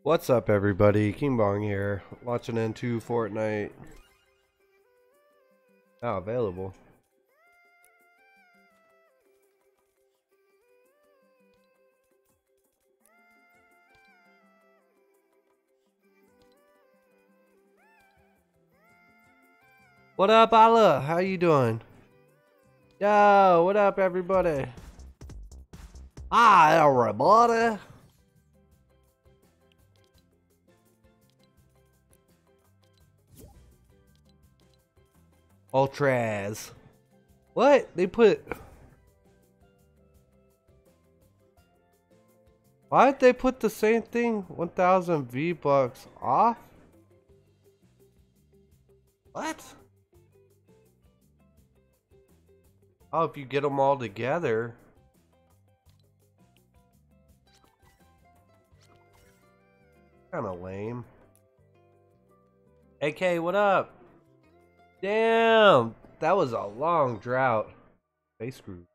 What's up, everybody? KingBong here, launching into Fortnite. Now available. What up, Allah? How you doing? Yo, what up, everybody? Hi, everybody. Ultras. What? They put... Why'd they put the same thing? 1,000 V-Bucks off? What? Oh, if you get them all together. Kinda lame. AK, what up? Damn, that was a long drought. Face screw.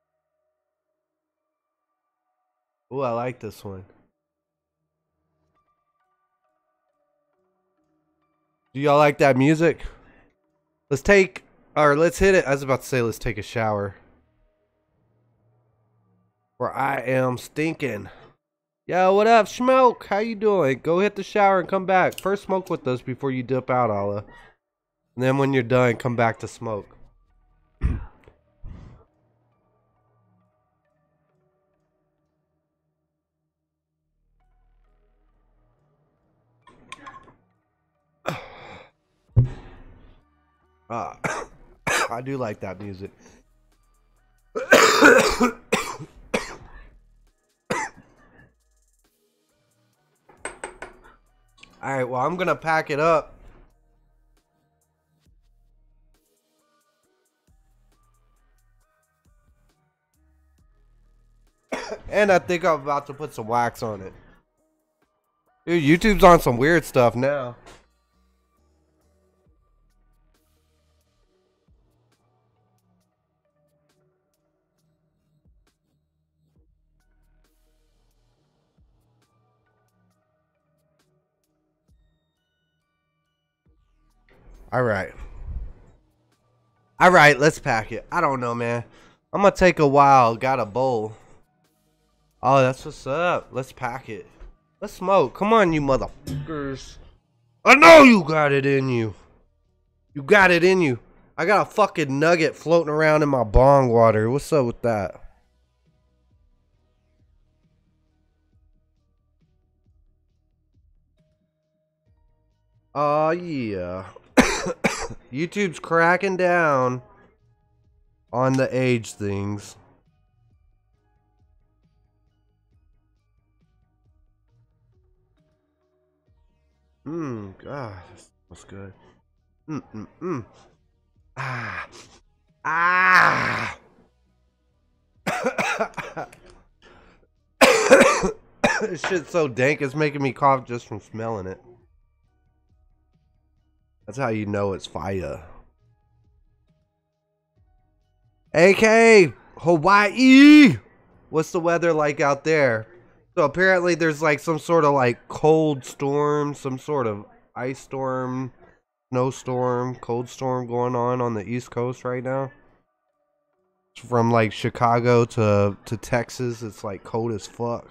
Ooh, I like this one. Do y'all like that music? Let's hit it. I was about to say let's take a shower. Where I am stinking. Yo, what up, Smoke? How you doing? Go hit the shower and come back. First smoke with us before you dip out, Allah. And then when you're done, come back to smoke. I do like that music. Alright, well, I'm gonna pack it up. And I think I'm about to put some wax on it. Dude, YouTube's on some weird stuff now. Alright. Alright, let's pack it. I don't know, man. I'm gonna take a while. Got a bowl. Oh, that's what's up. Let's pack it. Let's smoke. Come on, you motherfuckers. I know you got it in you. You got it in you. I got a fucking nugget floating around in my bong water. What's up with that? Oh, yeah. YouTube's cracking down on the age things. God, this smells good. Ah. Ah. This shit's so dank, it's making me cough just from smelling it. That's how you know it's fire. AK, Hawaii. What's the weather like out there? So apparently there's like some sort of like cold storm, some sort of ice storm, snowstorm, cold storm going on the East Coast right now. From like Chicago to Texas, it's like cold as fuck.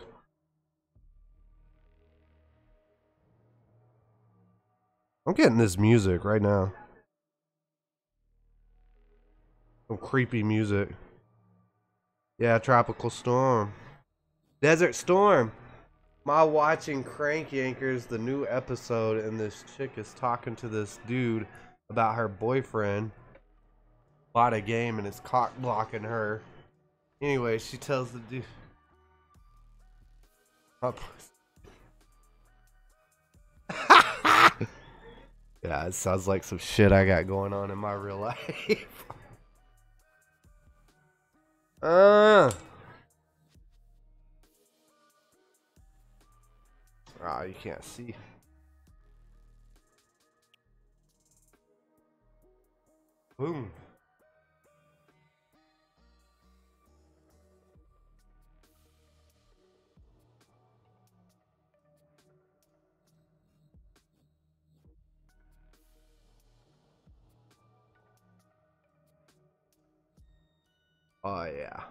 I'm getting this music right now. Some creepy music. Yeah, tropical storm. Desert storm. My watching Crank Yankers, the new episode, and this chick is talking to this dude about her boyfriend bought a game and is cock blocking her. Anyway, she tells the dude. Yeah, it sounds like some shit I got going on in my real life. Ah, you can't see. Boom. Oh yeah.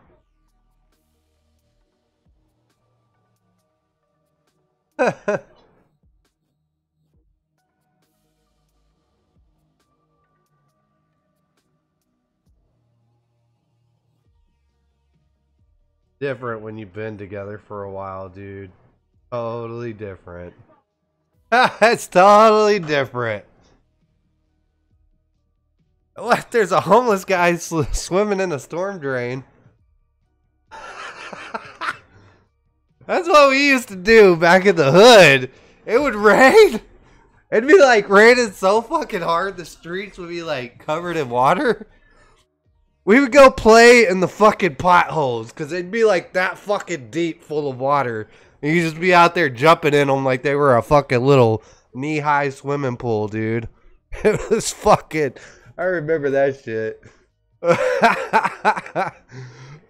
Different when you've been together for a while, dude. Totally different. It's totally different. What? There's a homeless guy swimming in a storm drain. That's what we used to do back in the hood. It would rain. It'd be like raining so fucking hard, the streets would be like covered in water. We would go play in the fucking potholes because it'd be like that fucking deep full of water. And you'd just be out there jumping in them like they were a fucking little knee-high swimming pool, dude. It was fucking... I remember that shit.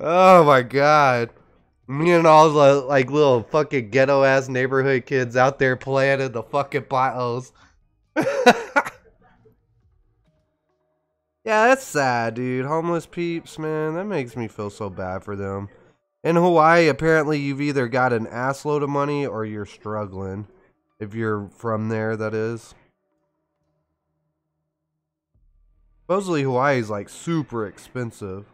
Oh my god. Me and all the like little fucking ghetto-ass neighborhood kids out there playing in the fucking potholes. Yeah, that's sad, dude. Homeless peeps, man. That makes me feel so bad for them. In Hawaii, apparently you've either got an ass load of money or you're struggling. If you're from there, that is. Supposedly Hawaii is like super expensive.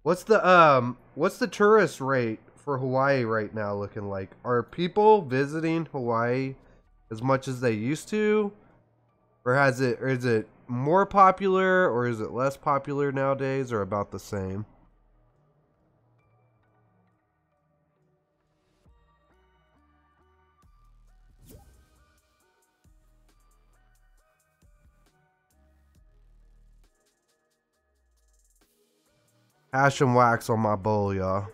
What's the tourist rate for Hawaii right now looking like? Are people visiting Hawaii as much as they used to? Or is it more popular or is it less popular nowadays or about the same? Hash and wax on my bowl, y'all.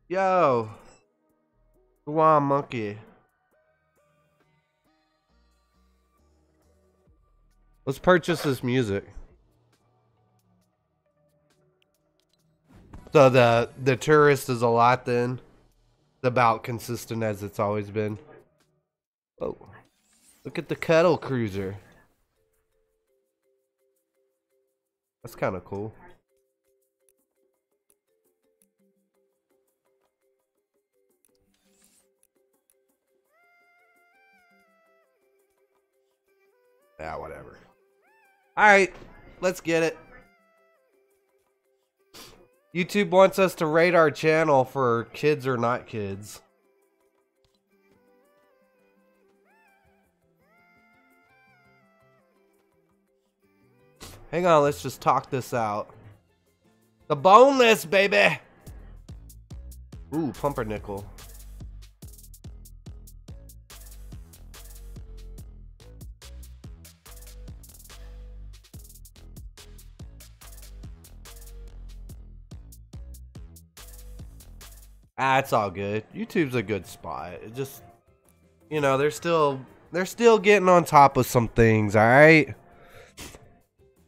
Yo. Go on, monkey. Let's purchase this music. So the tourist is a lot then? It's about consistent as it's always been. Oh. Look at the Kettle Cruiser. That's kind of cool. Yeah, whatever. Alright, let's get it. YouTube wants us to rate our channel for kids or not kids. Hang on, let's just talk this out. The boneless, baby! Ooh, pumpernickel. Ah, it's all good. YouTube's a good spot. It just, you know, they're still getting on top of some things, all right?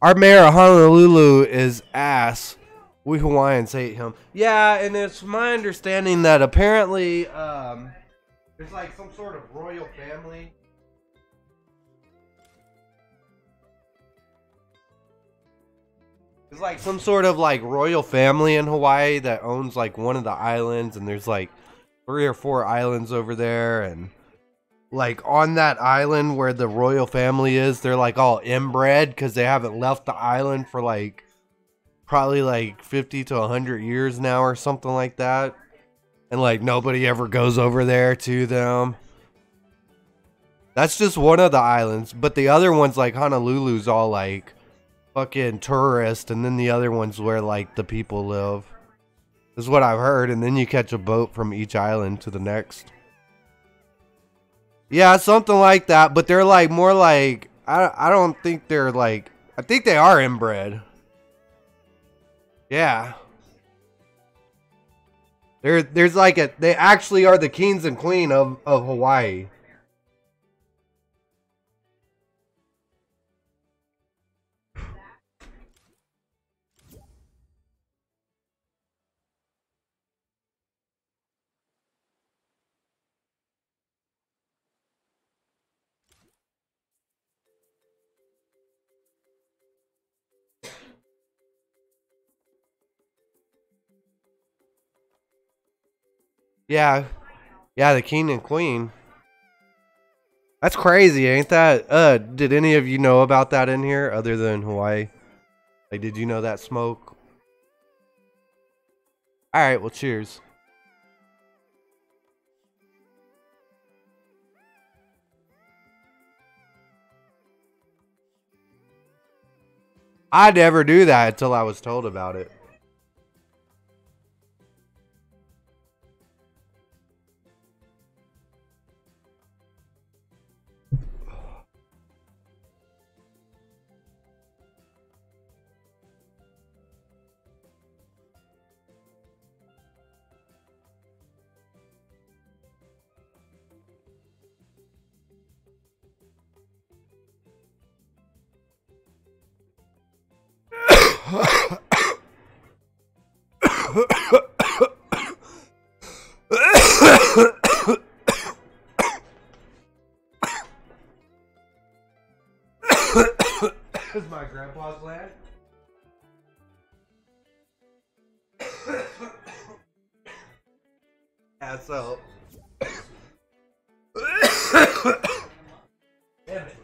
Our mayor of Honolulu is ass. We Hawaiians hate him. Yeah, and it's my understanding that apparently there's like some sort of royal family. There's like some sort of like royal family in Hawaii that owns like one of the islands, and there's like 3 or 4 islands over there, and like on that island where the royal family is, they're like all inbred because they haven't left the island for like probably like 50 to 100 years now or something like that, and like nobody ever goes over there to them. That's just one of the islands, but the other ones like Honolulu's all like fucking tourist, and then the other ones where like the people live. This is what I've heard, and then you catch a boat from each island to the next. Yeah, something like that, but they're like more like I don't think they're like, I think they are inbred. Yeah. There's like they actually are the kings and queen of Hawaii. Yeah. Yeah, the king and queen. That's crazy, ain't that? Did any of you know about that in here other than Hawaii? Like, did you know that smoke? Alright, well, cheers. I never knew that until I was told about it. This is my grandpa's land. Yeah, so. Damn it.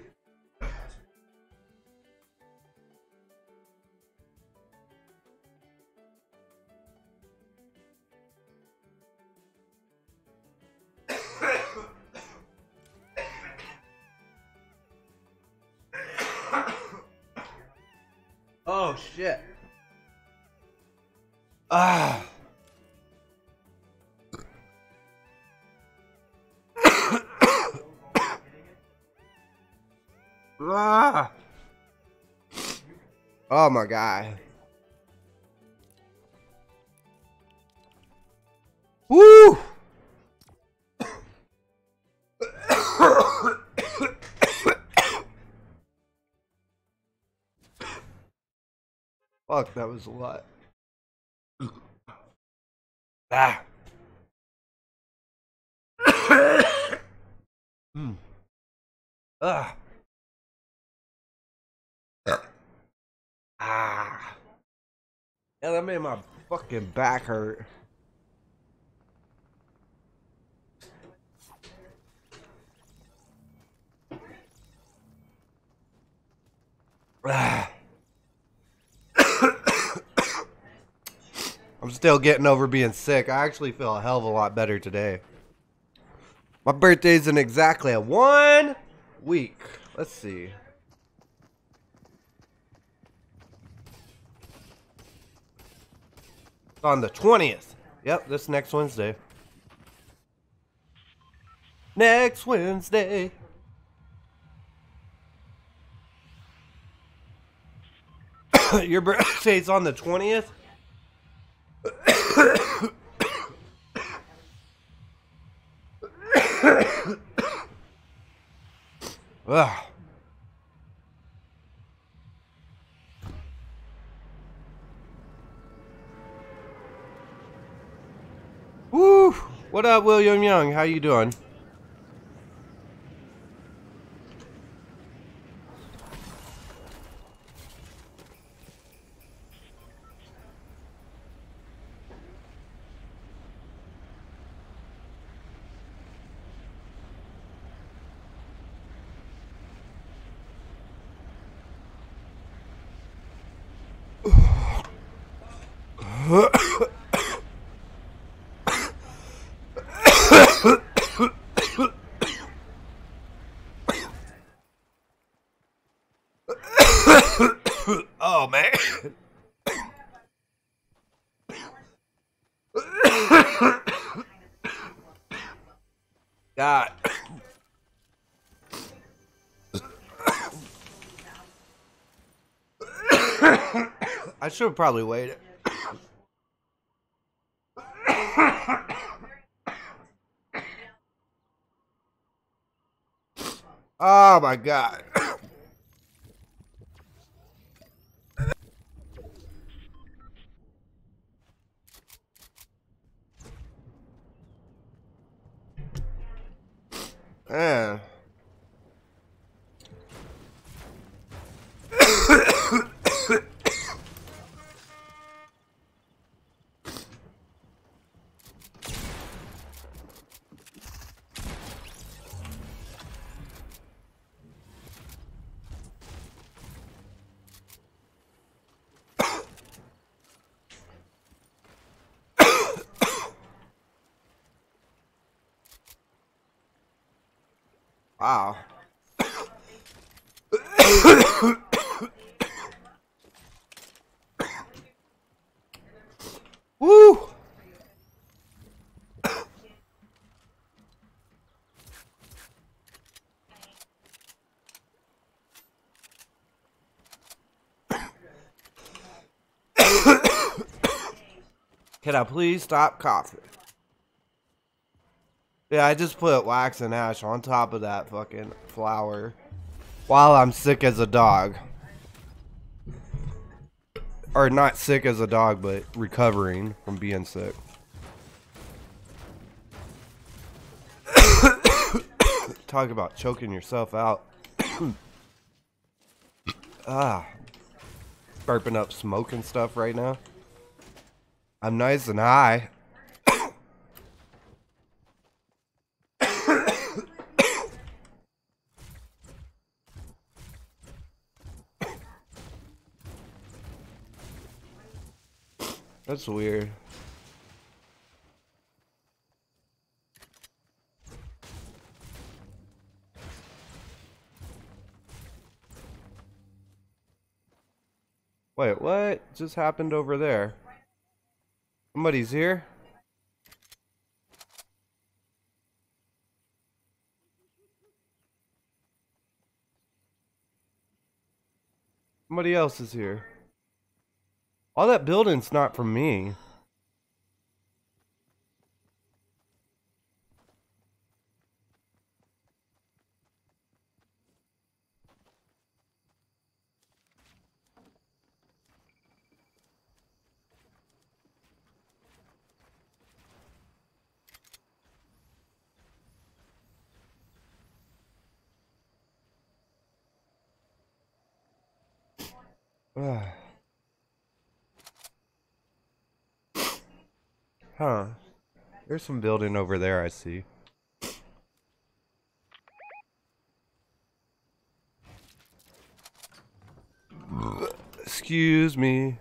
Oh shit. Ah. Ah. Oh my god. Woo. Fuck, that was a lot. Ah. Mm. Ah. Ah. Yeah, that made my fucking back hurt. Ah. I'm still getting over being sick. I actually feel a hell of a lot better today. My birthday's in exactly a 1 week. Let's see. It's on the 20th. Yep, this next Wednesday. Next Wednesday. Your birthday's on the 20th? Ugh. Woo! What up, William Young? How you doing? Oh man. God. I should have probably waited. Oh my God. Man. Wow. Woo! Can I please stop coughing? Yeah, I just put wax and ash on top of that fucking flour while I'm sick as a dog. Or not sick as a dog, but recovering from being sick. Talk about choking yourself out. Burping up smoke and stuff right now. I'm nice and high. That's weird. Wait, what just happened over there? Somebody's here? Somebody else is here. All that building's not from me. Huh. There's some building over there I see. Excuse me.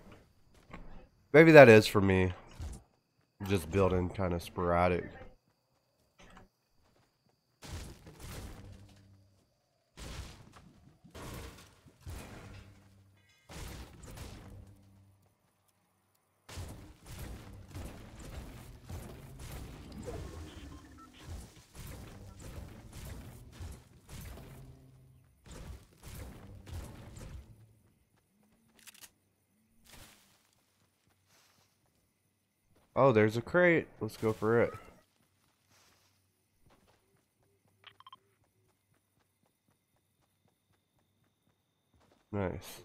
Maybe that is for me. Just building kind of sporadic. Oh, there's a crate. Let's go for it. Nice.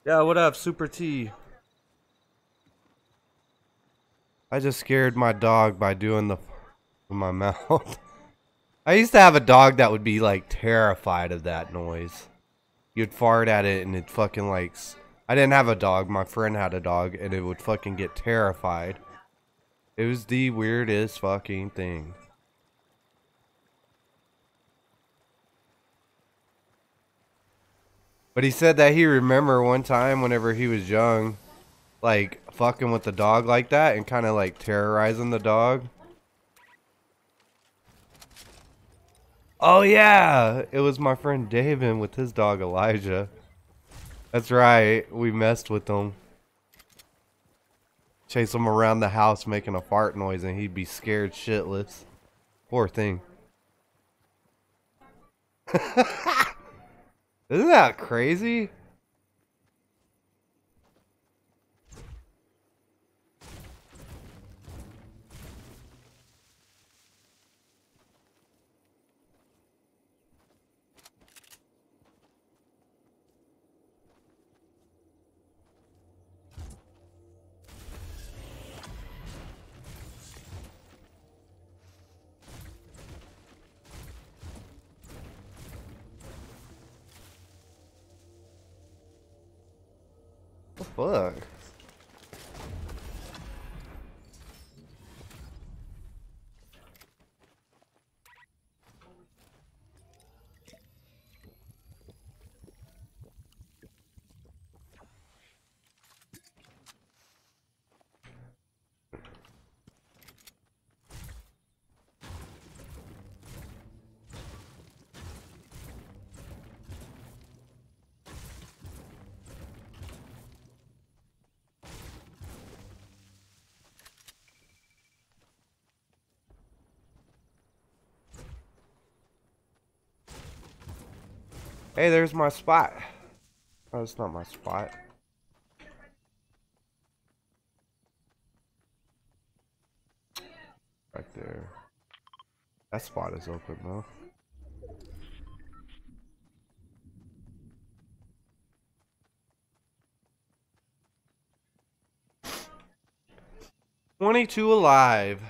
Yeah, what up, Super T? I just scared my dog by doing the with my mouth. I used to have a dog that would be like terrified of that noise. You'd fart at it and it fucking like... I didn't have a dog, my friend had a dog, and it would fucking get terrified. It was the weirdest fucking thing. But he said that he remember one time whenever he was young, like fucking with the dog like that and kind of like terrorizing the dog. Oh yeah, it was my friend David with his dog Elijah. That's right, we messed with him. Chase him around the house making a fart noise and he'd be scared shitless. Poor thing. Isn't that crazy? What the fuck? Hey, there's my spot. Oh, it's not my spot. Right there. That spot is open though. $22 alive.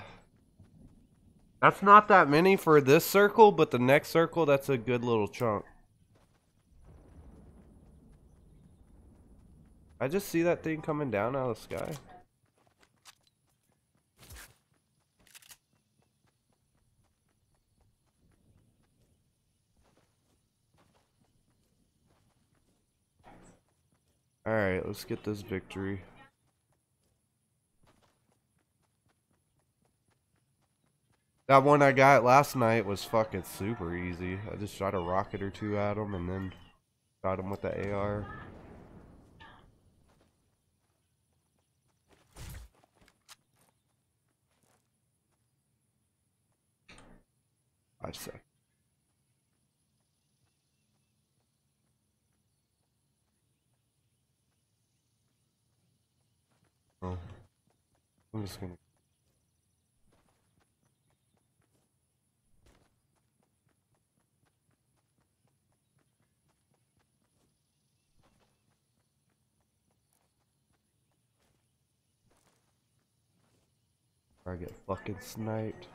That's not that many for this circle, but the next circle, that's a good little chunk. I just see that thing coming down out of the sky. Alright, let's get this victory. That one I got last night was fucking super easy. I just shot a rocket or two at him and then shot him with the AR. I say. Oh. I'm just gonna. I get fucking sniped.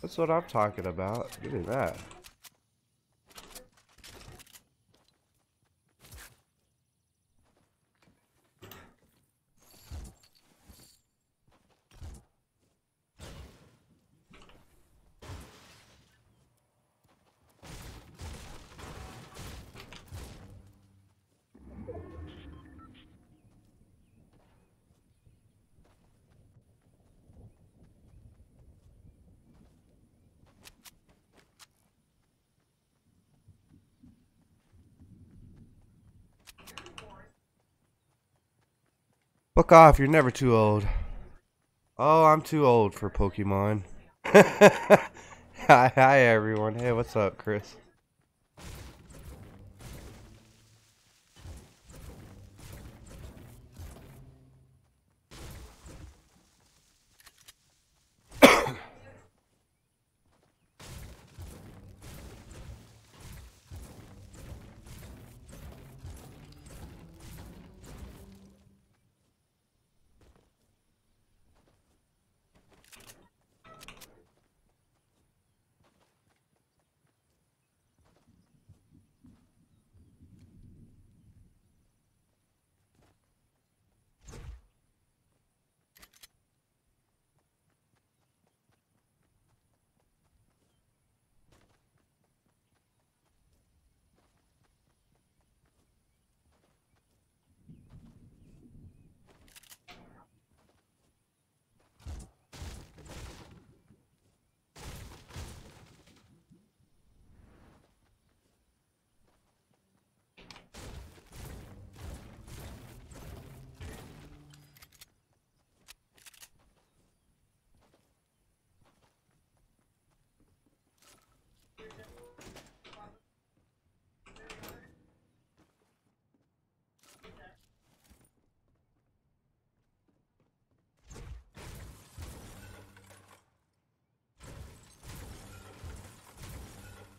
That's what I'm talking about. Give me that. Fuck off, you're never too old. Oh, I'm too old for Pokemon. Hi everyone. Hey, what's up, Chris?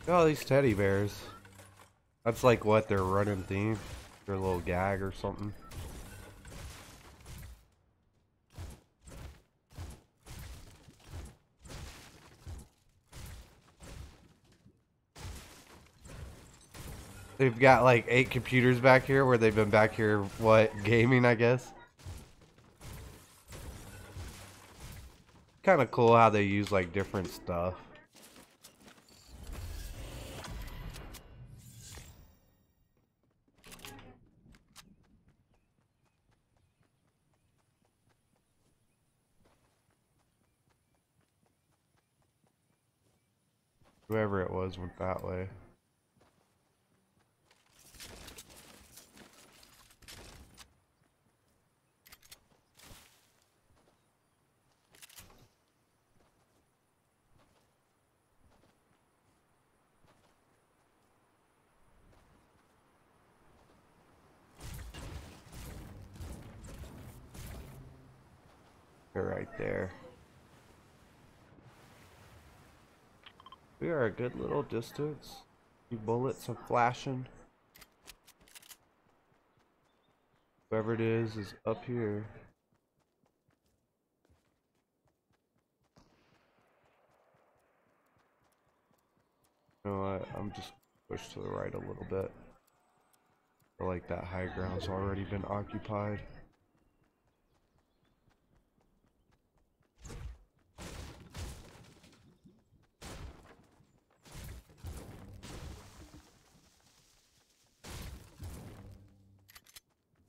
Look at all these teddy bears. That's like what their running theme, their little gag or something. They've got like 8 computers back here where they've been back here, what, gaming, I guess? Kind of cool how they use like different stuff. Whoever it was went that way. her right there. We are a good little distance. The bullets are flashing. Whoever it is up here. You know what? I'm just pushed to the right a little bit. I feel like that high ground's already been occupied.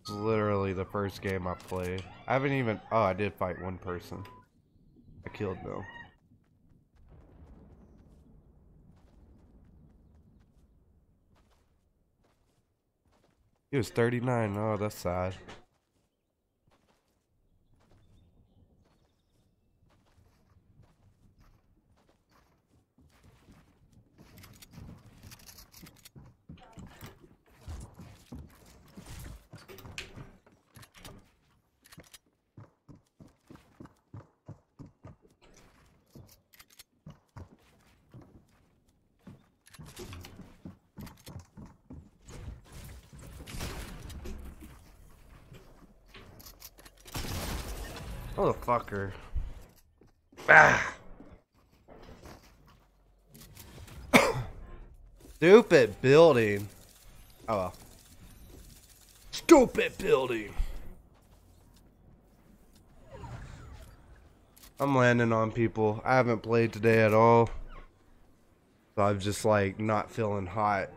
Literally the first game I played. I haven't even. Oh, I did fight one person. I killed though. He was 39. Oh, that's sad. Motherfucker. Ah. Stupid building. Oh well. Stupid building. I'm landing on people. I haven't played today at all. So I'm just like not feeling hot.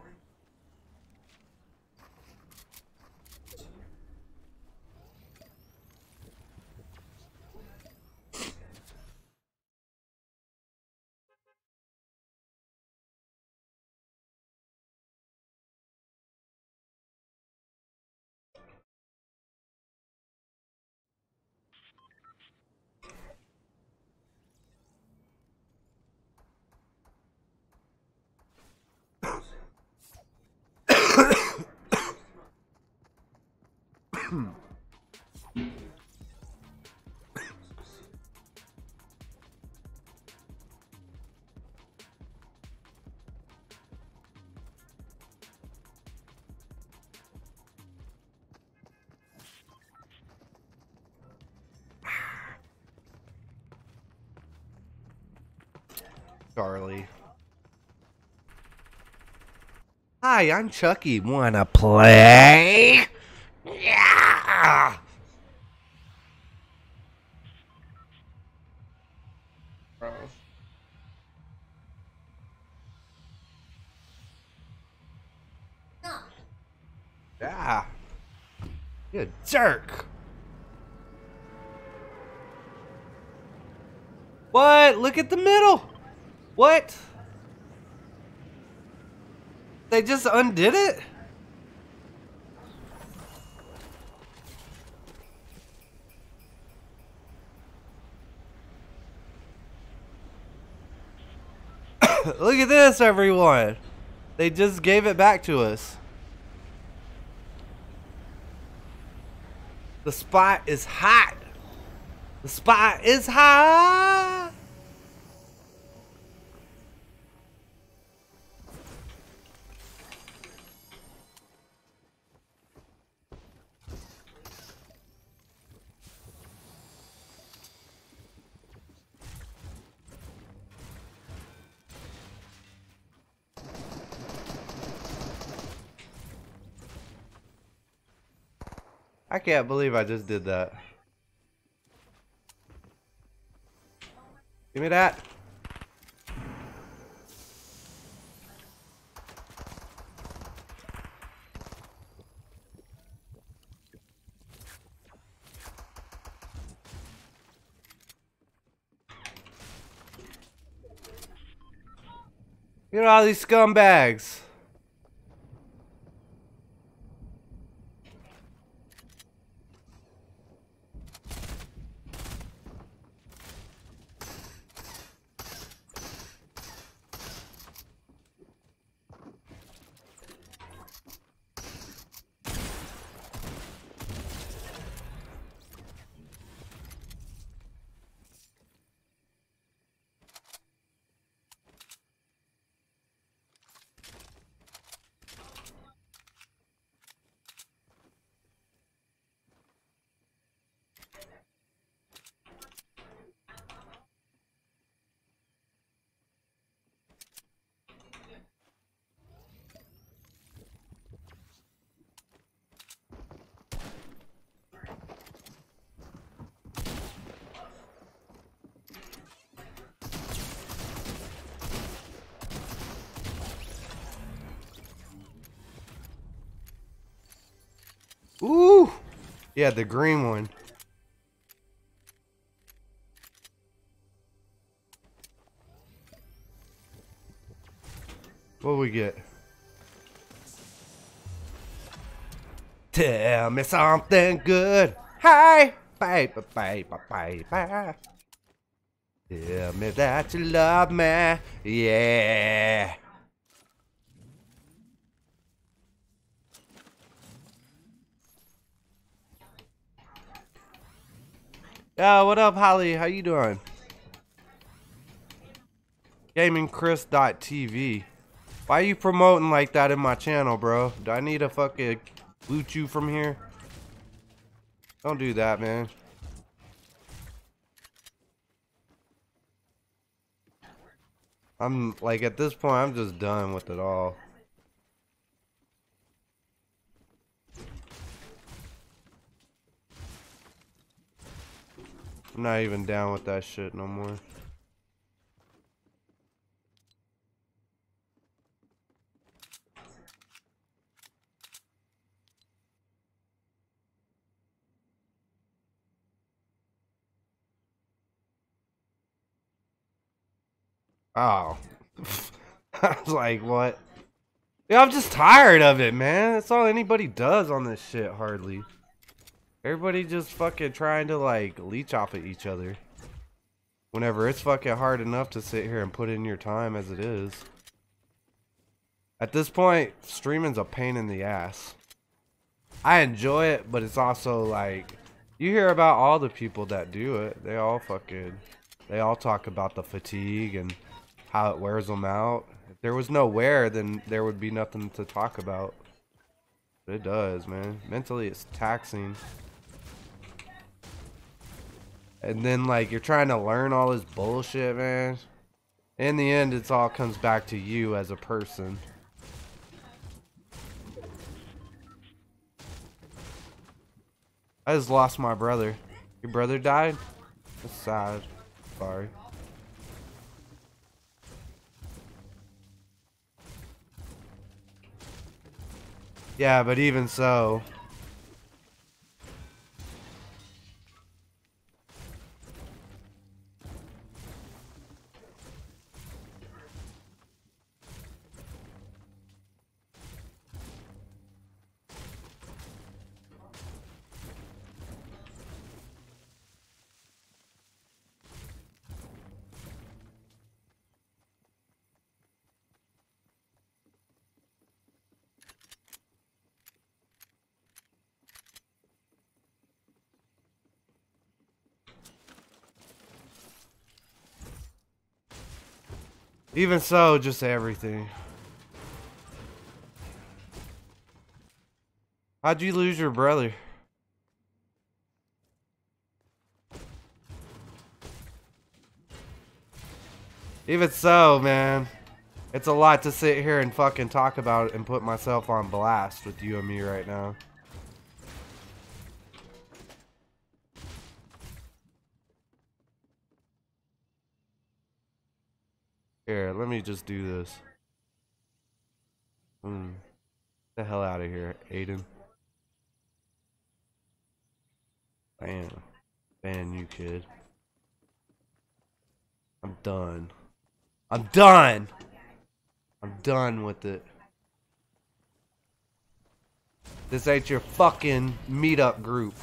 Charlie. Hi, I'm Chucky. Wanna play? Yeah! Yeah. You a jerk. What? Look at the middle. What? They just undid it? Look at this, everyone. They just gave it back to us. The spot is hot. The spot is hot. I can't believe I just did that. Give me that. Look at all these scumbags. Ooh! Yeah, the green one. What we get? Tell me something good. Hey, baby, baby, baby. Tell me that you love me. Yeah. Yo, what up, Holly? How you doing? GamingChris.tv. Why are you promoting like that in my channel, bro? Do I need to fucking loot you from here? Don't do that, man. I'm like, at this point, I'm just done with it all. I'm not even down with that shit no more. Oh. I was like, what? Yeah, I'm just tired of it, man. That's all anybody does on this shit, hardly. Everybody just fucking trying to, like, leech off of each other. Whenever it's fucking hard enough to sit here and put in your time as it is. At this point, streaming's a pain in the ass. I enjoy it, but it's also like, you hear about all the people that do it. They all talk about the fatigue and how it wears them out. If there was no wear, then there would be nothing to talk about. But it does, man. Mentally, it's taxing. And then, like, you're trying to learn all this bullshit, man. In the end, it all comes back to you as a person. I just lost my brother. Your brother died? That's sad. Sorry. Yeah, but even so. Even so, just everything. How'd you lose your brother? Even so, man. It's a lot to sit here and fucking talk about and put myself on blast with you and me right now. Here, let me just do this. Get the hell out of here, Aiden. Bam. Ban you, kid. I'm done. I'm done! I'm done with it. This ain't your fucking meetup group.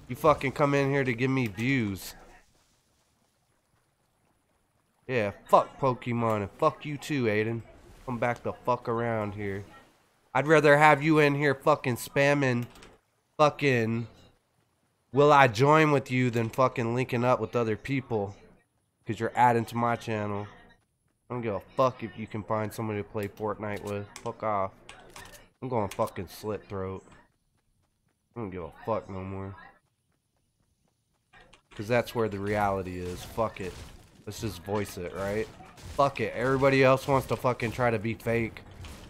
You fucking come in here to give me views. Yeah, fuck Pokemon and fuck you too, Aiden. Come back the fuck around here. I'd rather have you in here fucking spamming fucking will I join with you than fucking linking up with other people. Because you're adding to my channel. I don't give a fuck if you can find somebody to play Fortnite with. Fuck off. I'm going fucking slit throat. I don't give a fuck no more. Because that's where the reality is. Fuck it. Let's just voice it, right? Fuck it. Everybody else wants to fucking try to be fake.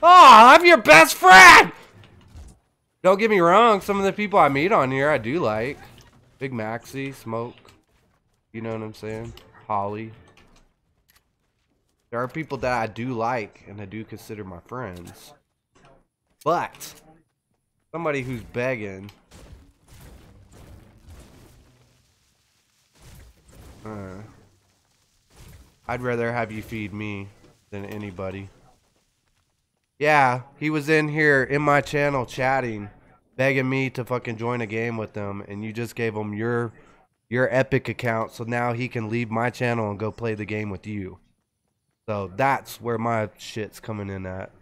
Oh, I'm your best friend! Don't get me wrong. Some of the people I meet on here I do like. Big Maxi, Smoke. You know what I'm saying? Holly. There are people that I do like and I do consider my friends. But Somebody who's begging. I'd rather have you feed me than anybody. Yeah, he was in here in my channel chatting, begging me to fucking join a game with them, and you just gave him your Epic account, so now he can leave my channel and go play the game with you. So that's where my shit's coming in at.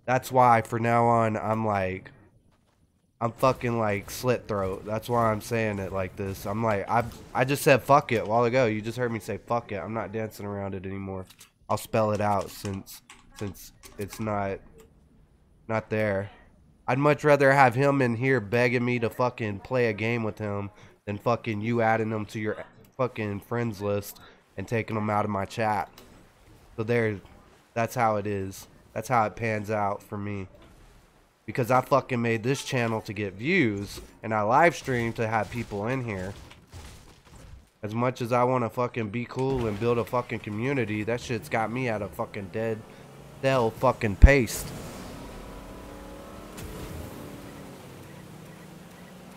That's why for now on I'm fucking like slit throat. That's why I'm saying it like this. I'm like I just said fuck it a while ago. You just heard me say fuck it. I'm not dancing around it anymore. I'll spell it out since it's not there. I'd much rather have him in here begging me to fucking play a game with him than fucking you adding him to your fucking friends list and taking him out of my chat. So that's how it is. That's how it pans out for me. Because I fucking made this channel to get views, and I live stream to have people in here. As much as I want to fucking be cool and build a fucking community, that shit's got me at a fucking dead cell fucking pace.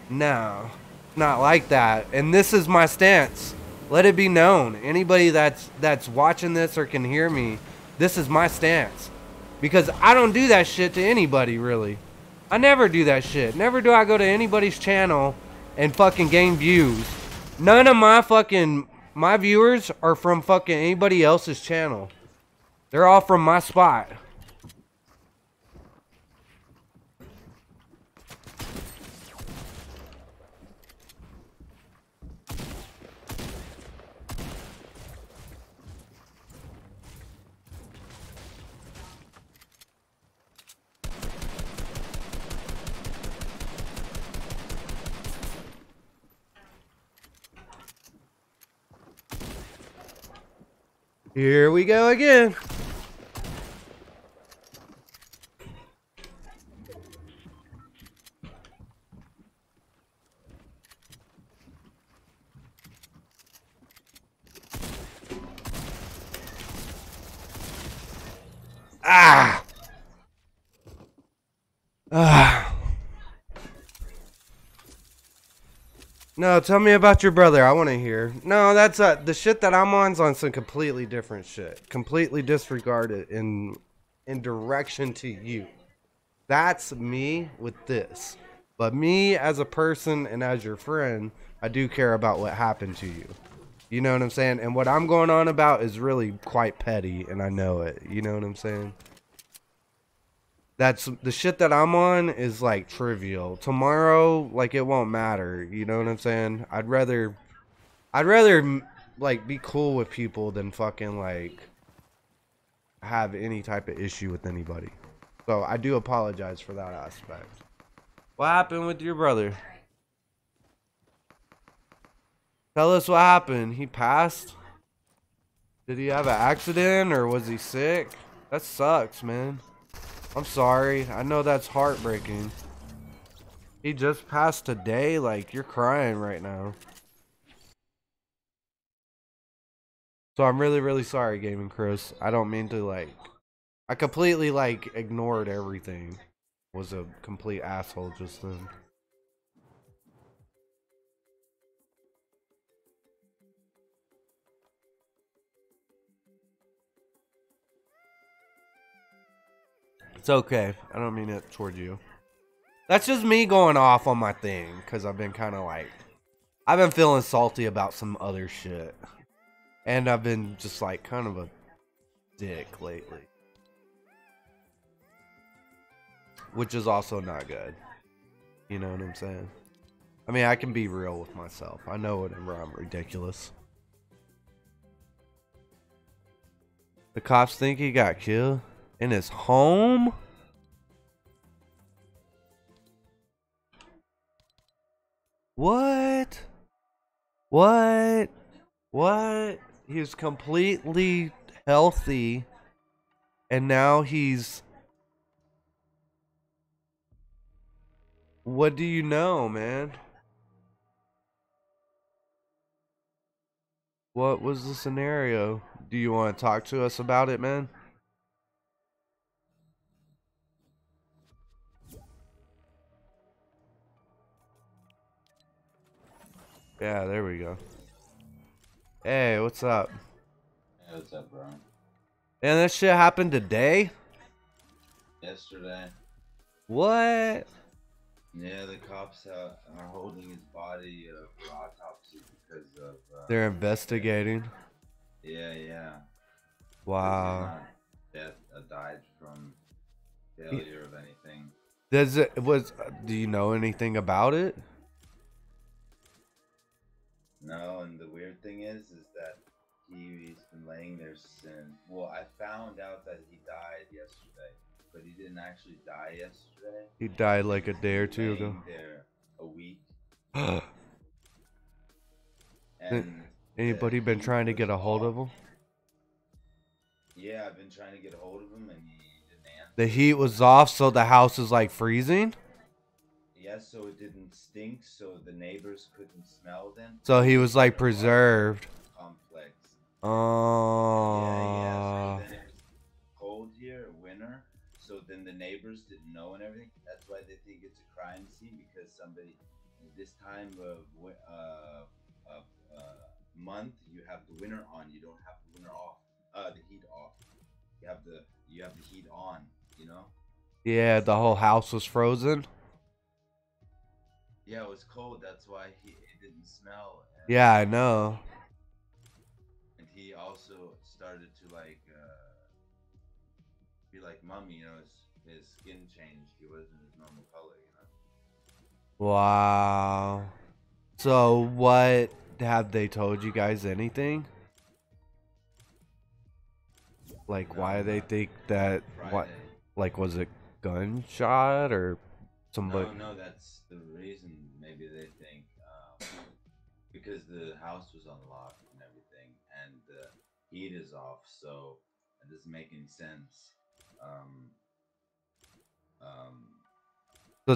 No, not like that. And this is my stance. Let it be known. Anybody that's watching this or can hear me, this is my stance. Because I don't do that shit to anybody, really. I never do that shit. Never do I go to anybody's channel and fucking gain views. None of my viewers are from fucking anybody else's channel. They're all from my spot. Here we go again. Ah. Ah. No, tell me about your brother. I want to hear. No, that's the shit that I'm on's on some completely different shit. Completely disregarded in direction to you. That's me with this. But me as a person and as your friend, I do care about what happened to you. You know what I'm saying? And what I'm going on about is really quite petty, and I know it. You know what I'm saying? That's the shit that I'm on is like trivial. Tomorrow, like it won't matter. You know what I'm saying? I'd rather like be cool with people than fucking like have any type of issue with anybody. So I do apologize for that aspect. What happened with your brother? Tell us what happened. He passed? Did he have an accident or was he sick? That sucks, man. I'm sorry. I know that's heartbreaking. He just passed today. Like, you're crying right now. So I'm really, really sorry, Gaming Chris. I don't mean to, like... I completely, like, ignored everything. Was a complete asshole just then. It's okay. I don't mean it toward you. That's just me going off on my thing. Because I've been kind of like... I've been feeling salty about some other shit. And I've been just like kind of a dick lately. Which is also not good. You know what I'm saying? I mean, I can be real with myself. I know whenever I'm ridiculous. The cops think he got killed in his home? What? What? What? He was completely healthy. And now he's... What do you know, man? What was the scenario? Do you want to talk to us about it, man? Yeah, there we go. Hey, what's up? Hey, what's up, bro? And this shit happened today? Yesterday. What? Yeah, the cops are holding his body for autopsy because of. They're investigating. Yeah. Wow. Death died from failure of anything. Do you know anything about it? No, and the weird thing is that he's been laying there since. Well, I found out that he died yesterday, but he didn't actually die yesterday. He died like a day or two ago. There a week. And anybody been trying to get a hold of him? Yeah, I've been trying to get a hold of him and he didn't answer. The heat was off, so the house is like freezing? Yeah, so it didn't stink, so the neighbors couldn't smell them. So he was like preserved. Complex. Oh. Yeah. So then it was cold here, winter. So then the neighbors didn't know and everything. That's why they think it's a crime scene, because somebody, this time of month, you have the winter on. You don't have the winter off. The heat off. You have the heat on. You know. Yeah, the whole house was frozen. Yeah, it was cold. That's why it didn't smell. Yeah, I know. And he also started to be like Mummy. You know, his skin changed. He wasn't his normal color. You know. Wow. So what have they told you guys anything? Like No, why they think that? What? Like was it gunshot or somebody? No, that's the reason. Maybe they think because the house was unlocked and everything, and the heat is off, so it doesn't make any sense. So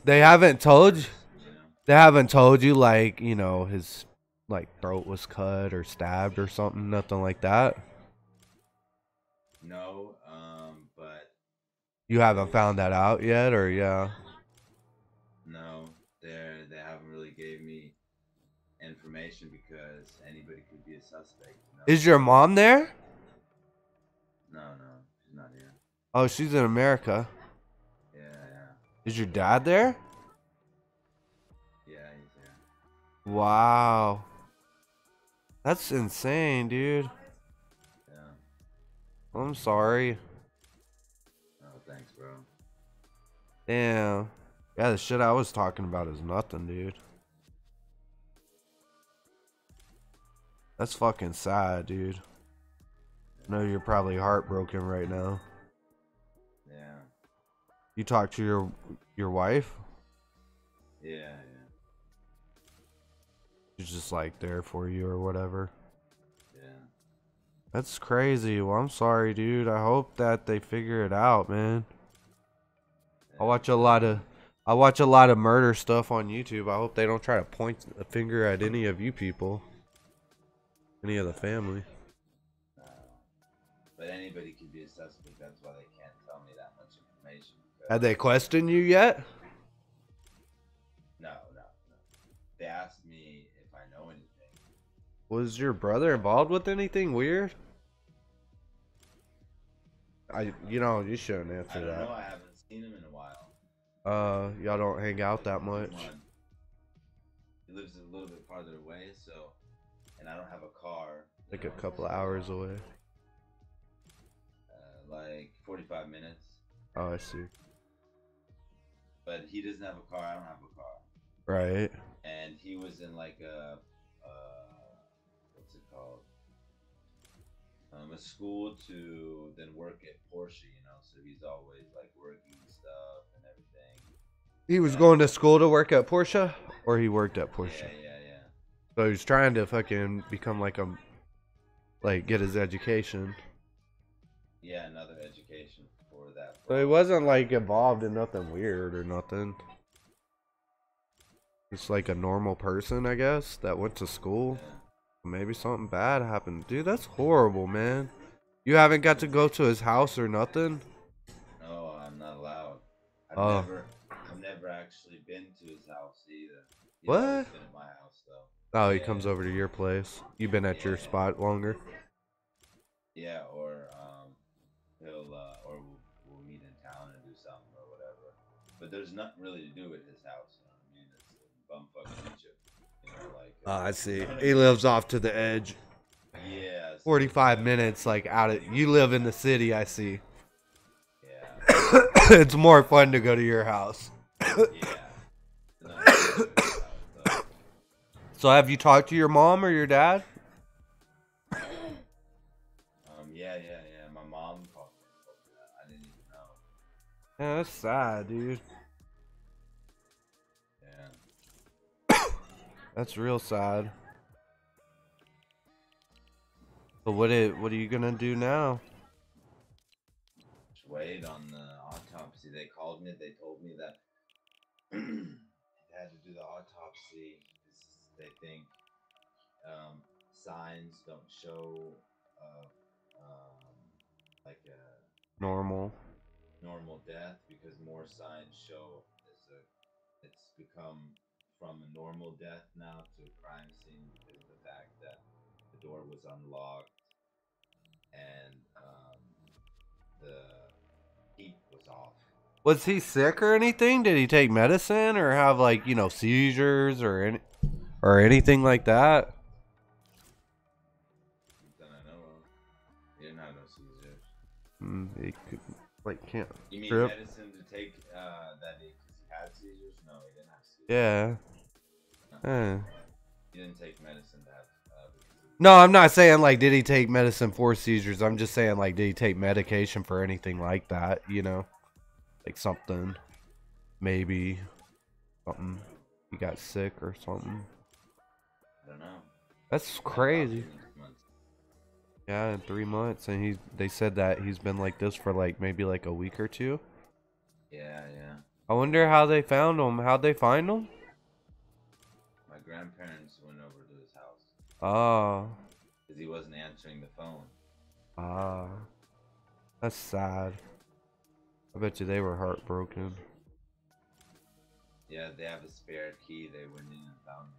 they haven't told you. You know? They haven't told you like his like throat was cut or stabbed or something. Nothing like that. No, but You haven't found that out yet, or yeah? No, they haven't really gave me information because anybody could be a suspect. You know? Is your mom there? No, she's not here. Oh, she's in America. Yeah. Is your dad there? Yeah, he's here. Wow. That's insane, dude. Yeah. I'm sorry. Oh, thanks, bro. Damn. Yeah, the shit I was talking about is nothing, dude. That's fucking sad, dude. I know you're probably heartbroken right now. Yeah. You talked to your wife? Yeah. She's just like there for you or whatever. Yeah. That's crazy. Well, I'm sorry, dude. I hope that they figure it out, man. I watch a lot of murder stuff on YouTube. I hope they don't try to point a finger at any of you people. Any of the family. But anybody could be a suspect. That's why they can't tell me that much information. Have they questioned you yet? No. They asked me if I know anything. Was your brother involved with anything weird? You shouldn't answer I don't that. know. I haven't seen him in a while. Y'all don't hang out that much. He lives a little bit farther away, and I don't have a car. Like a couple of hours away. Like 45 minutes. Oh, I see. But he doesn't have a car. I don't have a car. Right. And he was in like a what's it called? A school to then work at Porsche, so he's always like working stuff and everything. He was going to school to work at Porsche, or he worked at Porsche. Yeah. So he's trying to fucking become get his education. Yeah, another education for that. So he wasn't like involved in nothing weird or nothing. Just like a normal person, I guess, that went to school. Yeah. Maybe something bad happened. Dude, that's horrible, man. You haven't got to go to his house or nothing? No, I'm not allowed. I've never actually been to his house either. He's What? always been at my house though. Oh, he comes over to your place. You've been at your spot longer. Yeah, or he'll or we'll meet in town and do something or whatever. But there's nothing really to do at his house. You know what I mean? It's bumfuck Egypt. You know, like. I see. You know He lives off to the edge. Yeah. So 45 minutes, like out of. You live in the city, I see. Yeah. It's more fun to go to your house. Yeah. So, have you talked to your mom or your dad? Yeah. My mom called me. I didn't even know. Yeah, that's sad, dude. Yeah. That's real sad. But what are you gonna do now? Just wait on the autopsy. They called me. They told me that they had to do the autopsy. They think signs don't show like a Normal death, because more signs show it's become from a normal death now to a crime scene because of the fact that the door was unlocked and the heat was off. Was he sick or anything? Did he take medicine or have like, you know, seizures or anything like that? That I know of. He didn't have no seizures. He could, like, can't. You mean trip. medicine to take that he had seizures? No, he didn't have seizures. Yeah. He didn't take medicine to have No, I'm not saying like did he take medicine for seizures. I'm just saying like did he take medication for anything like that, you know? Like something. Maybe something. He got sick or something. I don't know. That's crazy. Yeah, in 3 months, and they said that he's been like this for like maybe like a week or two. Yeah. I wonder how they found him. How'd they find him? My grandparents went over to his house. Oh. Because he wasn't answering the phone. Ah. That's sad. I bet you they were heartbroken. Yeah, they have a spare key. They went in and found him.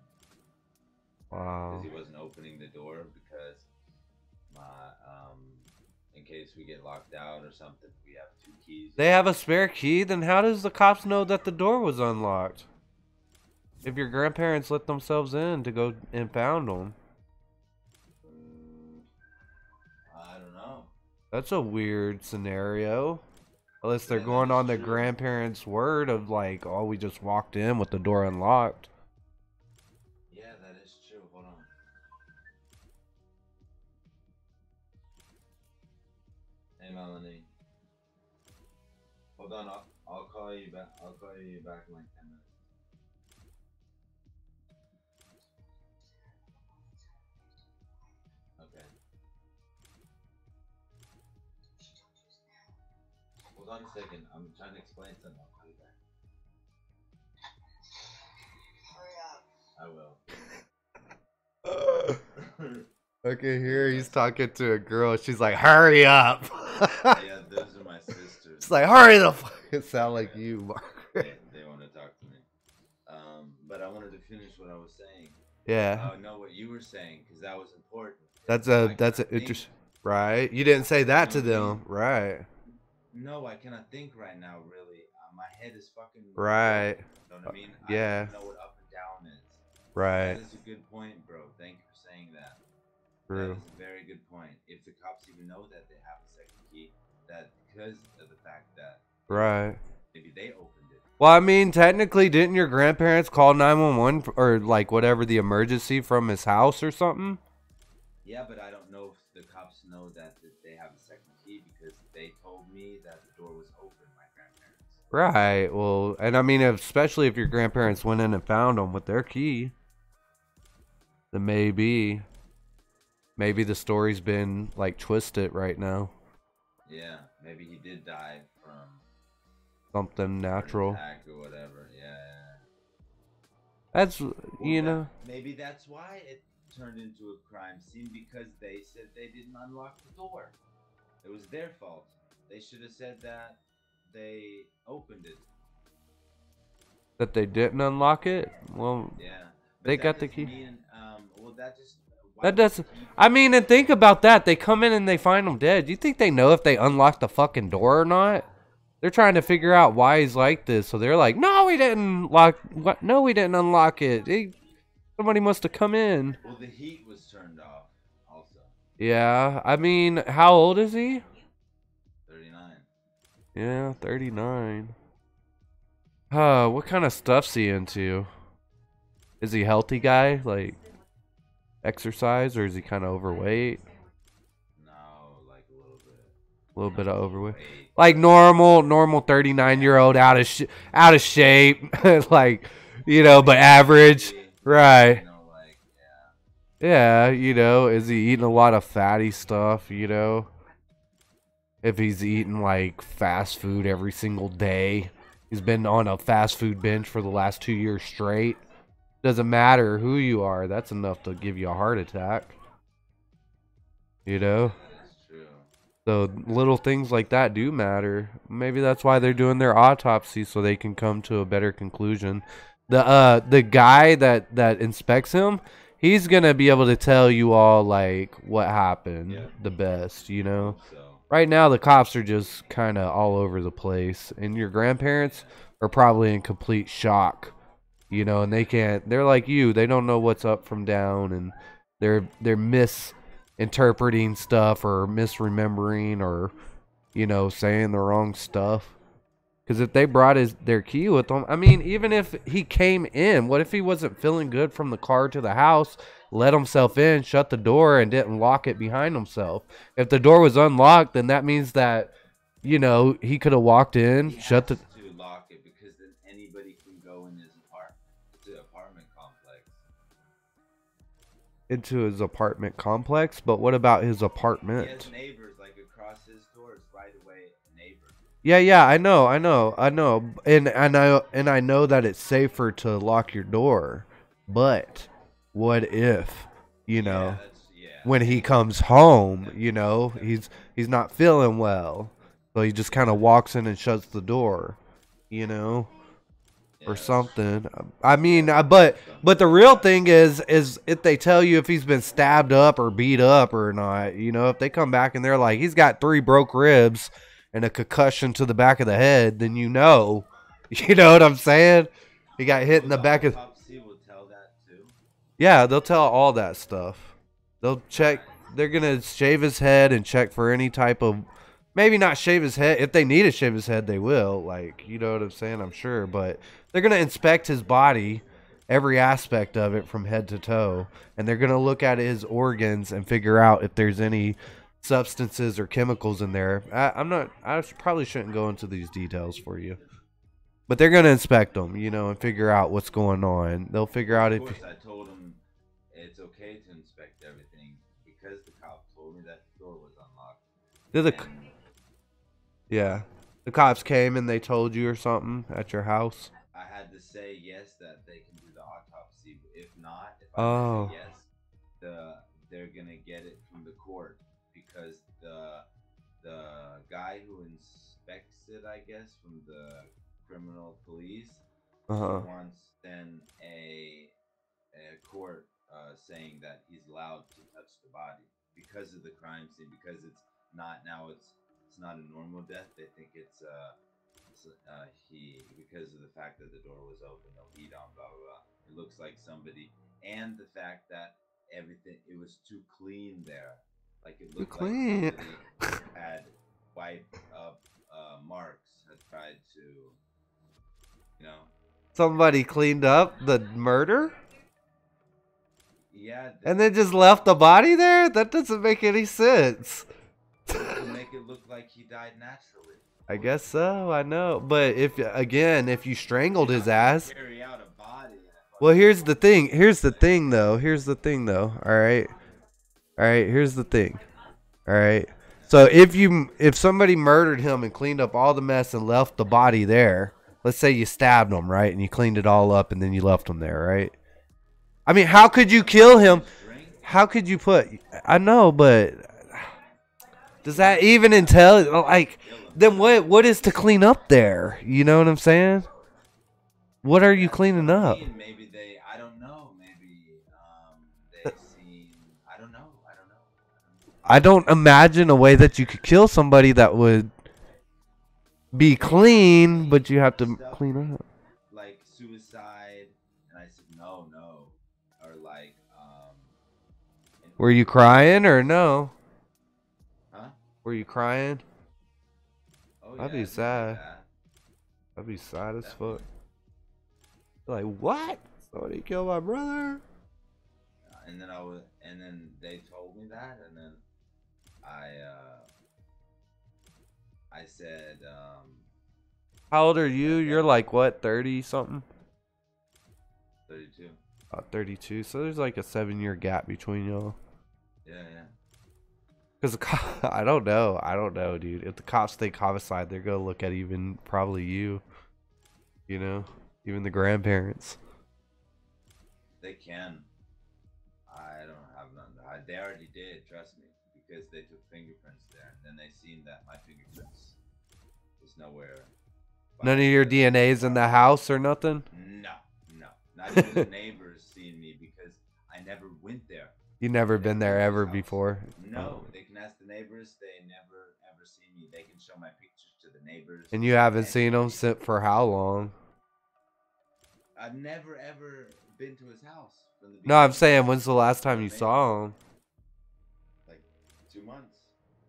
Wow. Because he wasn't opening the door because in case we get locked out or something, we have 2 keys. They have a spare key? Then how does the cops know that the door was unlocked? If your grandparents let themselves in to go and found them. I don't know. That's a weird scenario. Unless they're going on their grandparents' word of like, oh, we just walked in with the door unlocked. Yeah, that is true. Hold on. Hey, Melanie. Hold on. I'll call you back. I'll call you back in like 10 minutes. Okay. Hold on a second. I'm trying to explain something. I'll call you back. Hurry up. I will. Okay, here he's talking to a girl. She's like, hurry up. Yeah, those are my sisters. It's like, hurry the fuck. It sound like you, Margaret. They want to talk to me. But I wanted to finish what I was saying. Yeah. I know what you were saying because that was important. That's interesting. Right. You didn't say that to them. Right. No, I cannot think right now, really. My head is fucking... Right. You know what I mean? Yeah. I don't know what up and down is. Right. That is a good point, bro. Thank you for saying that. True. That is a very good point. If the cops even know that they have a second key, that because of the fact that... Right. Maybe they opened it. Well, I mean, technically, didn't your grandparents call 911 or like whatever the emergency from his house or something? Yeah, but I don't know if the cops know that they have a second key because they told me that the door was open, my grandparents. Right. Well, and I mean, especially if your grandparents went in and found him with their key, then maybe the story's been like twisted right now. Yeah, maybe he did die from something natural. Attack or whatever. Yeah. That's well, know. Maybe that's why it turned into a crime scene because they said they didn't unlock the door. It was their fault. They should have said that they opened it. That they didn't unlock it? Well, yeah. They got the key. Mean, well, that just. That doesn't. I mean, and think about that. They come in and they find him dead. You think they know if they unlock the fucking door or not? They're trying to figure out why he's like this. So they're like, "No, we didn't lock. What? No, we didn't unlock it. Somebody must have come in." Well, the heat was turned off. Also. Yeah. I mean, how old is he? 39. Yeah, 39. What kind of stuff's he into? Is he a healthy guy? Like, exercise, or is he kind of overweight? No, like a little bit. A little bit of overweight. Like normal 39-year-old out of shape, like, you know, but average, right? You know, like, yeah. You know, is he eating a lot of fatty stuff? You know, if he's eating like fast food every single day, he's been on a fast food binge for the last 2 years straight. Doesn't matter who you are, that's enough to give you a heart attack. You know? That's true. So little things like that do matter. Maybe that's why they're doing their autopsy, so they can come to a better conclusion. The guy that inspects him, he's gonna be able to tell you all like what happened the best, you know? So. Right now the cops are just kinda all over the place, and your grandparents are probably in complete shock. You know, and they're like you, they don't know what's up from down, and they're misinterpreting stuff or misremembering or, you know, saying the wrong stuff. Because if they brought their key with them, I mean, even if he came in, what if he wasn't feeling good from the car to the house, let himself in, shut the door, and didn't lock it behind himself? If the door was unlocked, then that means that, you know, he could have walked in, shut the... lock it, because then anybody can go in his apartment complex. Into his apartment complex, but what about his apartment? He has neighbors, like across his doors, right away, neighbors. Yeah, I know, and I know that it's safer to lock your door, but what if, you know, when he comes home, you know, he's not feeling well, so he just kind of walks in and shuts the door, you know, or something. I mean, but the real thing is if they tell you if he's been stabbed up or beat up or not, you know, if they come back and they're like, he's got 3 broke ribs and a concussion to the back of the head, then you know what I'm saying? He got hit in the back of... Will tell that too? Yeah, they'll tell all that stuff. They'll check, they're going to shave his head and check for any type of... Maybe not shave his head. If they need to shave his head, they will. Like, you know what I'm saying? I'm sure. But they're going to inspect his body, every aspect of it from head to toe. And they're going to look at his organs and figure out if there's any substances or chemicals in there. I probably shouldn't go into these details for you. But they're going to inspect them, you know, and figure out what's going on. They'll figure out if... Of course, I told them it's okay to inspect everything because the cop told me that the door was unlocked. Yeah. The cops came and they told you or something at your house? I had to say yes, that they can do the autopsy. If not, if I say yes, they're going to get it from the court, because the guy who inspects it, I guess, from the criminal police, wants then a court saying that he's allowed to touch the body because of the crime scene, because it's not a normal death. They think it's because of the fact that the door was open, no heat on, blah blah blah. It looks like somebody, and the fact that it was too clean there, like it looked like somebody had wiped up marks, had tried to, you know. Somebody cleaned up the murder? Yeah. And then just left the body there? That doesn't make any sense. To make it look like he died naturally. I guess so, I know. But if you strangled his ass... Carry out a body. Well, here's the thing. Here's the thing, though. Alright? Alright, here's the thing. Alright? So if somebody murdered him and cleaned up all the mess and left the body there, let's say you stabbed him, right? And you cleaned it all up and then you left him there, right? I mean, how could you kill him? How could you put... I know, but... Does that even entail... Like, then what is to clean up there? You know what I'm saying? What are you cleaning up? Maybe I don't know. Maybe I don't imagine a way that you could kill somebody that would be clean, but you have to clean up. Like suicide, and I said no, or like Were you crying or no? Huh? Were you crying? Oh That'd yeah, be sad. That'd be sad as fuck. Like what? Somebody killed my brother. And then they told me that, and then I said, How old are you? You're like what, 30 something? 32. 32. So there's like a 7-year gap between y'all. Yeah. Because I don't know, dude. If the cops think homicide, they're gonna look at even probably you. You know, even the grandparents. They can. I don't have none. They already did, trust me, because they took fingerprints there, and then they seen that my fingerprints was nowhere. None of your DNA's in the house or nothing? No. Not even the neighbors seen me because I never went there. You never been there ever before? No, they can ask the neighbors. They never ever see me. They can show my pictures to the neighbors. And you haven't seen them for how long? I've never ever been to his house. From the No, I'm saying, when's the last time you saw him? Like 2 months.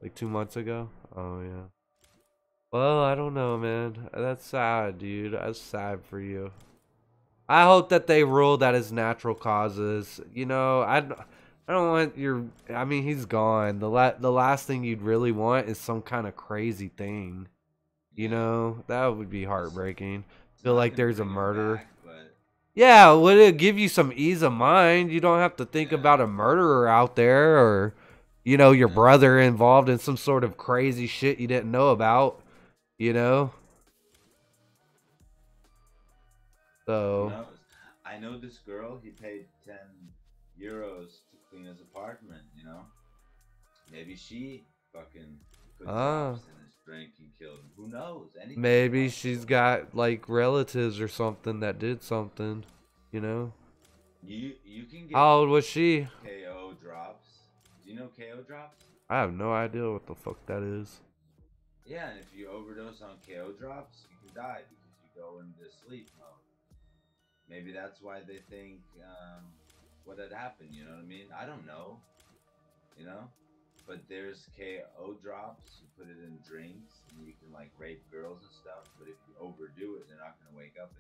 Like 2 months ago? Oh, yeah. Well, I don't know, man. That's sad, dude. That's sad for you. I hope that they rule that as natural causes. You know, I don't want your... I mean, he's gone. The last thing you'd really want is some kind of crazy thing. You know? That would be heartbreaking. Feel like there's a murder. Yeah, would it give you some ease of mind? You don't have to think about a murderer out there, or, you know, your brother involved in some sort of crazy shit you didn't know about, you know? So I know this girl, he paid 10 euros to clean his apartment, you know? Maybe she fucking put drops in his drink and killed him. Who knows? Anything. Maybe she's got like relatives or something that did something, you know? You can get... How old was she? KO drops. Do you know KO drops? I have no idea what the fuck that is. Yeah, and if you overdose on KO drops, you can die because you go into sleep mode. Maybe that's why they think what had happened, you know what I mean? I don't know, you know? But there's KO drops, you put it in drinks, and you can like rape girls and stuff, but if you overdo it, they're not going to wake up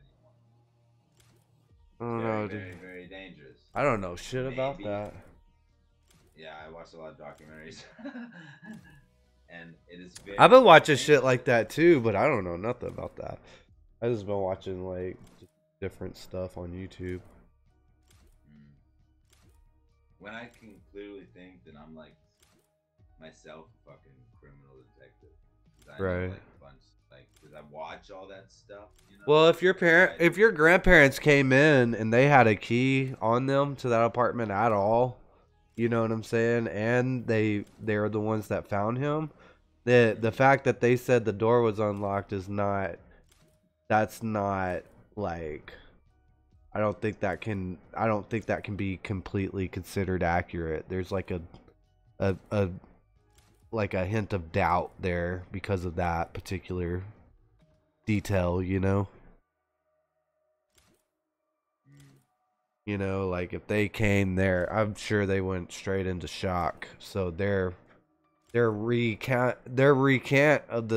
anymore. I don't know, dude. Very, very dangerous. I don't know shit about that. Yeah, I watch a lot of documentaries. And it is very... I've been watching shit like that too, but I don't know nothing about that. I just been watching like different stuff on YouTube. When I can clearly think that I'm like myself a fucking criminal detective. Right. Know, like, because I watch all that stuff, you know? Well, if your grandparents came in and they had a key on them to that apartment at all, you know what I'm saying, and they are the ones that found him, the fact that they said the door was unlocked is not... That's not like... I don't think that can be completely considered accurate. There's like a hint of doubt there because of that particular detail, you know? You know, like if they came there, I'm sure they went straight into shock. So their recant of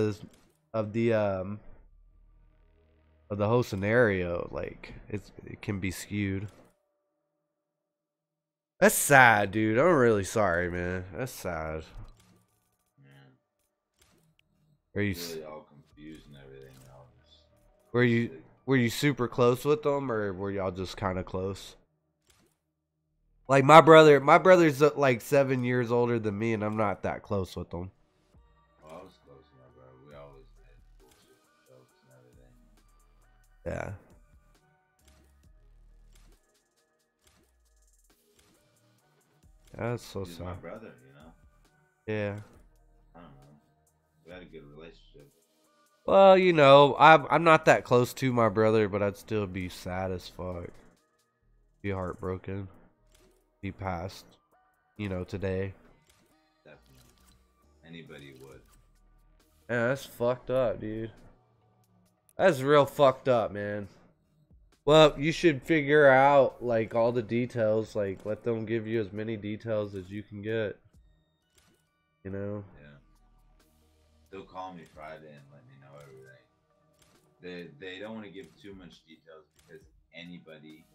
the whole scenario, like it can be skewed. That's sad, dude. I'm really sorry, man. That's sad. Yeah. Are you really all confused and everything? Were you super close with them, or were y'all just kind of close? Like my brother's like 7 years older than me, and I'm not that close with him. Well, I was close with my brother. We always made bullshit jokes and everything. Yeah. That's so sad. He's my brother, you know? Yeah. I don't know. We had a good relationship. Well, you know, I'm not that close to my brother, but I'd still be sad as fuck. Be heartbroken. He passed, you know, today. Definitely. anybody would. Yeah, that's fucked up, dude. That's real fucked up, man. Well, you should figure out like all the details. Like, let them give you as many details as you can get. You know. Yeah. They'll call me Friday and let me know everything. They don't want to give too much details because anybody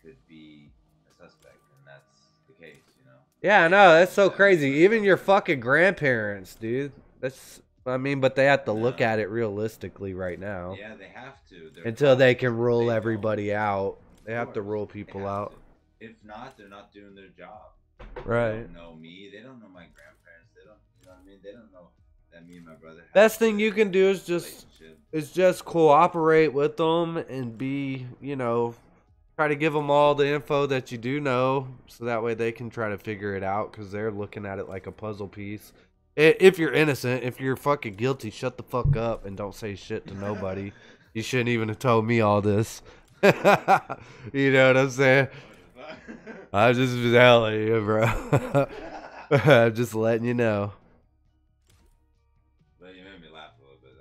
could be a suspect, and that's the case, you know. Yeah, I know. That's so crazy. Even your fucking grandparents, dude. That's. I mean, but they have to look at it realistically right now. Yeah, they have to. Until they can rule everybody out. They have to rule people out. If not, they're not doing their job. Right. They don't know me. They don't know my grandparents. They don't, you know what I mean? They don't know that me and my brother have best thing you can do is just cooperate with them and be, you know, try to give them all the info that you do know, so that way they can try to figure it out, because they're looking at it like a puzzle piece. If you're innocent, if you're fucking guilty, shut the fuck up and don't say shit to nobody. You shouldn't even have told me all this. You know what I'm saying? I'm just telling you, bro. I'm just letting you know. But you made me laugh a little bit.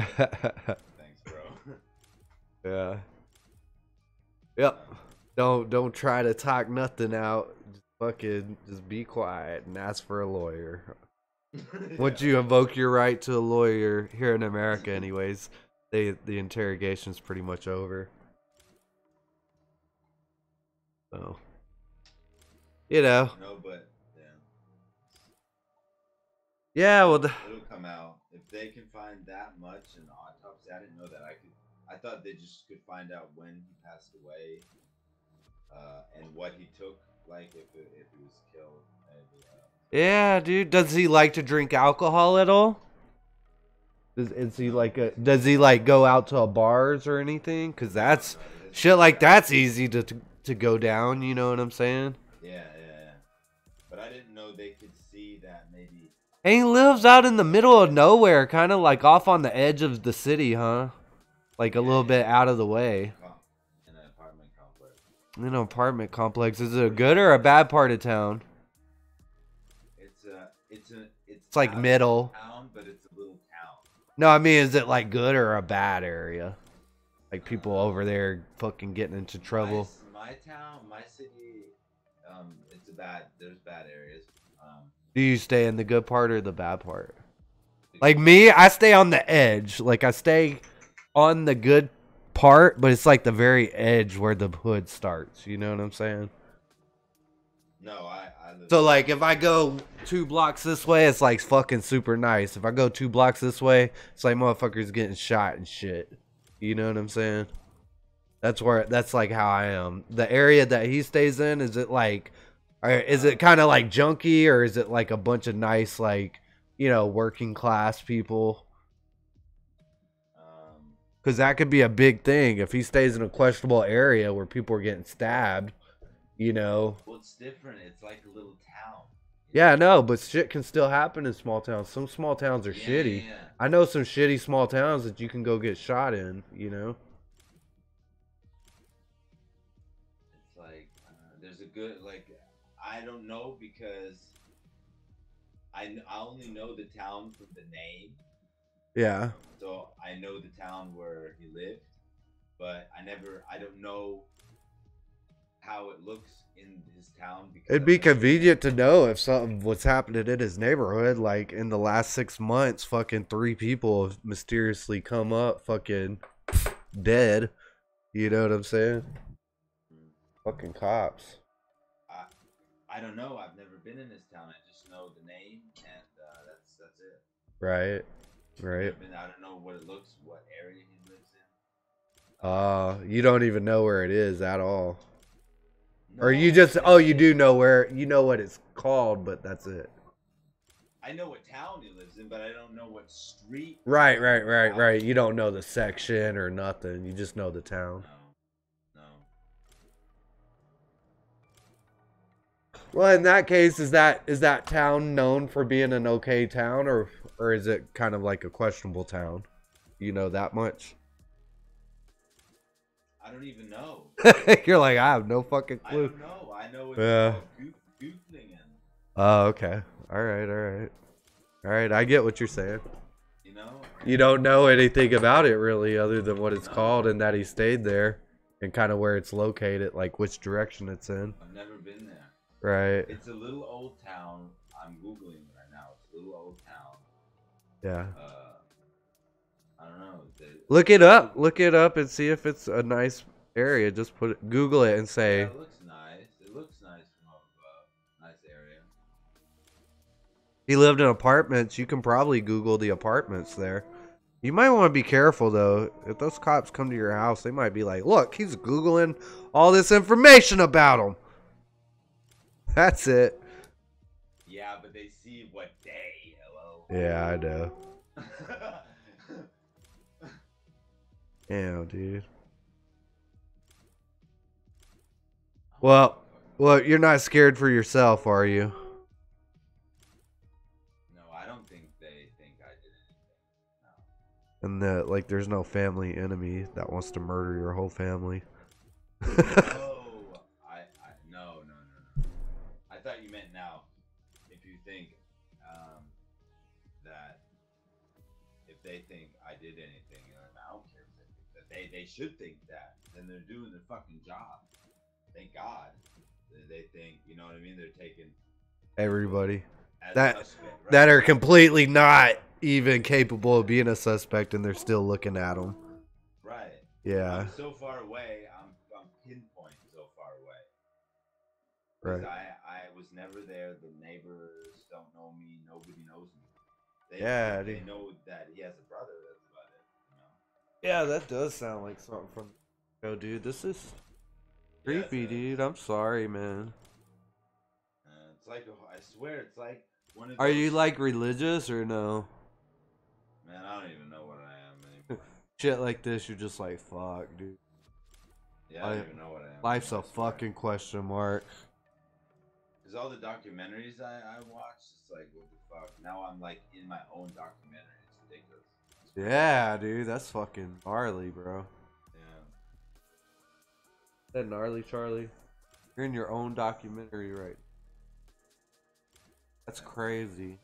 That was good. Thanks, bro. Yeah. Yep. Don't try to talk nothing out. Just be quiet and ask for a lawyer. Once you invoke your right to a lawyer here in America, anyways, the interrogation's pretty much over. So, you know. No, but yeah. Yeah, well, it'll come out if they can find that much in the autopsy. I didn't know that. I thought they just could find out when he passed away, and what he took. Like if he was killed. Maybe, yeah, dude. Does he like to drink alcohol at all? Does he like go out to bars or anything? Cause that's shit like that's easy to go down. You know what I'm saying? Yeah. But I didn't know they could see that maybe. And he lives out in the middle of nowhere, kind of like off on the edge of the city, huh? Like a little bit out of the way. In an apartment complex. Is it a good or a bad part of town? It's like middle. Town, but it's a little town. No, I mean, is it like good or a bad area? Like people over there fucking getting into trouble. My town, my city, there's bad areas. Do you stay in the good part or the bad part? Like me, I stay on the edge. Like I stay on the good part, but it's like the very edge where the hood starts. You know what I'm saying? No, I live. So like if I go 2 blocks this way, it's like fucking super nice. If I go 2 blocks this way, it's like motherfuckers getting shot and shit. You know what I'm saying? That's like how I am. The area that he stays in, is it like, is it kind of like junky, or is it like a bunch of nice, like, you know, working class people? Because that could be a big thing if he stays in a questionable area where people are getting stabbed, you know. Well, it's different. It's like a little town. Yeah, I know, but shit can still happen in small towns. Some small towns are shitty. Yeah. I know some shitty small towns that you can go get shot in, you know. It's like, there's a good, like, I don't know, because I only know the town from the name. Yeah. So I know the town where he lived, but I don't know how it looks in his town. Because it'd be convenient to know if something was happening in his neighborhood. Like in the last 6 months, fucking 3 people have mysteriously come up fucking dead. You know what I'm saying? Fucking cops. I don't know. I've never been in his town. I just know the name, and that's it. Right. I don't know what it looks, what area he lives in. You don't even know where it is at all. No, or you just, you do know where, you know what it's called, but that's it. I know what town he lives in, but I don't know what street. Right. You don't know the section or nothing. You just know the town. No. Well, in that case, is that town known for being an okay town, or is it kind of like a questionable town? You know that much? I don't even know. You're like, I have no fucking clue. I don't know. I know it's called Googlingen. Oh, okay. All right. All right, I get what you're saying. You know? You don't know anything about it really, other than what it's No. called and that he stayed there, and kind of where it's located, like which direction it's in. I've never been there. Right. It's a little old town. I'm googling it right now. It's a little old town. Yeah. I don't know. Look it up. Look it up and see if it's a nice area. Just put it, Google it and say. Yeah, it looks nice. It looks nice from up above. Nice area. He lived in apartments. You can probably Google the apartments there. You might want to be careful though. If those cops come to your house, they might be like, "Look, he's Googling all this information about him." That's it. Yeah, but they see what day. Hello. Yeah, I know. Damn, dude. Well, you're not scared for yourself, are you? No, I don't think they think I did anything. No. And that, like, there's no family enemy that wants to murder your whole family. No. I thought you meant now. If you think that if they think I did anything, I don't care if they think that. They should think that. Then they're doing their fucking job. Thank God. They think, you know what I mean? They're taking Everybody as suspect, right? that are completely not even capable of being a suspect, and they're still looking at them. Right. Yeah. I'm so far away. I'm pinpoint so far away. Right. I was never there. The neighbors don't know me. Nobody knows me. They know that he has a brother. That's about it. You know? Yeah, that does sound like something from the show, dude. This is creepy, dude. I'm sorry, man. It's like, I swear, it's like one of Are those... you like religious or no? Man, I don't even know what I am anymore. Shit like this, you're just like, fuck, dude. Yeah, I don't even know what I am. Life's a fucking question mark. Because all the documentaries I watched, it's like, what the fuck? Now I'm like in my own documentary. It's ridiculous. Yeah, dude, that's fucking gnarly, bro. Yeah. That gnarly, Charlie. You're in your own documentary, right? That's crazy.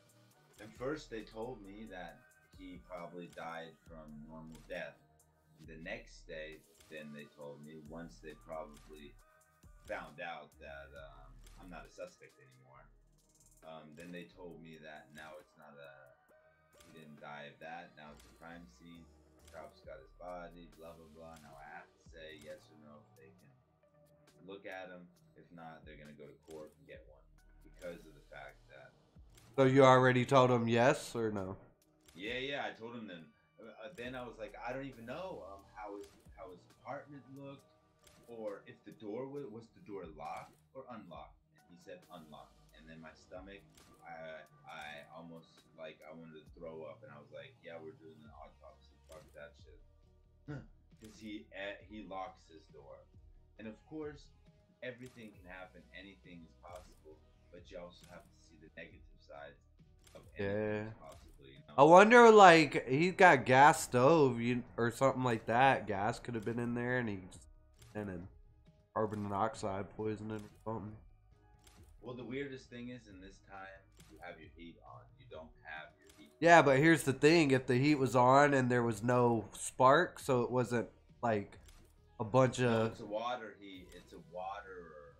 And first they told me that he probably died from normal death. The next day, then they told me, once they probably found out that I'm not a suspect anymore, then they told me that now it's not he didn't die of that, now it's a crime scene, the cops got his body, blah blah blah. Now I have to say yes or no if they can look at him. If not, they're gonna go to court and get one, because of the fact that... So you already told him yes or no? Yeah, I told him then. Then I was like, I don't even know how his apartment looked, or if the door was the door locked or unlocked. And he said unlocked. And then my stomach, I almost, like, I wanted to throw up, and I was like, yeah, we're doing an autopsy. Fuck that shit. Because he locks his door, and of course, everything can happen. Anything is possible, but you also have to see the negative sides of anything possible, you know? I wonder, like, he's got gas stove or something like that. Gas could have been in there, and he just and carbon monoxide poisoning or something. Well, the weirdest thing is, in this time, you have your heat on. You don't have your heat. Yeah, but here's the thing: if the heat was on and there was no spark, so it wasn't like a bunch of... No, it's a water heat. It's a water.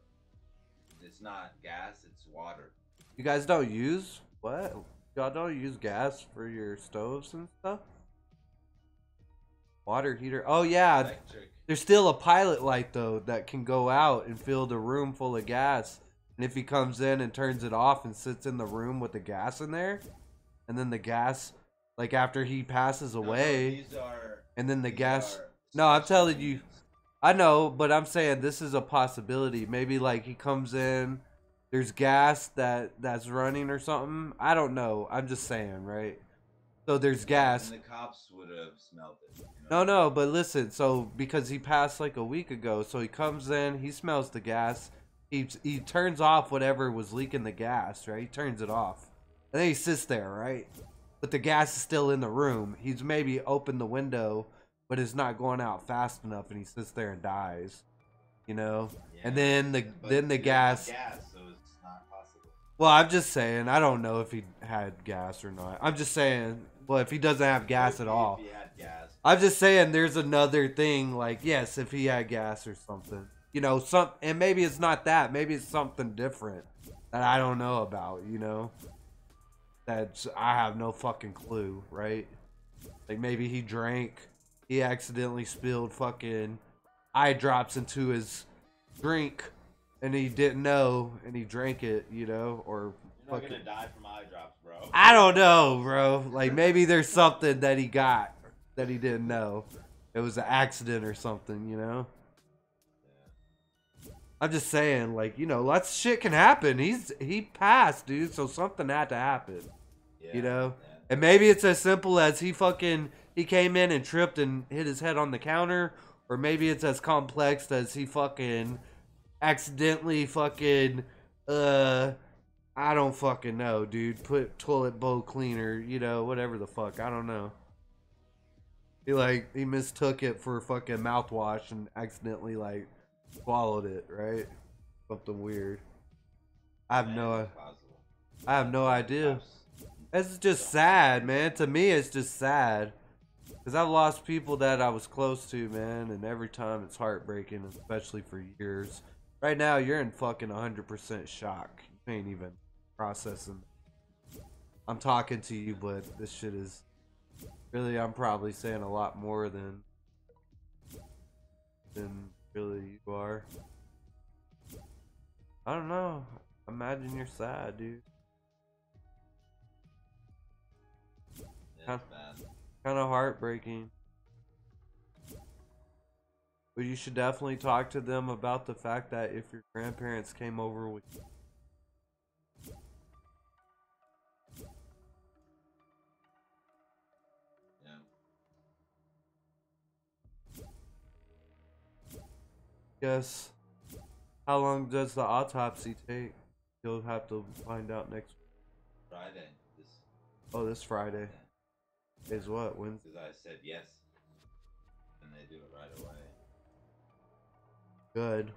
It's not gas. It's water. You guys don't use what? Y'all don't use gas for your stoves and stuff? Water heater. Oh yeah. Electric. There's still a pilot light though that can go out and fill the room full of gas. And if he comes in and turns it off and sits in the room with the gas in there, and then the gas, like after he passes away, and then the gas... No, I'm telling you, I know, but I'm saying this is a possibility. Maybe like he comes in, there's gas that's running or something. I don't know. I'm just saying, right? So there's gas. And the cops would have smelled it. You know? No, but listen. So because he passed like a week ago, so he comes in, he smells the gas. He turns off whatever was leaking the gas, right? He turns it off. And then he sits there, right? But the gas is still in the room. He's maybe opened the window, but it's not going out fast enough, and he sits there and dies. You know? Yeah, And then the gas... gas, so it's not possible. Well, I'm just saying, I don't know if he had gas or not. I'm just saying, well, if he doesn't have gas at all. If he had gas. I'm just saying there's another thing, like, yes, if he had gas or something. You know, and maybe it's not that. Maybe it's something different that I don't know about, you know? That's, I have no fucking clue, right? Like, maybe he drank, he accidentally spilled fucking eye drops into his drink, and he didn't know, and he drank it, you know? Or you're not gonna die from eye drops, bro. I don't know, bro. Like, maybe there's something that he got that he didn't know. It was an accident or something, you know? Yeah. I'm just saying, like, you know, lots of shit can happen. He passed, dude, so something had to happen. Yeah, you know? Yeah. And maybe it's as simple as he came in and tripped and hit his head on the counter, or maybe it's as complex as he fucking accidentally fucking I don't fucking know, dude. Put toilet bowl cleaner, you know, whatever the fuck. I don't know. He mistook it for fucking mouthwash and accidentally like swallowed it, right? Something weird. I have no idea. It's just sad, man. To me, it's just sad. Because I've lost people that I was close to, man. And every time it's heartbreaking, especially for years. Right now, you're in fucking 100% shock. You ain't even processing. I'm talking to you, but this shit is... Really, I'm probably saying a lot more than really you are. I don't know. Imagine you're sad, dude. Kind of heartbreaking. But you should definitely talk to them about the fact that if your grandparents came over with you. Yes. How long does the autopsy take? You'll have to find out next Friday. This Friday. Yeah. Is what? Wednesday? Because I said yes. And they do it right away. Good.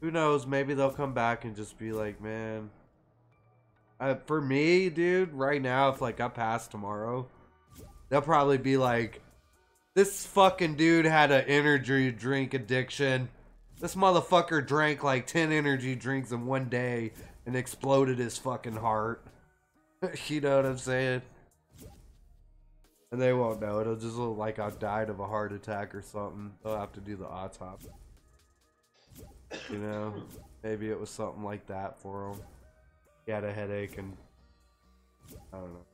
Who knows? Maybe they'll come back and just be like, man. For me, dude, right now, if like I pass tomorrow, they'll probably be like, this fucking dude had an energy drink addiction. This motherfucker drank like 10 energy drinks in one day and exploded his fucking heart. You know what I'm saying? And they won't know. It'll just look like I died of a heart attack or something. They'll have to do the autopsy. You know? Maybe it was something like that for him. He had a headache and... I don't know.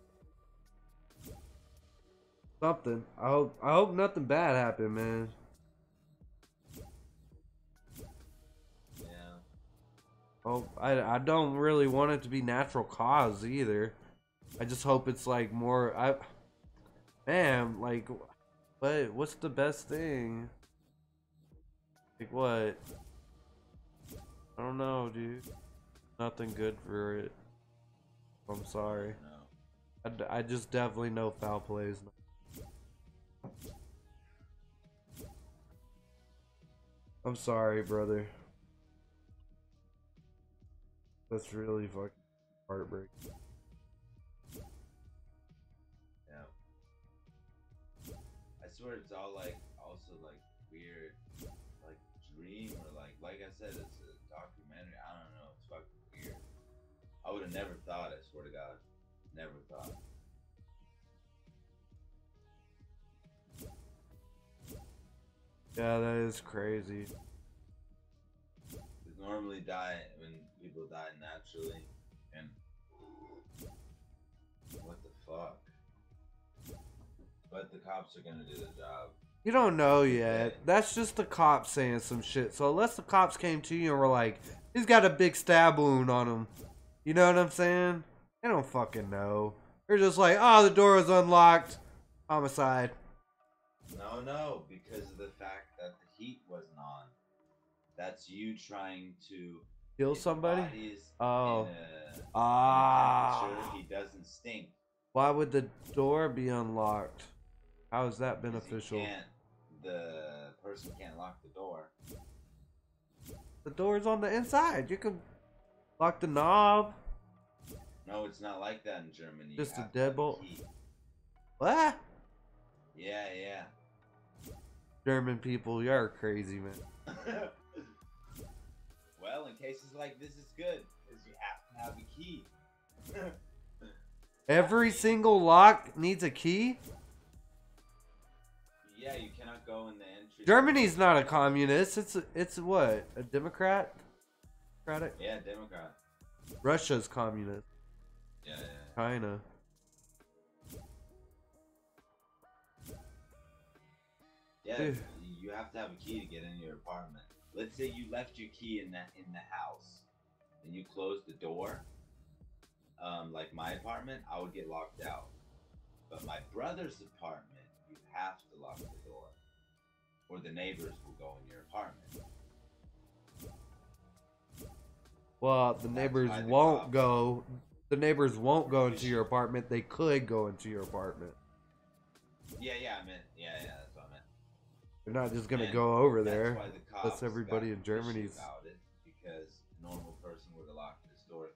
Something. I hope nothing bad happened, man. Yeah. Oh, I don't really want it to be natural cause either. I just hope it's like more. Man, like, what's the best thing? Like what? I don't know, dude. Nothing good for it. I'm sorry. No. I just definitely know foul play is not. I'm sorry, brother. That's really fucking heartbreaking. Yeah. I swear it's all like, also like weird, like dream or like I said, it's a documentary. I don't know. It's fucking weird. I would have never thought. I swear to God, never thought. Yeah, that is crazy. Because normally when people die naturally, and what the fuck? But the cops are gonna do the job. You don't know yet. That's just the cops saying some shit. So unless the cops came to you and were like, he's got a big stab wound on him. You know what I'm saying? They don't fucking know. They're just like, oh, the door was unlocked. Homicide. No, because of the fact that the heat wasn't on. That's you trying to kill somebody? Oh. In a temperature he doesn't stink. Why would the door be unlocked? How is that beneficial? The person can't lock the door. The door's on the inside. You can... Lock the knob. No, it's not like that in Germany. Just a deadbolt. What? Yeah, yeah. German people, you're crazy, man. Well, in cases like this, it's good because you have to have a key. Every single lock needs a key? Yeah, you cannot go in the entry. Germany's not a communist. It's what? A Democrat? Democratic? Yeah, Democrat. Russia's communist. Yeah, yeah. China. Yeah, Dude. you have to have a key to get in your apartment. Let's say you left your key in the house, and you closed the door. Like my apartment, I would get locked out. But my brother's apartment, you have to lock the door, or the neighbors will go in your apartment. Well, the neighbors won't go. The neighbors won't go into your apartment. They could go into your apartment. Yeah, I meant. Yeah, that's what I meant. They're not just gonna go over there. That's why the cops That's everybody in Germany's. about it, because a normal person would have locked this door.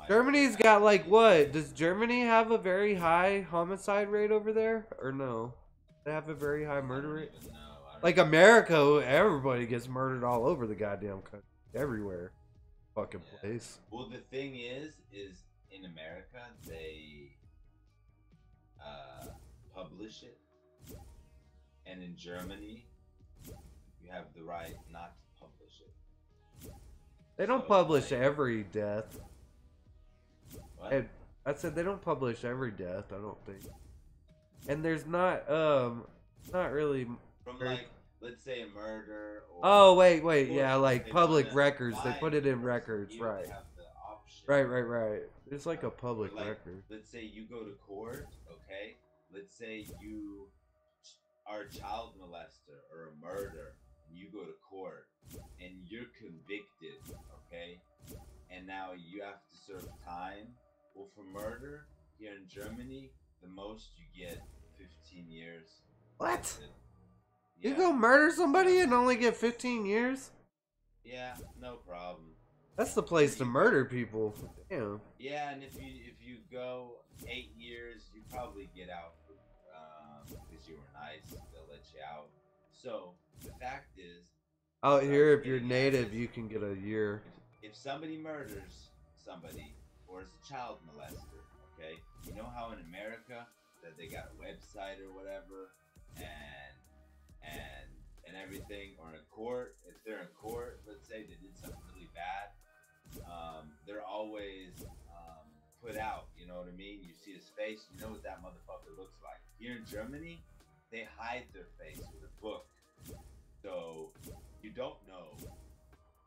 Germany's got like what? Does Germany have a very high homicide rate over there, or no? They have a very high murder rate. Like America, everybody gets murdered all over the goddamn country, everywhere, fucking place. Well, the thing is in America they publish it, and in Germany you have the right not to publish it. They don't publish every death. What? And I said they don't publish every death, I don't think. And there's not really From like, let's say a murder or oh wait, yeah, like public records. They put it in records, right. Right. It's like a public record. Let's say you go to court, okay? Let's say you are a child molester or a murderer, and you go to court and you're convicted, okay? And now you have to serve time. Well, for murder here in Germany, the most you get 15 years. What? Yeah. You go murder somebody and only get 15 years? Yeah, no problem. That's the place to murder people. Damn. Yeah, and if you go 8 years, you probably get out because you were nice. They'll let you out. So the fact is, out here, if you're native, you can get a year. If somebody murders somebody or is a child molester, okay, you know how in America that they got a website or whatever, and everything, or in a court, if they're in court, let's say they did something really bad, they're always put out, you know what I mean? You see his face, you know what that motherfucker looks like. Here in Germany, they hide their face with a book, so you don't know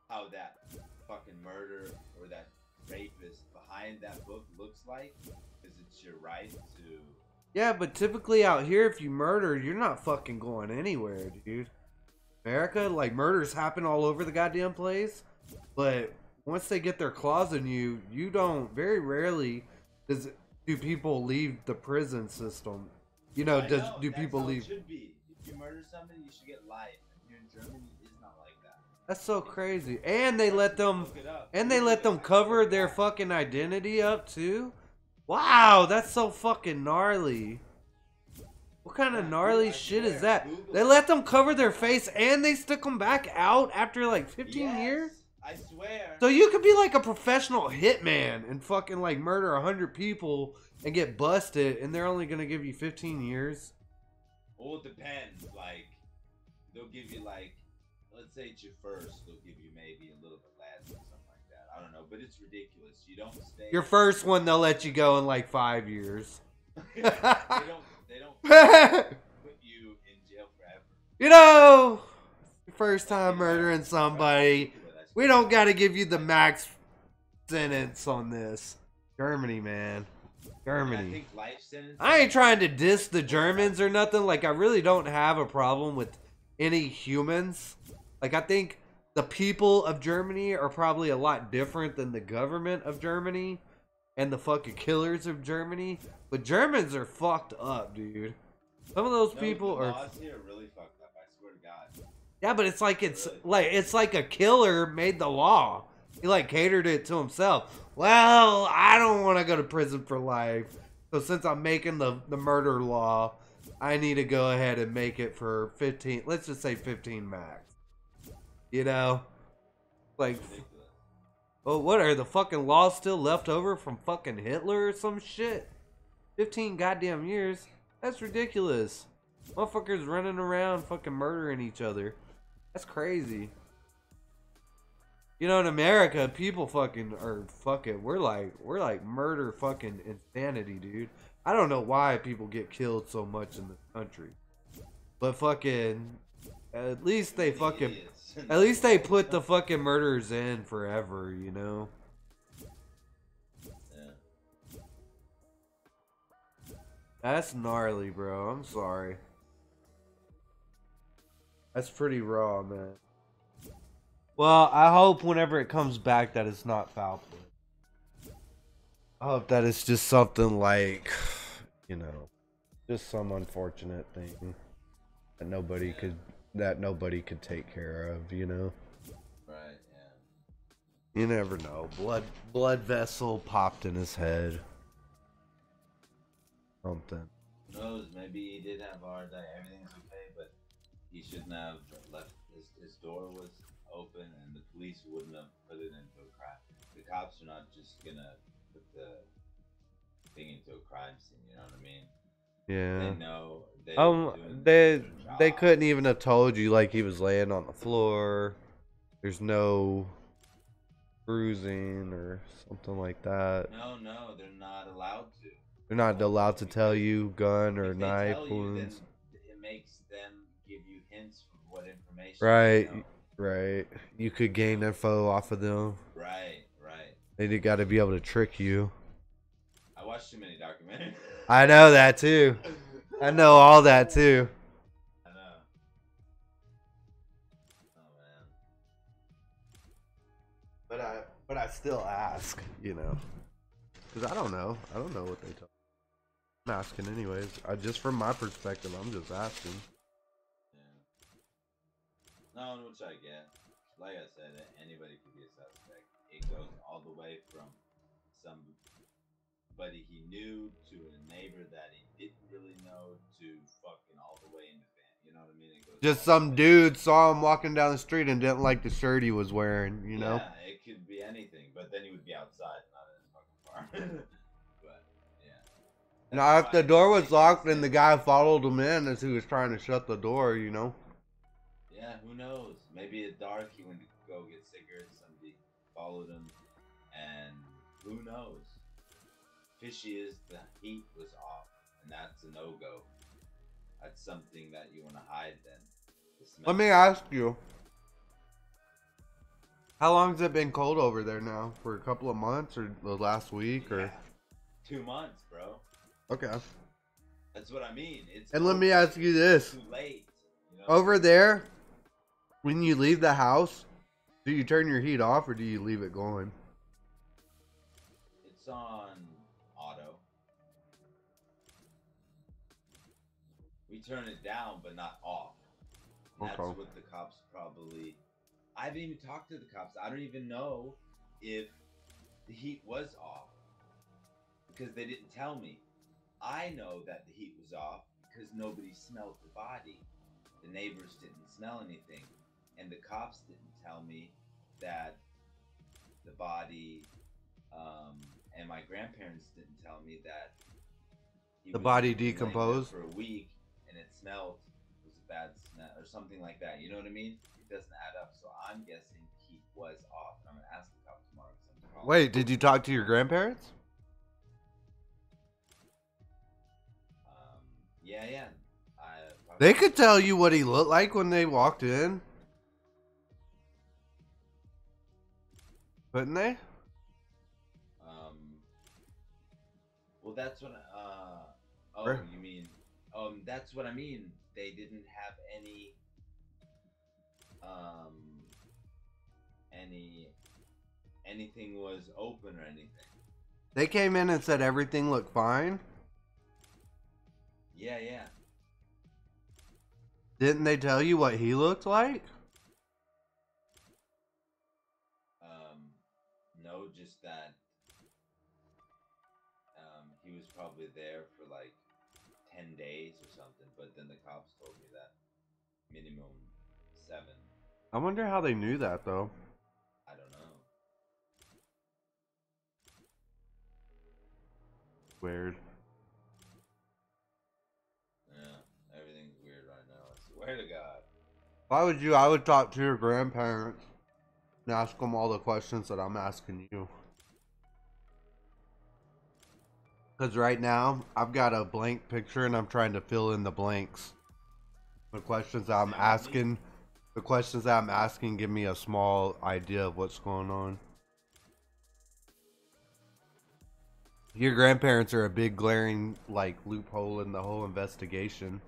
how that fucking murder or that rapist behind that book looks like, because it's your right to. Yeah, but typically out here, if you murder, you're not fucking going anywhere, dude. America, like, murders happen all over the goddamn place, but once they get their claws in you, you don't, very rarely do people leave the prison system. You know, do people leave? It should be. If you murder somebody, you should get life. Here in Germany, it's not like that. That's so crazy. And they let them cover their fucking identity up too. Wow, that's so fucking gnarly. What kind of gnarly shit is that? They let them cover their face and they stick them back out after like 15 years? I swear. So you could be like a professional hitman and fucking like murder 100 people and get busted, and they're only gonna give you 15 years? Well, it depends. Like, they'll give you like, let's say it's your first, they'll give you maybe a little bit less or something like that. I don't know, but it's ridiculous. You don't stay. Your first one, they'll let you go in like 5 years. They don't put you in jail forever. You know, first time murdering somebody, we don't got to give you the max sentence on this. Germany, man. Germany. I think life sentence. I ain't trying to diss the Germans or nothing. Like, I really don't have a problem with any humans. Like, I think the people of Germany are probably a lot different than the government of Germany and the fucking killers of Germany. But Germans are fucked up, dude. Some of those people the are. laws here are really fucked up. I swear to God. Yeah, but it's like a killer made the law. He like catered it to himself. Well, I don't want to go to prison for life. So since I'm making the murder law, I need to go ahead and make it for 15. Let's just say 15 max. You know? Like, oh, what are the fucking laws still left over from fucking Hitler or some shit? 15 goddamn years? That's ridiculous. Motherfuckers running around fucking murdering each other. That's crazy. You know, in America, people fucking are fucking. We're like murder fucking insanity, dude. I don't know why people get killed so much in this country, but fucking, at least they fucking, at least they put the fucking murderers in forever, you know. Yeah. That's gnarly, bro. I'm sorry. That's pretty raw, man. Well, I hope whenever it comes back that it's not foul play. I hope that it's just something like, you know, just some unfortunate thing that nobody could take care of, you know. Right, yeah. You never know. Blood vessel popped in his head. Something. Who knows? Maybe he did have a hard day. Everything's okay, but he shouldn't have left. His door was open, and the police wouldn't have put it into a crime. The cops are not just gonna put the thing into a crime scene. You know what I mean? Yeah. They know. They couldn't even have told you like he was laying on the floor. There's no bruising or something like that. No, they're not allowed to. They're not allowed to tell you gun or knife wounds. It makes them give you hints for what information. Right, you know? right. You could gain info off of them. Right. They got to be able to trick you. I watched too many documentaries. I know that too. I know all that too. I know. Oh man. But I still ask, you know, because I don't know. I don't know what they tell. I'm asking anyways. Just from my perspective, I'm just asking. Yeah. No, which I get. Like I said, anybody could be a suspect. It goes all the way from somebody he knew to a neighbor that he didn't really know to fucking all the way into fan. You know what I mean? It goes Just some dude saw him walking down the street and didn't like the shirt he was wearing, you know? Yeah, it could be anything, but then he would be outside, not in his fucking car. But, yeah. Now, if the door was locked and the guy followed him in as he was trying to shut the door, you know? Yeah, who knows? Maybe at dark he went to go get cigarettes, somebody followed him, and who knows? Fishy is the heat was off, and that's a no-go. That's something that you want to hide then. Let me ask you. How long has it been cold over there now? For a couple of months or the last week or? 2 months, bro. Okay. That's what I mean. And let me ask you this. Too late. You know? Over there, when you leave the house, do you turn your heat off or do you leave it going? It's on auto. We turn it down, but not off. And that's what the cops probably... I haven't even talked to the cops. I don't even know if the heat was off. Because they didn't tell me. I know that the heat was off because nobody smelled the body. The neighbors didn't smell anything. And the cops didn't tell me that the body, and my grandparents didn't tell me that the body decomposed for a week and it smelled. It was a bad smell or something like that. You know what I mean? It doesn't add up. So I'm guessing heat was off. I'm going to ask the cops tomorrow. Wait, did you talk to your grandparents? Yeah. They could tell you what he looked like when they walked in. Couldn't they? Well, that's what. You mean? That's what I mean. They didn't have anything was open or anything. They came in and said everything looked fine. Yeah. Didn't they tell you what he looked like? was probably there for like 10 days or something, but then the cops told me that minimum 7. I wonder how they knew that though. I don't know. Weird. Yeah, everything's weird right now. I swear to God. If I was you, I would talk to your grandparents and ask them all the questions that I'm asking you. Because right now, I've got a blank picture and I'm trying to fill in the blanks. The questions that I'm asking, give me a small idea of what's going on. Your grandparents are a big glaring, like, loophole in the whole investigation.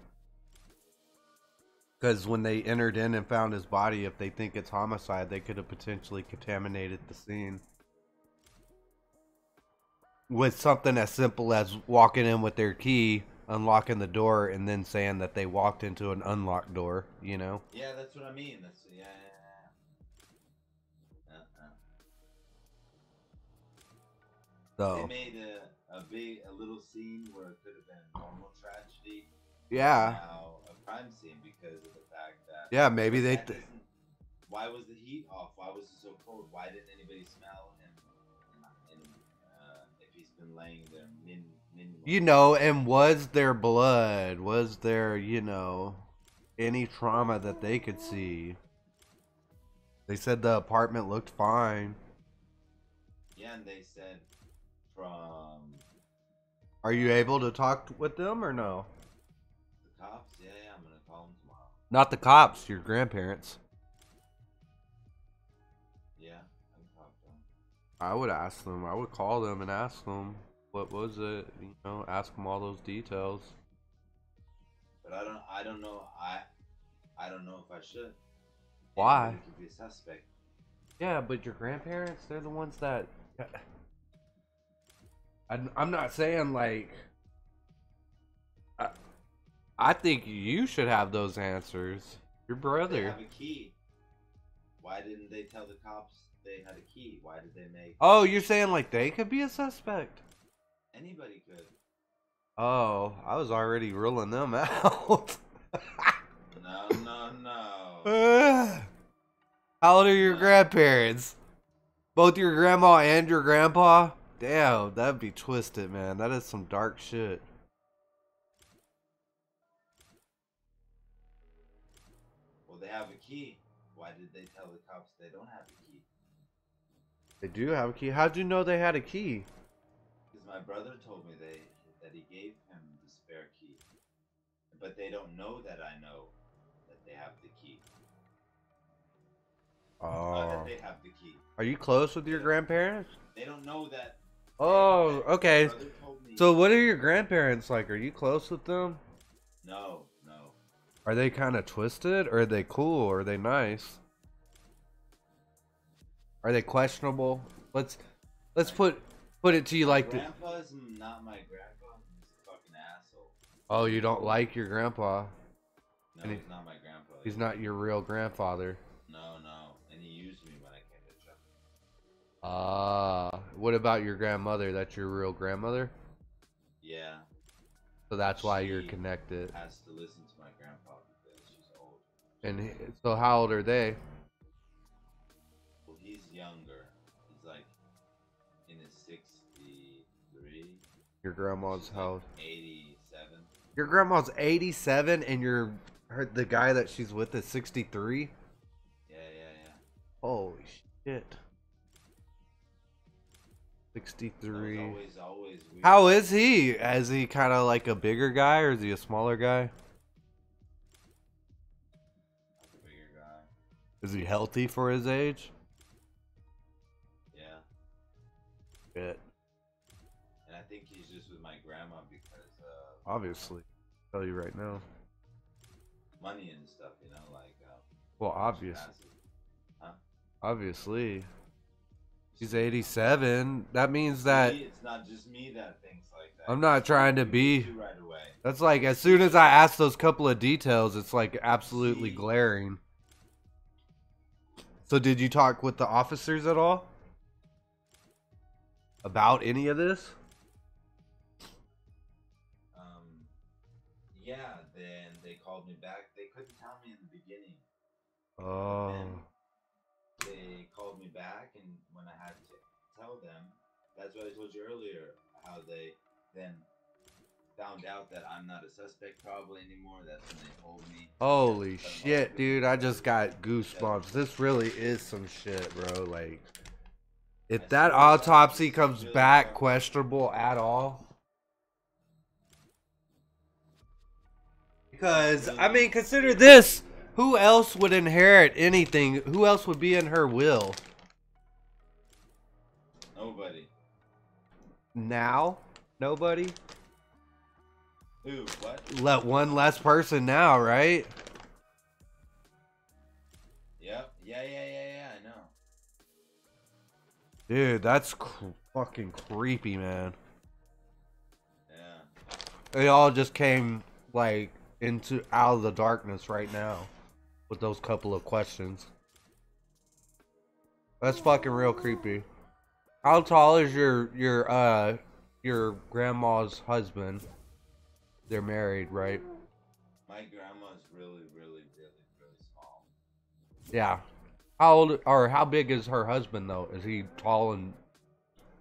Because when they entered in and found his body, if they think it's homicide, they could have potentially contaminated the scene. With something as simple as walking in with their key, unlocking the door, and then saying that they walked into an unlocked door, you know? Yeah, that's what I mean. That's yeah. So they made a little scene where it could have been a normal tragedy. yeah. Now a crime scene because of the fact that Yeah, maybe they. Why was the heat off? Why was it so cold? Why didn't anybody smell him? And if he's been laying there, you know, and was there blood? Was there, you know, any trauma that they could see? They said the apartment looked fine. Yeah, and they said from. Are you able to talk with them or no? The cops? Yeah, I'm gonna call them tomorrow. Not the cops, your grandparents. Yeah, I can talk to them. I would ask them. I would call them and ask them what was it. You know, ask them all those details. But I don't know. I don't know if I should. Why? Anybody could be a suspect. Yeah, but your grandparents, they're the ones that. I'm not saying like. I think you should have those answers. Your brother. They have a key. Why didn't they tell the cops they had a key? Why did they make? Oh, you're saying like they could be a suspect? Anybody could. Oh, I was already ruling them out. No. How old are your grandparents? Both your grandma and your grandpa? Damn, that'd be twisted, man. That is some dark shit. Well, they have a key. Why did they tell the cops they don't have a key? They do have a key. How'd you know they had a key? Because my brother told me that he gave him the spare key. But they don't know that I know that they have the key. Oh. That they have the key. Are you close with your grandparents? They don't know that. Oh, okay. Me, so what are your grandparents like? Are you close with them? No. Are they kind of twisted? Or are they cool? Or are they nice? Are they questionable? Let's put it to you like this. Grandpa's not my grandpa. He's a fucking asshole. Oh, you don't like your grandpa? No, he's not my grandpa. He's not your real grandfather. No. And he used me when I came to Chuck. What about your grandmother? That's your real grandmother? Yeah. So that's why you're connected. Has to listen to my grandpa because she's old. And so how old are they? Well, he's younger. He's like in his 63. Your grandma's how old? 87. Your grandma's 87 and the guy that she's with is 63? Yeah. Holy shit. 63. Always weird. How is he? Is he kind of like a bigger guy or is he a smaller guy? Like a bigger guy. Is he healthy for his age? Yeah. Shit. And I think he's just with my grandma because obviously. I'll tell you right now. Money and stuff, you know, like well, obviously. Huh? Obviously. He's 87. That means that it's not just me that thinks like that. I'm not trying to be. Right away. That's like as soon as I ask those couple of details, it's like absolutely glaring. So did you talk with the officers at all about any of this? yeah, then they called me back. They couldn't tell me in the beginning. Oh. Then they called me back, and when I had to tell them, that's what I told you earlier, how they then found out that I'm not a suspect probably anymore. That's when they told me. Holy shit, dude. I just got goosebumps. This really is some shit, bro. Like, if that autopsy comes back questionable at all. Because, I mean, consider this. Who else would inherit anything? Who else would be in her will? Nobody. Now? Nobody? Who? What? Let one less person now, right? Yep. Yeah, I know. Dude, that's fucking creepy, man. Yeah. It all just came, like, out of the darkness right now. With those couple of questions. That's fucking real creepy. How tall is your grandma's husband? They're married, right? My grandma's really small. Yeah. How old or how big is her husband though? Is he tall and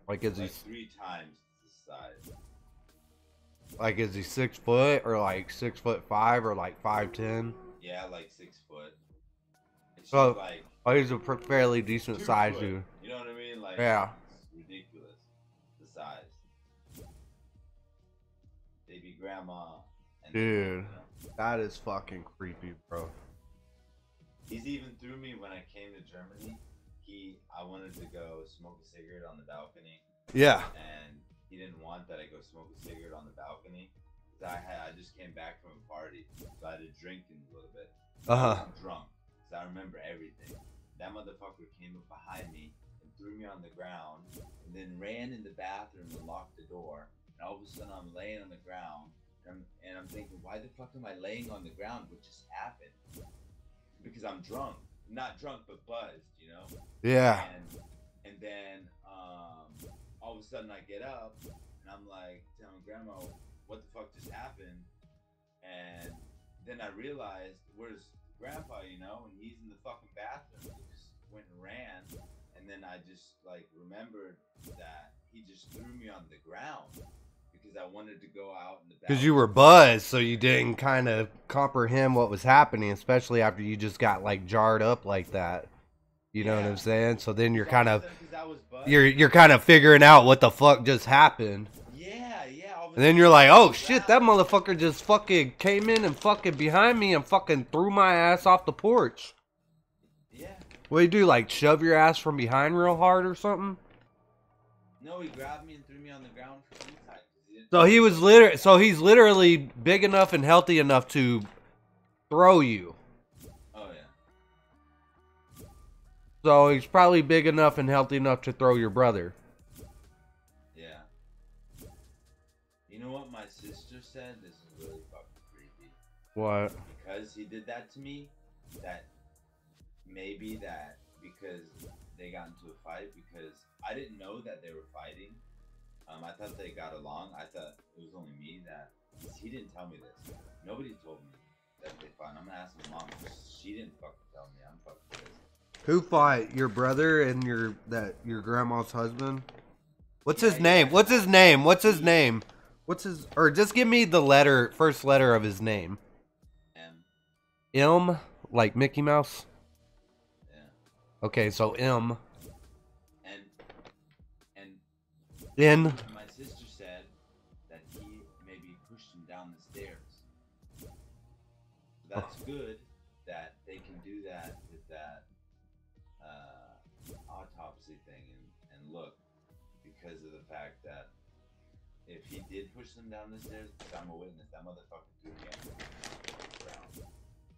like is Like he 3 times the size. like is he 6 foot or like 6'5" or like 5'10"? Yeah, like 6 foot. And she's Oh, like, oh, he's a fairly decent 2 size foot. dude. You know what I mean? Like, Yeah. it's ridiculous. The size. Baby grandma. And Dude, you know, that is fucking creepy, bro. he's even threw me when I came to Germany. I wanted to go smoke a cigarette on the balcony. Yeah. And he didn't want that I go smoke a cigarette on the balcony. I just came back from a party, so I had to drink in a little bit. I was drunk, so I remember everything. That motherfucker came up behind me and threw me on the ground, and then ran in the bathroom and locked the door. And all of a sudden, I'm laying on the ground, and I'm thinking, why the fuck am I laying on the ground? What just happened? Because I'm drunk. Not drunk, but buzzed, you know? Yeah. And then all of a sudden I get up and I'm like telling Grandma, what the fuck just happened? And then I realized, where's Grandpa, you know? And he's in the fucking bathroom. He just went and ran. And then I just like remembered that he just threw me on the ground because I wanted to go out in the bathroom. Because you were buzzed, so you didn't kind of comprehend what was happening, especially after you just got like jarred up like that. You know what I'm saying? So then you're kind of you're kind of figuring out what the fuck just happened. Yeah. And then you're like, oh shit, that motherfucker just fucking came in and fucking behind me and fucking threw my ass off the porch. Yeah. What do you do? Like shove your ass from behind real hard or something? No, he grabbed me and threw me on the ground for some time. So he's literally big enough and healthy enough to throw you. Oh yeah. So he's probably big enough and healthy enough to throw your brother. Yeah. You know what my sister said? This is really fucking creepy. What? Because he did that to me, that maybe that because they got into a fight, because I didn't know that they were fighting. I thought they got along. I thought it was only me that... He didn't tell me this. Nobody told me that they fought. I'm gonna ask my mom. She didn't fucking tell me. I'm fucking pissed. Who fought? Your brother and your grandma's husband? What's his name? What's his name? What's his name? What's his... Or just give me the first letter of his name. M. M? Like Mickey Mouse? Yeah. Okay, so M. And N. my sister said that he maybe pushed him down the stairs. So that's good that they can do that with that autopsy thing and look, because of the fact that if he did push them down the stairs, because I'm a witness, that motherfucker threw me on the ground,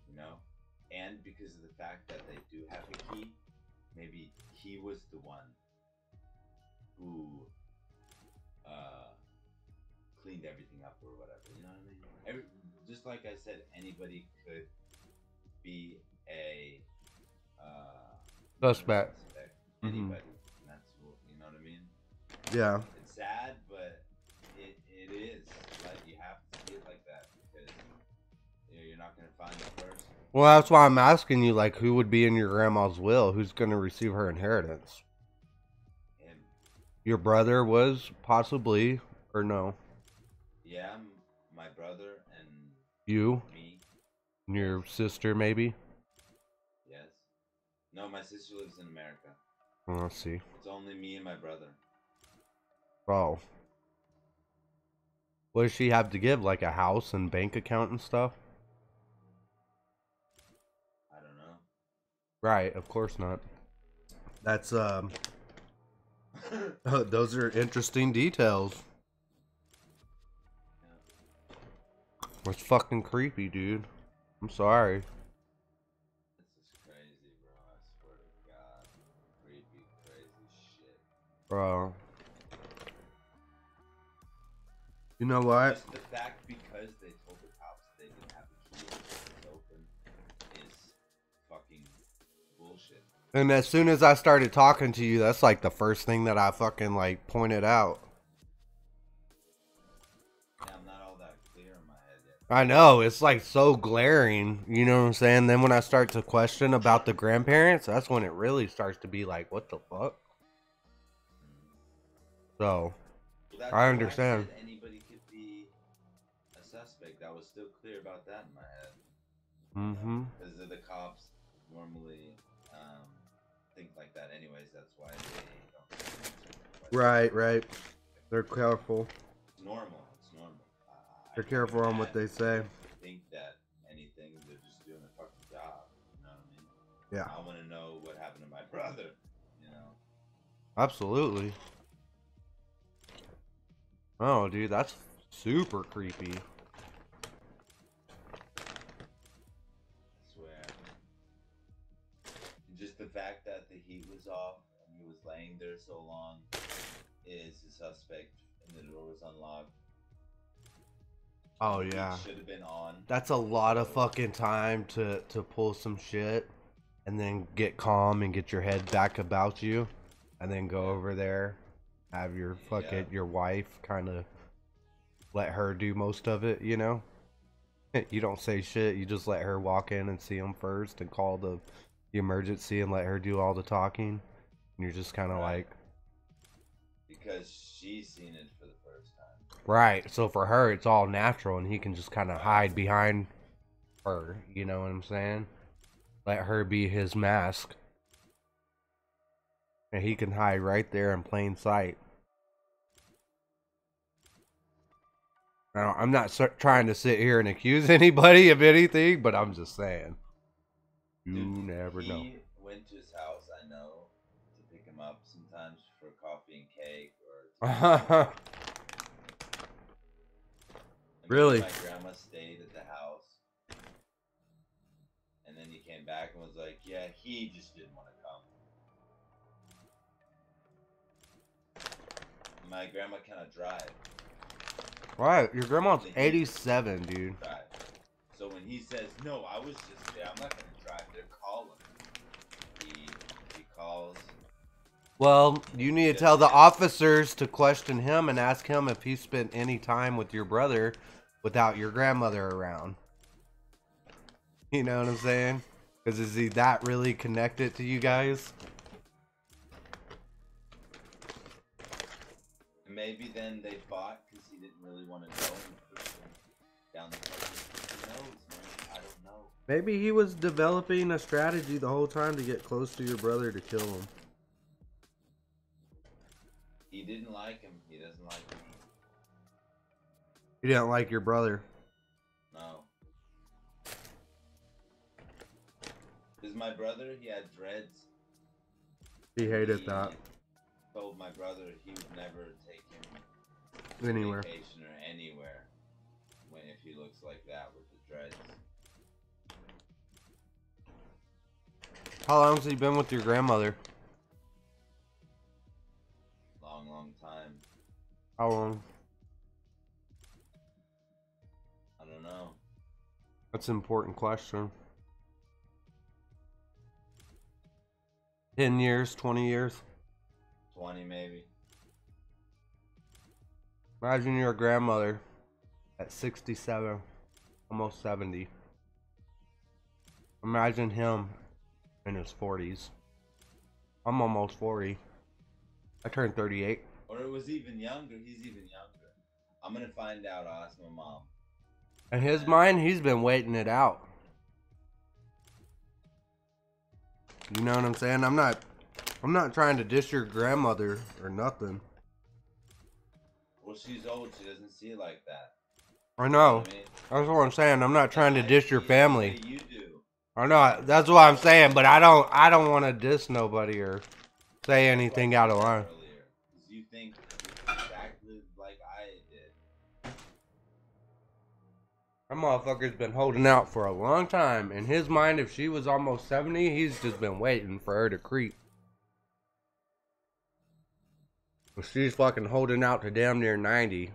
you know? And because of the fact that they do have a key, maybe he was the one who cleaned everything up or whatever, you know what I mean? Just like I said, anybody could be a suspect. Anybody. And that's what, you know what I mean? Yeah. It's sad, but it is. Like, you have to see it like that, because find it first. Well, that's why I'm asking you, like, who would be in your grandma's will? Who's going to receive her inheritance? Him. Your brother was possibly, or no? Yeah, my brother and You? me. And your sister, maybe? Yes. No, my sister lives in America. Oh, let's see. It's only me and my brother. Oh. What does she have to give? Like a house and bank account and stuff? I don't know. Right, of course not. That's, those are interesting details. Yeah. That's fucking creepy, dude. I'm sorry. This is crazy, bro. I swear to God. Creepy, crazy shit. Bro. You know what? Just the fact because they told the cops they didn't have the key and it was open is fucking bullshit. And as soon as I started talking to you, that's like the first thing that I fucking like pointed out. Yeah, I'm not all that clear in my head yet. I know, it's like so glaring, you know what I'm saying? Then when I start to question about the grandparents, that's when it really starts to be like, what the fuck? So, Well, I understand. I said anybody could be a suspect. I was still clear about that in my head. Mm-hmm. Because the cops normally think like that anyways. That's why they don't. Right, right. They're careful. It's normal. It's normal. They're careful on what they say. Think that anything, they're just doing a fucking job. You know what I mean? Yeah. I want to know what happened to my brother. You know? Absolutely. Oh, dude, that's super creepy. I swear. Just the fact that the heat was off and he was laying there so long is a suspect, and the door was unlocked. Oh yeah. Should have been on. That's a lot of fucking time to pull some shit and then get calm and get your head back about you and then go over there, have your fucking your wife kind of let her do most of it, you know? You don't say shit, you just let her walk in and see him first and call the emergency and let her do all the talking. And you're just kind of like, because she's seen it for the first time. right, so for her it's all natural and he can just kind of hide behind her, you know what I'm saying? Let her be his mask. And he can hide right there in plain sight. Now, I'm not trying to sit here and accuse anybody of anything, but I'm just saying. You never know. He went to his house, I know, to pick him up sometimes for coffee and cake or... Really? My grandma stayed at the house. And then he came back and was like, yeah, he just didn't want to come. My grandma cannot drive. Right, your grandma's 87, dude. Drive. So when he says, no, I was just there, I'm not going to drive there, call him. He calls. Well, you need to tell the officers to question him and ask him if he spent any time with your brother without your grandmother around. You know what I'm saying? Because is he that really connected to you guys? Maybe then they fought because he didn't really want to go and push him down the road. Who knows, man? I don't know. Maybe he was developing a strategy the whole time to get close to your brother to kill him. He didn't like him. He doesn't like me. He didn't like your brother. No. Because my brother, he had dreads. He hated that. Told my brother he would never take him Anywhere. vacation or anywhere if he looks like that with the dreads. How long has he been with your grandmother? Long time. How long? I don't know. That's an important question. 10 years, 20 years? 20 maybe. Imagine your grandmother at 67, almost 70. Imagine him in his 40s. I'm almost 40. I turned 38. Or it was even younger. He's even younger. I'm gonna find out. I'll ask my mom. In his mind, he's been waiting it out. You know what I'm saying? I'm not trying to diss your grandmother or nothing. Well, she's old. She doesn't see it like that. I know. You know what I mean? That's what I'm saying. I'm not trying to diss your family. You do. I know. That's what I'm saying. But I don't want to diss nobody or say anything out of line. You think exactly like I did. That motherfucker's been holding out for a long time. In his mind, if she was almost 70, he's just been waiting for her to creep. But she's fucking holding out to damn near 90.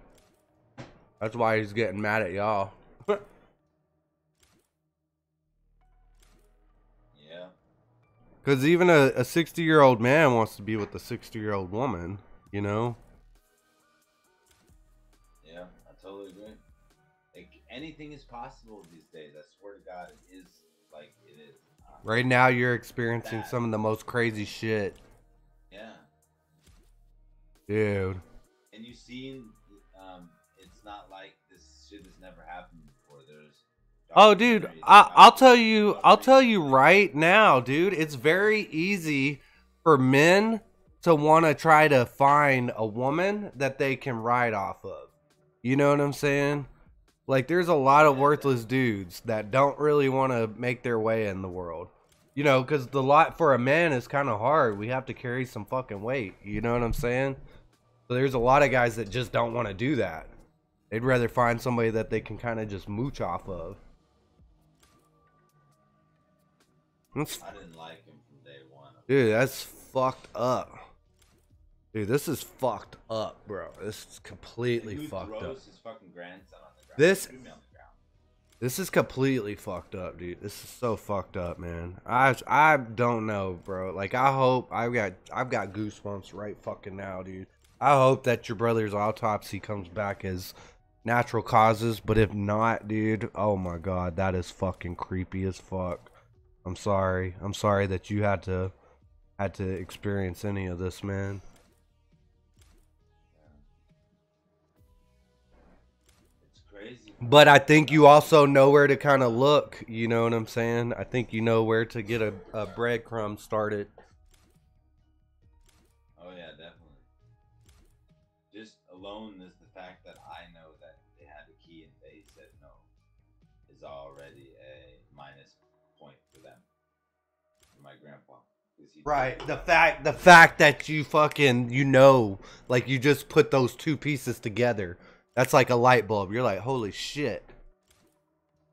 That's why he's getting mad at y'all. Yeah. Because even a 60-year-old man wants to be with a 60-year-old woman, you know? Yeah, I totally agree. Like, anything is possible these days. I swear to God, it is like it is. Right now, you're experiencing some of the most crazy shit. Yeah. Dude. And you've seen, it's not like this shit has never happened before. There's. Oh, dude, I'll tell you right now, dude. It's very easy for men to want to try to find a woman that they can ride off of. You know what I'm saying? Like, there's a lot of worthless dudes that don't really want to make their way in the world. You know, because the lot for a man is kind of hard. We have to carry some fucking weight. You know what I'm saying? So there's a lot of guys that just don't want to do that. They'd rather find somebody that they can kind of just mooch off of. I didn't like him from day one. Dude, that's fucked up. Dude, this is fucked up, bro. This is completely fucked up. His fucking grandson on the ground. This is completely fucked up, dude. This is so fucked up, man. I don't know, bro. Like, I hope I've got goosebumps right fucking now, dude. I hope that your brother's autopsy comes back as natural causes, but if not, dude, oh my god, that is fucking creepy as fuck. I'm sorry. I'm sorry that you had to experience any of this, man. It's crazy. But I think you also know where to kind of look. You know what I'm saying? I think you know where to get a breadcrumb started. Oh yeah, definitely. Just alone is the fact that I know that they had a key and they said no is already a minus point for them. For my grandpa. Right. The fact that you fucking, you know, like you just put those two pieces together. That's like a light bulb. You're like, holy shit.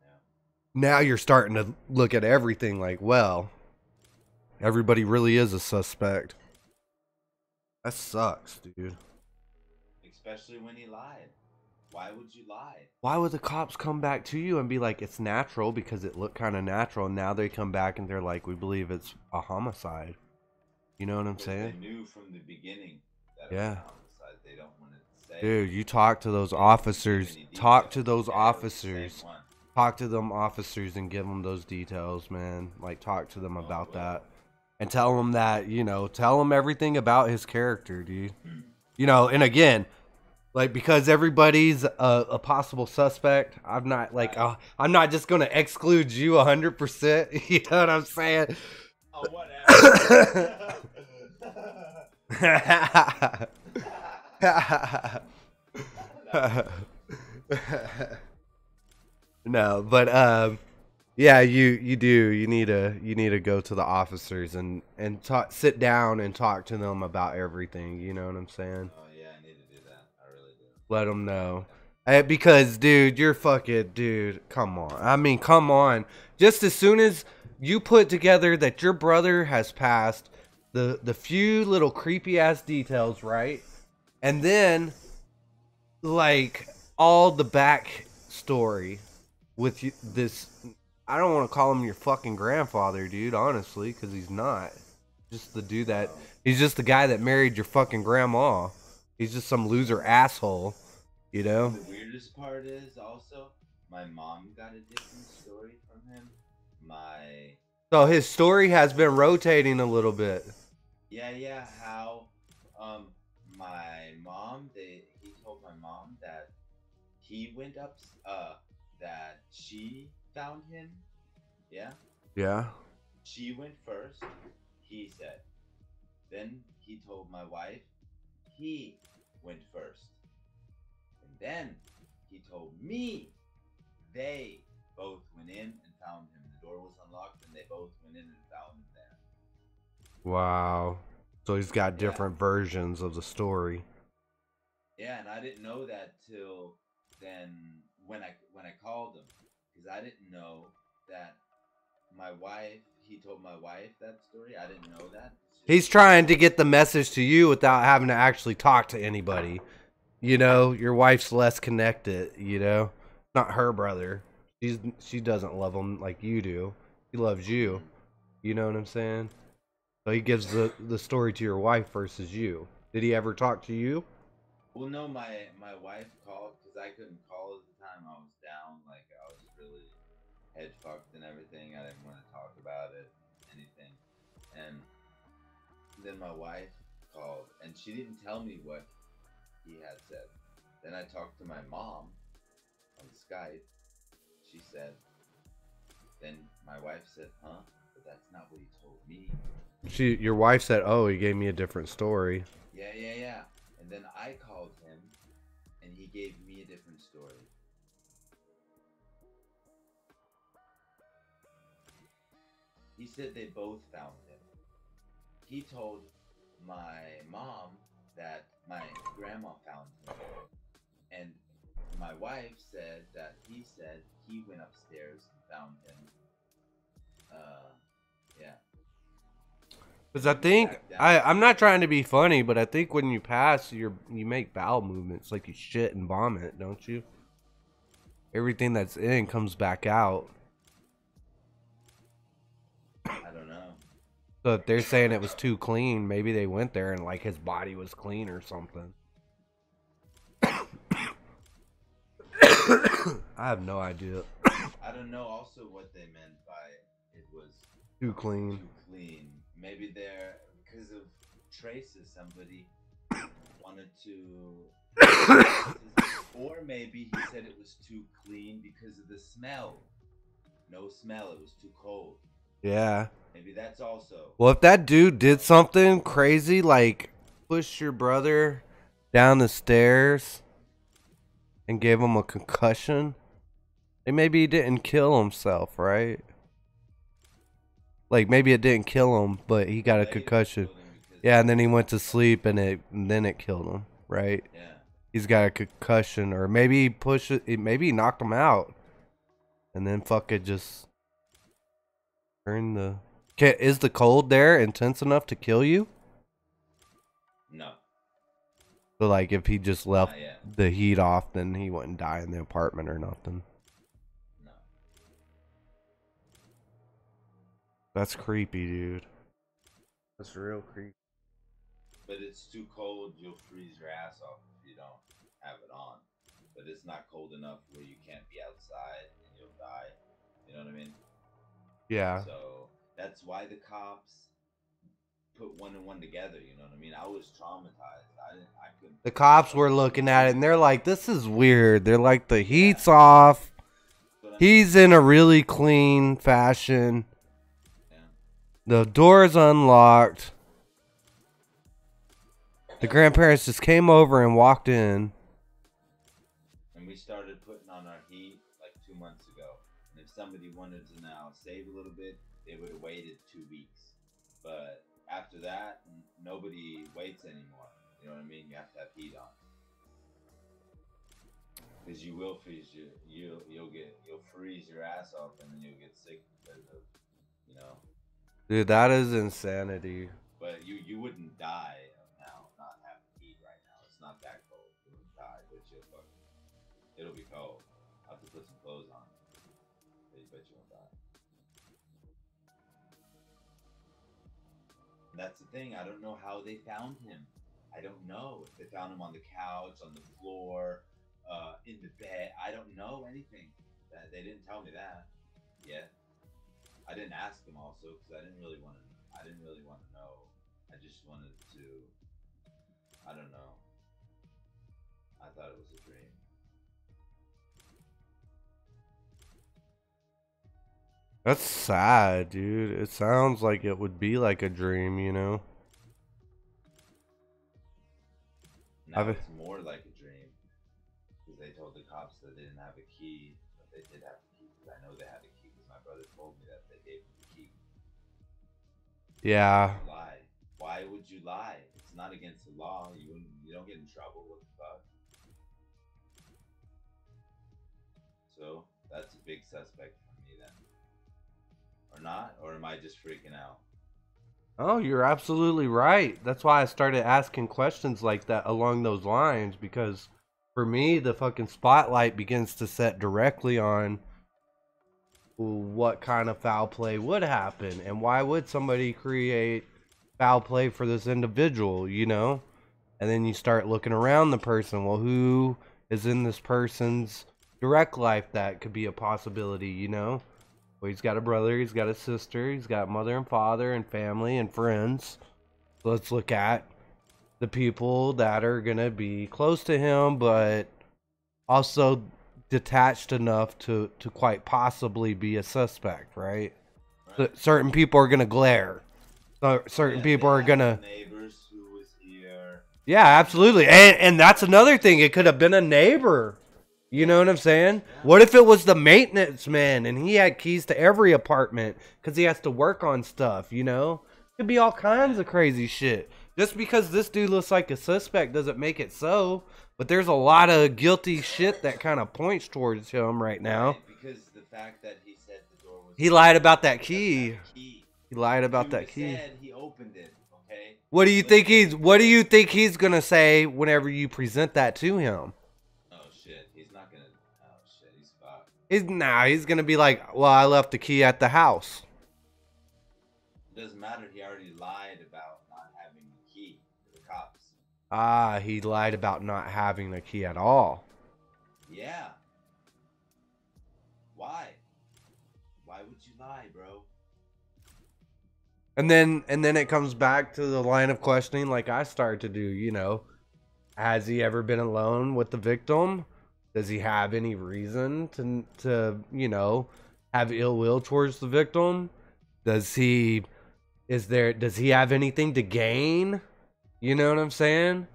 Yeah. Now you're starting to look at everything like, well, everybody really is a suspect. That sucks, dude. Especially when he lied. Why would you lie? Why would the cops come back to you and be like, it's natural because it looked kind of natural, and now they come back and they're like, we believe it's a homicide. You know what I'm saying? They knew from the beginning that yeah. It was a homicide. They don't want to say. Dude, you talk to those officers. Talk to those officers. Talk to them officers and give them those details, man. Like, talk to them about that. And tell them that, you know, tell them everything about his character, dude. You know, and again, like, because everybody's a possible suspect, I'm not like I'm not just gonna exclude you 100%. You know what I'm saying? Oh, whatever. No, but yeah, you do. You need to go to the officers and talk, sit down and talk to them about everything. You know what I'm saying? Oh yeah, I need to do that. I really do. Let them know. Because, dude, you're fucking, dude, come on. I mean, come on. Just as soon as you put together that your brother has passed the few little creepy-ass details, right? And then, like, all the back story with this, I don't want to call him your fucking grandfather, dude, honestly, because he's not. Just the dude that, he's just the guy that married your fucking grandma. He's just some loser asshole. You know? The weirdest part is also my mom got a different story from him. my So his story has been rotating a little bit. yeah, how my mom, he told my mom that he went up, that she found him. Yeah, Yeah. she went first, he said. Then he told my wife he went first. And then he told me they both went in and found him. The door was unlocked and they both went in and found him there. Wow. So he's got Yeah. different versions of the story. Yeah, and I didn't know that till then when I called him, because I didn't know that my wife. He told my wife that story. I didn't know that. He's trying to get the message to you without having to actually talk to anybody. You know, your wife's less connected, you know? Not her brother. She doesn't love him like you do. He loves you. You know what I'm saying? So he gives the story to your wife versus you. Did he ever talk to you? Well, no, my wife called because I couldn't call at the time. I was down, like I was really head fucked and everything. I didn't want to talk about it, anything. And then my wife called, and she didn't tell me what he had said. Then I talked to my mom on Skype. She said, then my wife said, huh? But that's not what he told me. Your wife said, "Oh, he gave me a different story." Yeah. And then I called him, and he gave me a different story. He said they both found him. He told my mom that my grandma found him. And my wife said that he said he went upstairs and found him. Yeah. Because I think I'm not trying to be funny, but I think when you pass, you make bowel movements like you shit and vomit, don't you? Everything that's in comes back out. I don't know. So if they're saying it was too clean, maybe they went there and like his body was clean or something. I have no idea. I don't know also what they meant by it was Too clean. too clean. Maybe they're because of traces somebody wanted to or maybe he said it was too clean because of the smell. No smell, it was too cold. Yeah. Maybe that's also. Well, if that dude did something crazy like push your brother down the stairs and gave him a concussion, and maybe he didn't kill himself, right? Like maybe it didn't kill him, but he got a concussion. Yeah, and then he went to sleep and then it killed him, right? Yeah. He's got a concussion, or maybe he pushed it, maybe he knocked him out, and then fuck it, just turn the. Is the cold there intense enough to kill you? No. So like, if he just left Not yet. the heat off, then he wouldn't die in the apartment or nothing. No. That's creepy, dude. That's real creepy. But it's too cold, you'll freeze your ass off if you don't have it on. But it's not cold enough where you can't be outside and you'll die. You know what I mean? Yeah. So that's why the cops put one and one together. You know what I mean? I was traumatized. I couldn't. The cops were looking at it and they're like, "This is weird." They're like, "The heat's off. He's in a really clean fashion. Yeah. The door's unlocked. The grandparents just came over and walked in." And we started putting on our heat like 2 months ago. And if somebody wanted to now save a little bit, they would have waited 2 weeks. But after that, nobody waits anymore. You know what I mean? You have to have heat on. Because you will freeze you'll freeze your ass off and then you'll get sick because of, you know. Dude, that is insanity. But you wouldn't die now not having heat right now. It's not that cold. You wouldn't die, but it'll be cold. I'll have to put some clothes on. But you won't die. And that's the thing. I don't know how they found him. I don't know if they found him on the couch, on the floor, in the bed. I don't know anything. They didn't tell me that yet. I didn't ask him also because I didn't really want to. I didn't really want to know. I just wanted to. I don't know. I thought it was a dream. That's sad, dude. It sounds like it would be like a dream, you know? Now it's more like a dream because they told the cops that they didn't have a key, but they did have a key because I know they had a key because my brother told me that they gave him the key. Yeah. Lie. Why would you lie? It's not against the law. You don't get in trouble. What the fuck? So that's a big suspect for me then. Or not? Or am I just freaking out? Oh, you're absolutely right. That's why I started asking questions like that along those lines, because for me, the fucking spotlight begins to set directly on what kind of foul play would happen and why would somebody create foul play for this individual, you know? And then you start looking around the person. Well, who is in this person's direct life that could be a possibility, you know? Well, he's got a brother, he's got a sister, he's got mother and father and family and friends. So let's look at the people that are going to be close to him, but also detached enough to quite possibly be a suspect, right? So certain people are going to glare. So certain people are going to... Neighbors who was here. Yeah, absolutely. And that's another thing. It could have been a neighbor. You know what I'm saying? Yeah. What if it was the maintenance man and he had keys to every apartment because he has to work on stuff, you know? Could be all kinds of crazy shit. Just because this dude looks like a suspect doesn't make it so. But there's a lot of guilty shit that kind of points towards him right now. Right, because the fact that he said the door was... He lied about that key. He lied about that key. Said he opened it, okay? What do you think he's gonna say whenever you present that to him? Oh shit, he's not gonna... Oh shit, he's fucked. He's gonna be like, well, I left the key at the house. It doesn't matter, he already lied about not having the key to the cops. Ah, he lied about not having the key at all. Yeah. Why? Why would you lie, bro? And then it comes back to the line of questioning like I started to do, you know. Has he ever been alone with the victim? Does he have any reason to you know, have ill will towards the victim? Does he have anything to gain? You know what I'm saying?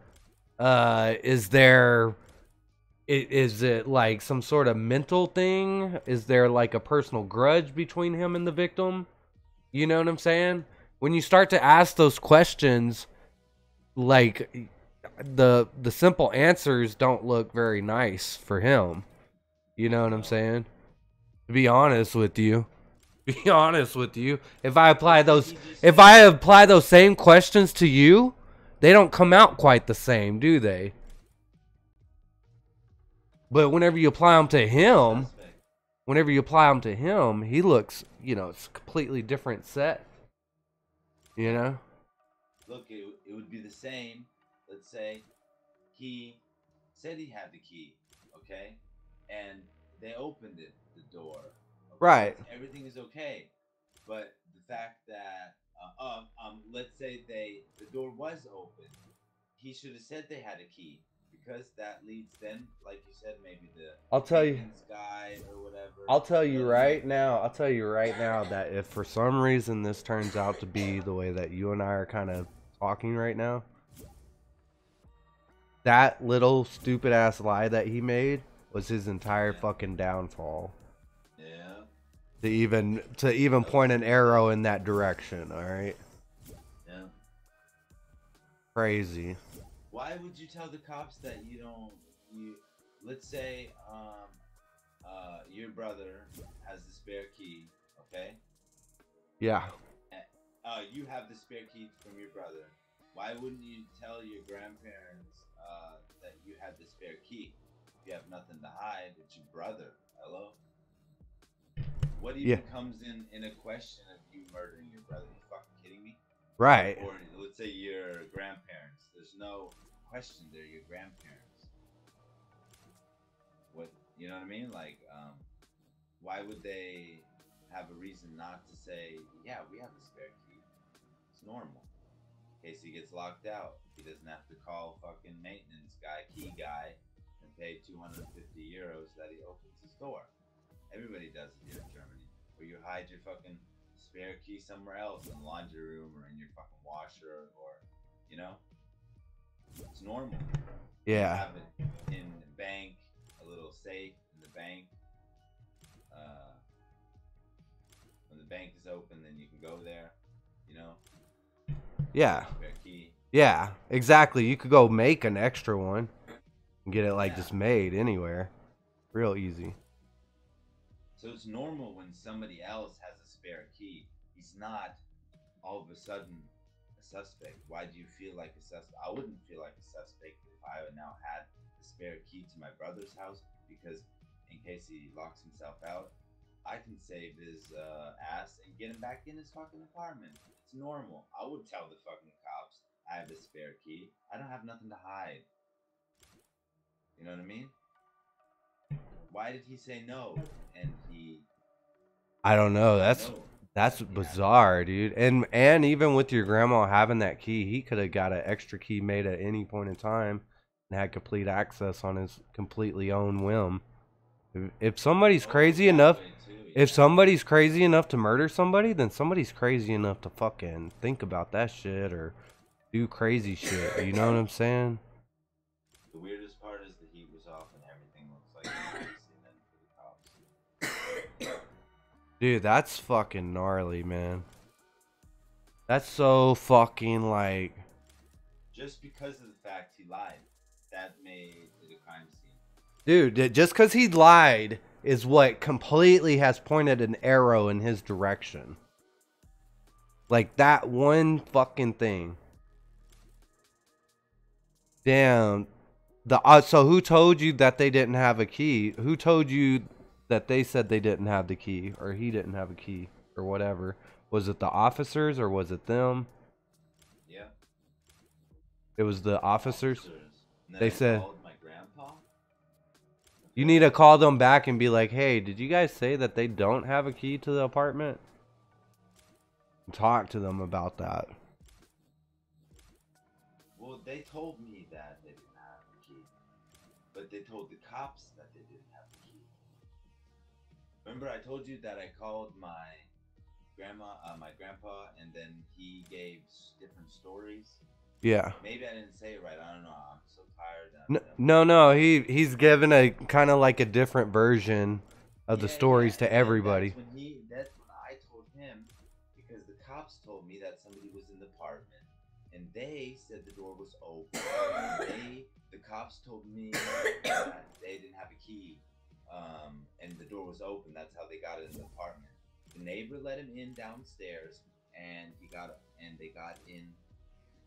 Is it like some sort of mental thing? Is there like a personal grudge between him and the victim? You know what I'm saying? When you start to ask those questions, like the simple answers don't look very nice for him. You know what I'm saying? To be honest with you. If I apply those same questions to you, they don't come out quite the same, do they? But whenever you apply them to him, he looks, you know, it's a completely different set. You know? Look, it would be the same. Let's say he said he had the key, okay? And they opened it, the door. Okay? Right. Everything is okay. But the fact that, let's say the door was open. He should have said they had a key. Because that leads then, like you said, maybe the guy or whatever. I'll tell you right now that if for some reason this turns out to be the way that you and I are kind of talking right now, that little stupid ass lie that he made was his entire fucking downfall. Yeah. To even point an arrow in that direction, all right? Yeah. Crazy. Why would you tell the cops that let's say your brother has the spare key, okay? Yeah. You have the spare key from your brother. Why wouldn't you tell your grandparents that you had the spare key? If you have nothing to hide, it's your brother. Hello? What even comes in a question of you murdering your brother? Are you fucking kidding me? Right. Or let's say your grandparents. There's no question they're your grandparents. What, you know what I mean? Like, why would they have a reason not to say, yeah, we have a spare key. It's normal. In case he gets locked out, he doesn't have to call fucking maintenance guy, key guy, and pay 250 euros that he opens his door. Everybody does it here in Germany. Or you hide your fucking spare key somewhere else in the laundry room or in your fucking washer, or, you know? It's normal. Yeah. You have it in the bank, a little safe in the bank. When the bank is open, then you can go there, you know? Yeah. Spare key. Yeah, exactly. You could go make an extra one and get it like Yeah. just made anywhere. Real easy. So it's normal when somebody else has a spare key. He's not all of a sudden a suspect. Why do you feel like a suspect? I wouldn't feel like a suspect if I now had a spare key to my brother's house, because in case he locks himself out, I can save his ass and get him back in his fucking apartment. It's normal. I would tell the fucking cops I have a spare key. I don't have nothing to hide. You know what I mean? Why did he say no? And he... I don't know. That's bizarre, dude. And even with your grandma having that key, he could have got an extra key made at any point in time and had complete access on his completely own whim. If somebody's crazy enough, if somebody's crazy enough to murder somebody, then somebody's crazy enough to fucking think about that shit or do crazy shit. You know what I'm saying? The weirdest part is the heat was off and everything looks like an accident for the cops. Dude, that's fucking gnarly, man. That's so fucking like... Just because of the fact he lied, that made it a crime scene. Dude, just because he lied is what completely has pointed an arrow in his direction. Like that one fucking thing. Damn. So who told you that they didn't have a key? Who told you that they said they didn't have the key, or he didn't have a key, or whatever? Was it the officers or was it them? Yeah. It was the officers. They I said, called my grandpa. you need to call them back and be like, hey, did you guys say that they don't have a key to the apartment? Talk to them about that. Well, they told me that they didn't have a key, but they told the cops that they didn't have a key. Remember, I told you that I called my grandpa, and then he gave different stories. Yeah. Maybe I didn't say it right. I don't know. I'm so tired. No. He's given a kind of like a different version of the stories to everybody. That's when I told him, because the cops told me that somebody was in the apartment, and they said the door was open. The cops told me that they didn't have a key, and the door was open. That's how they got it in the apartment. The neighbor let him in downstairs, and they got in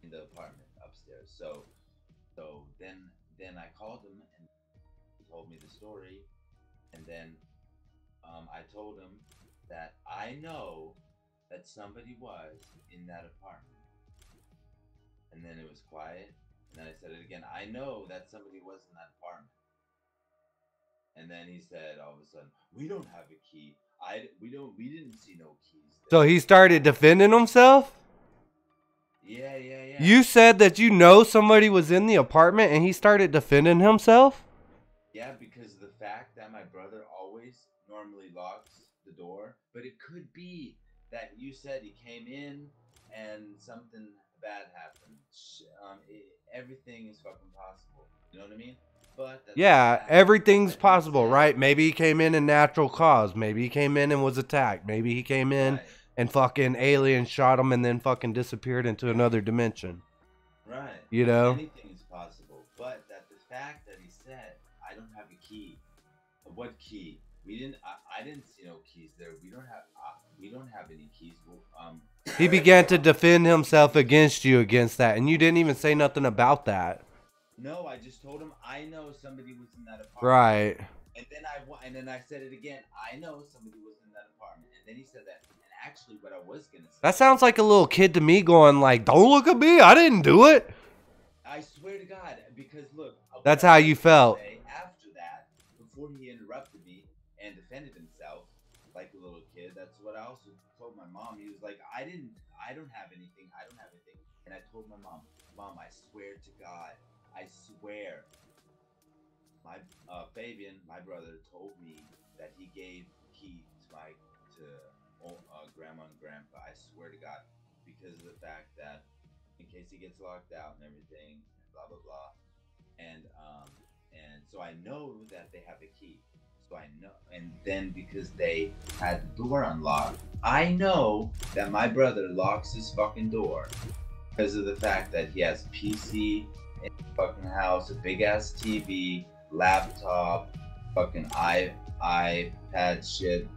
the apartment upstairs. So then I called him, and he told me the story, and then I told him that I know that somebody was in that apartment. And then it was quiet, and then I said it again. I know that somebody was in that apartment. And then he said all of a sudden, we don't have a key. We didn't see no keys there. So he started defending himself? Yeah. You said that you know somebody was in the apartment and he started defending himself? Yeah, because of the fact that my brother always normally locks the door. But it could be that you said he came in and something bad happened. Everything is fucking possible. You know what I mean? But yeah, everything's possible, right? Maybe he came in natural cause. Maybe he came in and was attacked. Maybe he came in and fucking aliens shot him and then fucking disappeared into another dimension. Right. You know? Anything is possible. But that the fact that he said, I don't have a key. What key? I didn't see no keys there. We don't have any keys. He began to defend himself against that, and you didn't even say nothing about that. No, I just told him I know somebody was in that apartment. Right. And then I said it again. I know somebody was in that apartment. And then he said that. And actually, what I was gonna say. That sounds like a little kid to me, going like, "Don't look at me. I didn't do it." I swear to God, because look. That's how you felt. After that, before he interrupted me and defended himself like a little kid, that's what I also told my mom. He was like, I don't have anything. I don't have anything. And I told my mom, Mom, I swear to God, I swear. My Fabian, my brother, told me that he gave the key to grandma and grandpa. I swear to God, because of the fact that in case he gets locked out and everything, and blah blah blah, and so I know that they have a key. So I know, and then because they had the door unlocked, I know that my brother locks his fucking door because of the fact that he has PC in the fucking house, a big ass TV, laptop, fucking iPad shit,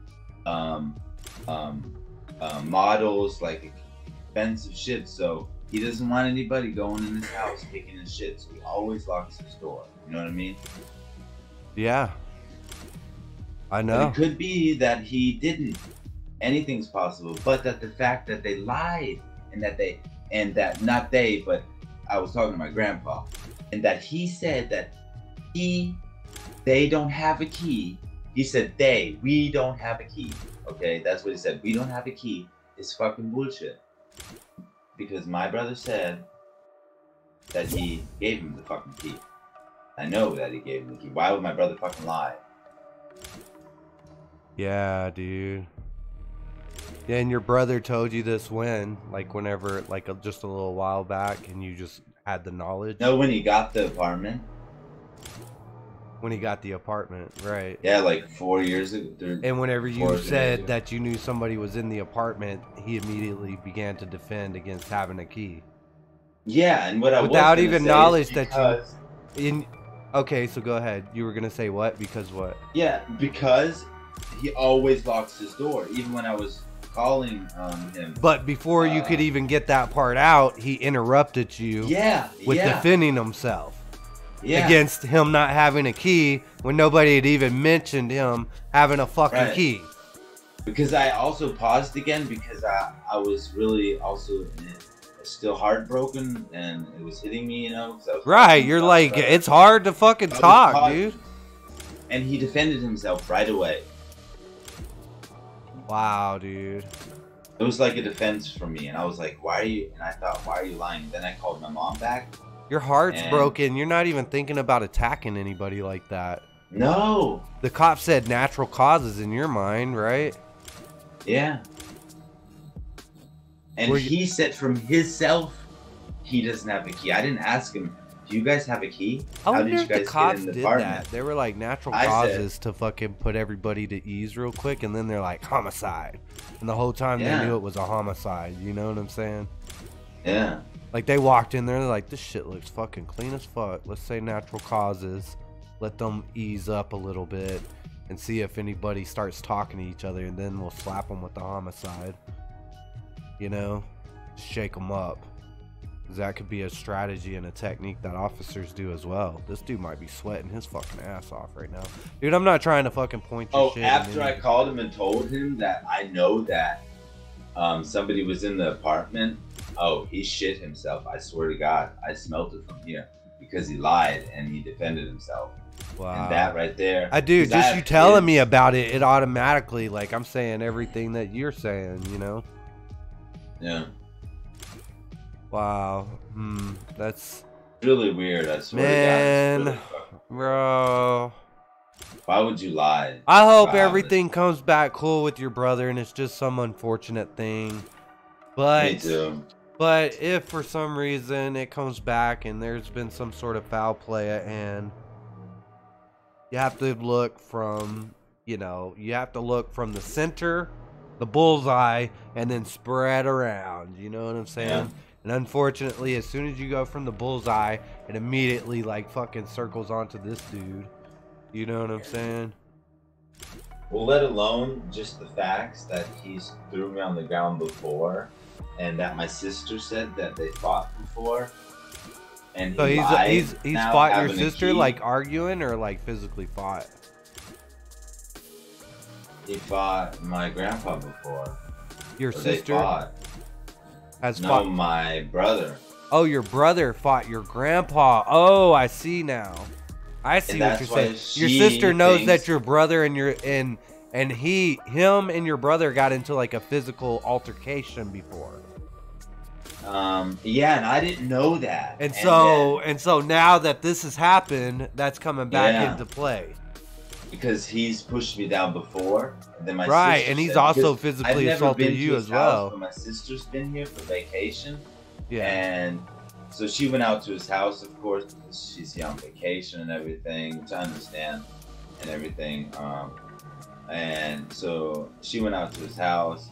models, like expensive shit. So he doesn't want anybody going in his house taking his shit. So he always locks his door. You know what I mean? Yeah. I know. But it could be that he didn't. Anything's possible. But that the fact that they lied and that not they, but I was talking to my grandpa, and that he said that they don't have a key. He said we don't have a key. Okay, that's what he said. We don't have a key. It's fucking bullshit. Because my brother said that he gave him the fucking key. I know that he gave him the key. Why would my brother fucking lie? Yeah, dude. Yeah, and your brother told you this when? Like whenever, like just a little while back, and you just had the knowledge? No, when he got the apartment. When he got the apartment, right. Yeah, like 4 years ago. And whenever you said that you knew somebody was in the apartment, he immediately began to defend against having a key. Yeah, and what I without was even knowledge that you... Okay, so go ahead. You were going to say what? Because what? Yeah, because he always locks his door, even when I was calling him. But before you could even get that part out, he interrupted you with defending himself against him not having a key when nobody had even mentioned him having a fucking key. Because I also paused again because I was really also still heartbroken and it was hitting me, you know. Right, you're like, it's hard to fucking talk, dude. And he defended himself right away. Wow, dude. It was like a defense for me, and I was like, why are you, and I thought, why are you lying? Then I called my mom back. Your heart's broken. You're not even thinking about attacking anybody like that. No. The cop said natural causes in your mind, right? Yeah. And he said from himself, he doesn't have a key. I didn't ask him, do you guys have a key? How did you guys get in the apartment? They were like natural causes to fucking put everybody to ease real quick, and then they're like homicide. And the whole time they knew it was a homicide. You know what I'm saying? Yeah. Like they walked in there, they're like, this shit looks fucking clean as fuck. Let's say natural causes. Let them ease up a little bit and see if anybody starts talking to each other, and then we'll slap them with the homicide. You know? Shake them up. That could be a strategy and a technique that officers do as well. This dude might be sweating his fucking ass off right now. Dude, I'm not trying to fucking point your shit. Oh, after I called him and told him that I know that somebody was in the apartment, oh, he shit himself. I swear to God, I smelled it from here because he lied and he defended himself. Wow. And that right there. Dude, just you telling me about it, it automatically, like, I'm saying everything that you're saying, you know? Yeah. Wow. That's really weird, I swear to God. Really bro. Why would you lie? I hope everything comes back cool with your brother and it's just some unfortunate thing. But me too. But if for some reason it comes back and there's been some sort of foul play at hand, you have to look from, you know, you have to look from the center, the bullseye, and then spread around. You know what I'm saying? Yeah. And unfortunately, as soon as you go from the bullseye, it immediately like fucking circles onto this dude. You know what I'm saying? Well, let alone just the facts that he's threw me on the ground before, and that my sister said that they fought before. And so he's fought your sister, like arguing, or like physically fought? He fought my grandpa before. Your sister has fought my brother. Oh, your brother fought your grandpa. Oh, I see now. I see what you're saying. Your sister knows that your brother and And him and your brother got into like a physical altercation before. Yeah, and I didn't know that. And so now that this has happened, that's coming back into play. Because he's pushed me down before, and then my right, sister and he's said, also physically assaulted you as well. But my sister's been here for vacation, yeah, and so she went out to his house, of course, because she's here on vacation and everything, which I understand, and everything. And so she went out to his house,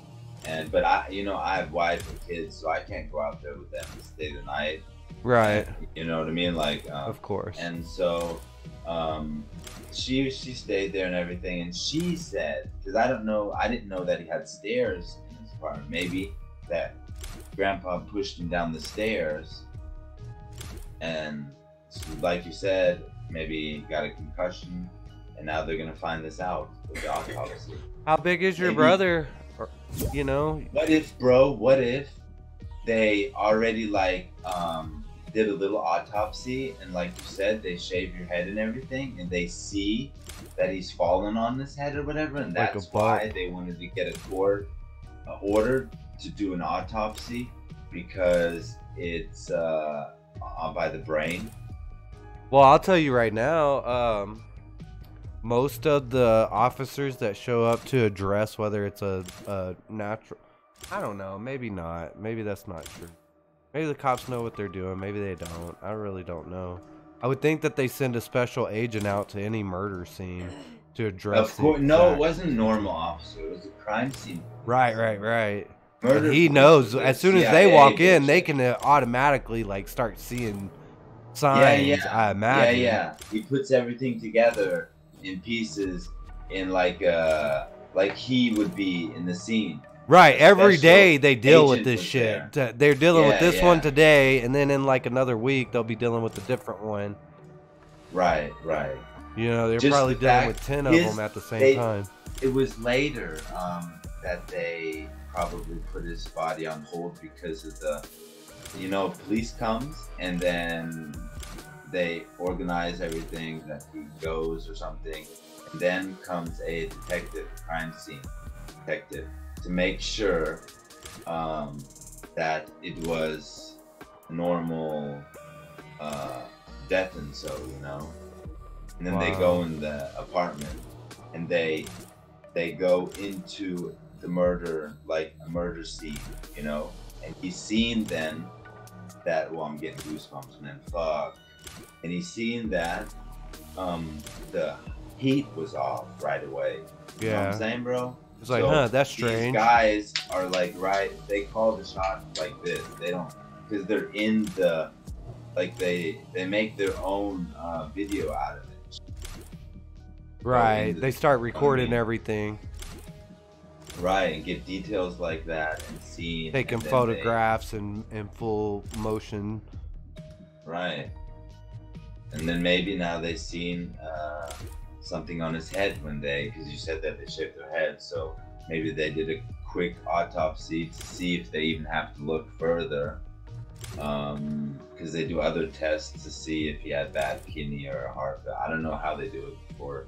but I have wife and kids, so I can't go out there with them and stay the night. Right. And, you know what I mean? Like, of course. And so, she stayed there and everything, and she said, because I didn't know that he had stairs in his apartment. Maybe that Grandpa pushed him down the stairs, and like you said, maybe he got a concussion, and now they're gonna find this out with the autopsy. How big is your brother? Or, you know. What if, bro? What if they already did a little autopsy, and like you said, they shave your head and everything, and they see that he's fallen on his head or whatever, and that's why they wanted to get a court order to do an autopsy, because it's by the brain. Well, I'll tell you right now, most of the officers that show up to address whether it's a natural, I don't know, maybe not, maybe that's not true. Maybe the cops know what they're doing. Maybe they don't. I really don't know. I would think that they send a special agent out to any murder scene to address. Of course, no, it wasn't a normal officer. It was a crime scene. Right. Murder. And he knows as soon as they walk in, they can automatically start seeing signs. I imagine. Yeah. He puts everything together in pieces, in like he would be in the scene. Right, every day they deal with this shit. They're dealing with this one today, and then in another week they'll be dealing with a different one. Right. You know, they're probably dealing with 10 of them at the same time. It was later that they probably put his body on hold because of the, police comes and then they organize everything that he goes or something, and then comes a detective, crime scene detective, to make sure that it was a normal death, and and then they go in the apartment and they go into the murder, like a murder scene, and he's seen then that, I'm getting goosebumps, man, fuck, and he's seen that the heat was off right away. You know what I'm saying, bro? It's like, that's strange. These guys are they call the shots like this. They don't, because they're in the, they make their own video out of it. Right, they start recording everything. Right, and get details like that and see. Taking photographs in full motion. Right. And then maybe now they've seen something on his head because you said that they shaved their head, so maybe they did a quick autopsy to see if they even have to look further, because they do other tests to see if he had bad kidney or a heart. I don't know how they do it before.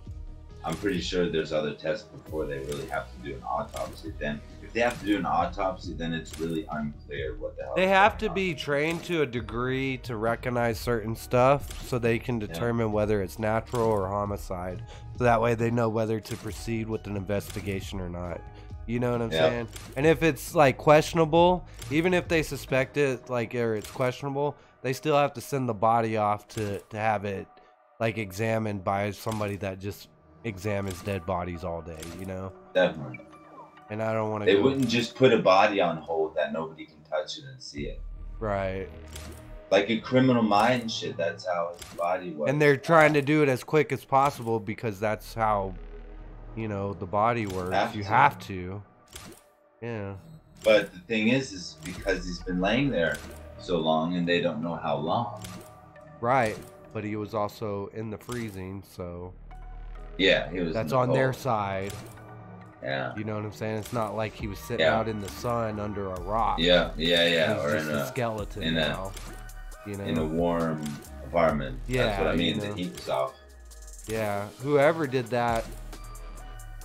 I'm pretty sure there's other tests before they really have to do an autopsy. Then if they have to do an autopsy, then it's really unclear what the hell. They have to be trained to a degree to recognize certain stuff so they can determine whether it's natural or homicide. So that way they know whether to proceed with an investigation or not. You know what I'm saying? And if it's questionable, even if they suspect it or it's questionable, they still have to send the body off to have it examined by somebody that just examines dead bodies all day, Definitely. And I don't want to. They wouldn't just put a body on hold that nobody can touch it and see it. Right. Like a Criminal Minds shit. That's how his body was. And they're trying to do it as quick as possible because that's how, the body works. You have to. Yeah. But the thing is because he's been laying there so long and they don't know how long. Right. But he was also in the freezing, so. Yeah, he was. That's on their side. Yeah. You know what I'm saying? It's not like he was sitting out in the sun under a rock. Yeah. Or in a skeleton now. In a warm environment. Yeah. That's what I mean. The heat was off. Yeah. Whoever did that,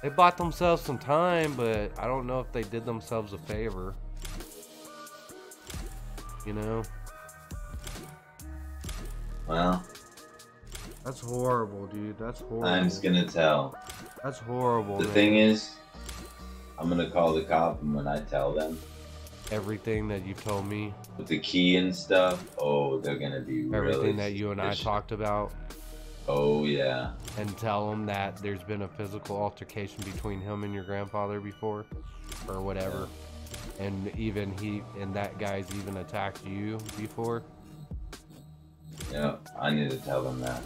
They bought themselves some time, but I don't know if they did themselves a favor. You know? Well, that's horrible, dude. That's horrible. I'm just gonna tell. That's horrible. The thing is, I'm gonna call the cop, and when I tell them everything that you told me with the key and stuff, oh, they're gonna be everything really that you and I talked about. Oh yeah. And tell them that there's been a physical altercation between him and your grandfather before, or whatever. Yeah. And even that guy's even attacked you before. Yeah, I need to tell them that.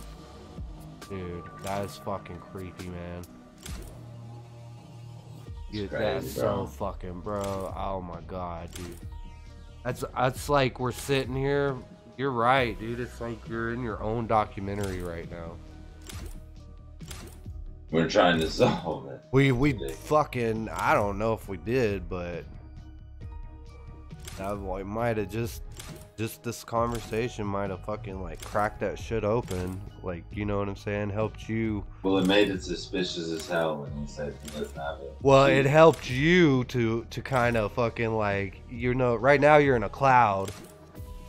Dude, that is fucking creepy, man. Dude, crazy, that's bro. So fucking, bro. Oh my god, dude. That's like we're sitting here. You're right, dude. It's like you're in your own documentary right now. We're trying to solve it. We fucking, I don't know if we did, but that might have just this conversation might have fucking like cracked that shit open, like, you know what I'm saying? Helped you. Well, it made it suspicious as hell when he said he doesn't have it. Well, it helped you to kind of fucking like, you know, right now you're in a cloud,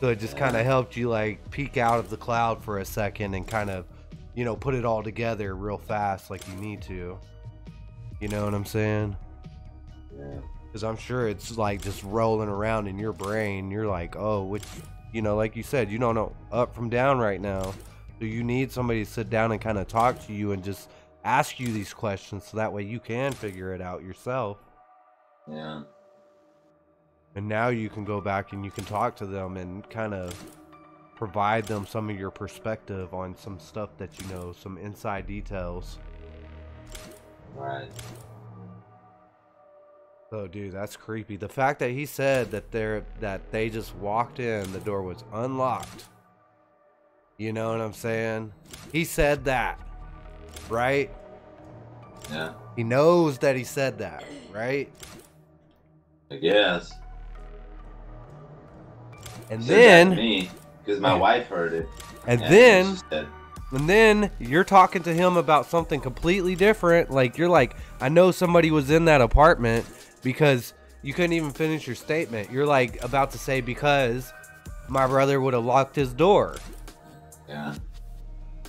so it just kind of helped you like peek out of the cloud for a second and kind of, you know, put it all together real fast like you need to. You know what I'm saying? Yeah. Because I'm sure it's like just rolling around in your brain. You're like, oh, which, you know, like you said, you don't know up from down right now. So you need somebody to sit down and kind of talk to you and just ask you these questions so that way you can figure it out yourself. Yeah. And now you can go back and you can talk to them and kind of provide them some of your perspective on some stuff that you know, some inside details. Right. Oh, dude, that's creepy. The fact that he said that they just walked in, the door was unlocked. You know what I'm saying? He said that, right? Yeah. He knows that he said that, right? I guess. And said then that to me, because my wife heard it. And then you're talking to him about something completely different. Like, you're like, I know somebody was in that apartment, because you couldn't even finish your statement. You're like about to say, because my brother would have locked his door. Yeah.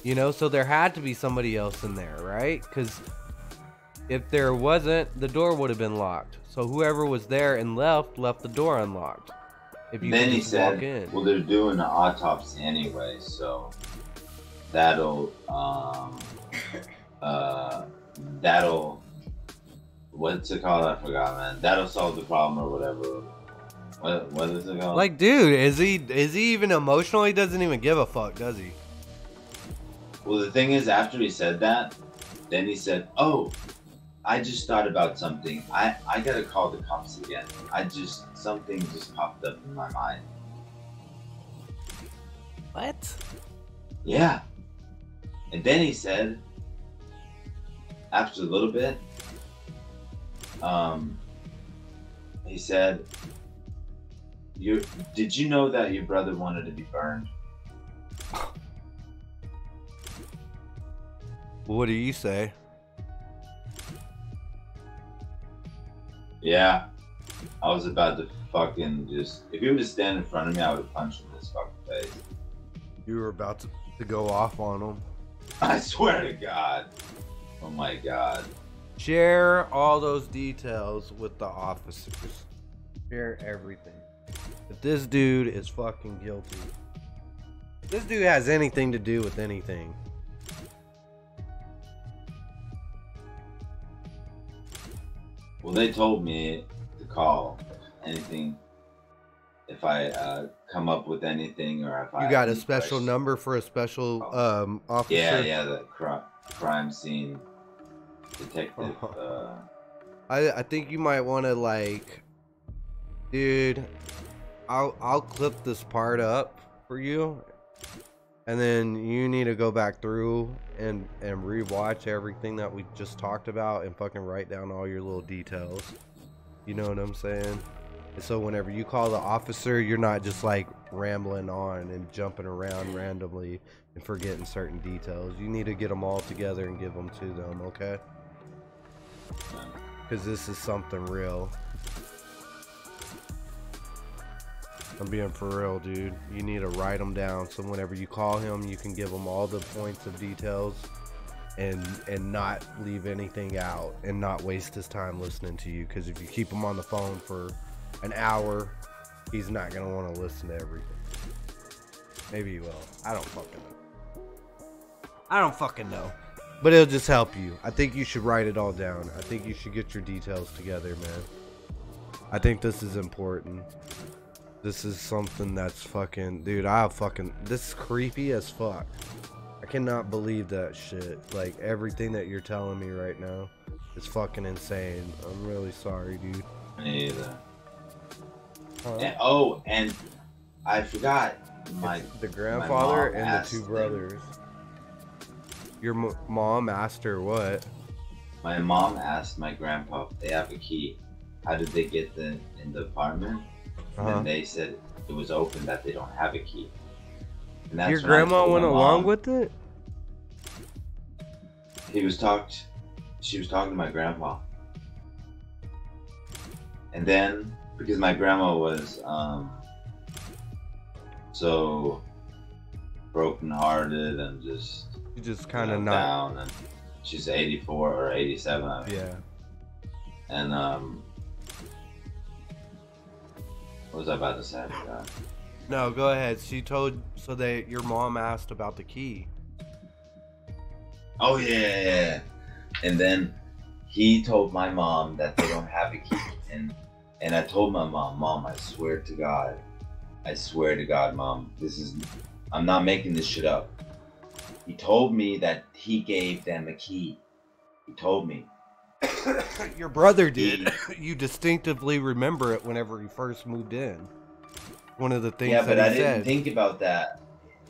You know, so there had to be somebody else in there, right? Because if there wasn't, the door would have been locked. So whoever was there and left the door unlocked. If you then he said, walk in. well, they're doing an autopsy anyway, so that'll what's it called? I forgot, man. That'll solve the problem or whatever. What is it called? Like, dude, is he even emotional? He doesn't even give a fuck, does he? Well, the thing is, after he said that, then he said, oh, I just thought about something. I gotta call the cops again. Something just popped up in my mind. What? Yeah. And then he said, after a little bit, he said, did you know that your brother wanted to be burned? What do you say? Yeah. I was about to fucking just... If he would have stand in front of me, I would have punched him in his fucking face. You were about to go off on him. I swear to God. Oh my God. Share all those details with the officers. Share everything. If this dude is fucking guilty. If this dude has anything to do with anything. Well, they told me to call anything if I come up with anything, or if you got a special number for a special officer? Yeah, the crime scene detective. I think you might want to, like, dude, I'll clip this part up for you, and then you need to go back through and rewatch everything that we just talked about and fucking write down all your little details. You know what I'm saying? And so whenever you call the officer, you're not just like rambling on and jumping around randomly and forgetting certain details. You need to get them all together and give them to them, okay? Because this is something real. I'm being for real, dude. You need to write them down so whenever you call him, you can give him all the points of details and not leave anything out and not waste his time listening to you. Because if you keep him on the phone for an hour, he's not going to want to listen to everything. Maybe he will. I don't fucking know. But it'll just help you. I think you should write it all down. I think you should get your details together, man. I think this is important. This is something that's fucking... Dude, this is creepy as fuck. I cannot believe that shit. Like, everything that you're telling me right now is fucking insane. I'm really sorry, dude. Me either. Huh? And I forgot. The grandfather and the two brothers. Your mom asked her what? My mom asked my grandpa if they have a key. How did they get in the apartment? And they said it was open, that they don't have a key. And that's your grandma went along with it? She was talking to my grandpa. And then, because my grandma was so broken-hearted and just kind of down, and she's 84 or 87. I mean. Yeah. And what was I about to say? I forgot. No, go ahead. So your mom asked about the key. Oh yeah. And then he told my mom that they don't have a key, and I told my mom, I swear to God, Mom, I'm not making this shit up. He told me that he gave them a key. He told me. Your brother did. You distinctively remember it whenever he first moved in. One of the things that he said. Yeah, but I didn't think about that.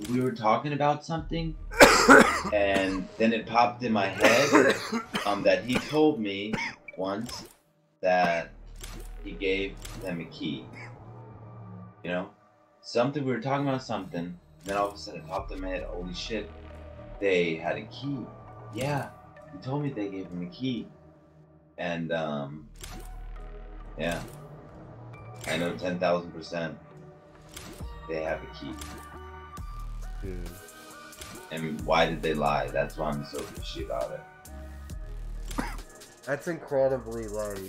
We were talking about something, and then it popped in my head that he told me once that he gave them a key. You know? We were talking about something, and then all of a sudden it popped in my head, holy shit, they had a key. Yeah, he told me they gave him a key. And, yeah, I know 10,000% they have a key. Dude. And why did they lie? That's why I'm so fishy about it. That's incredibly, like...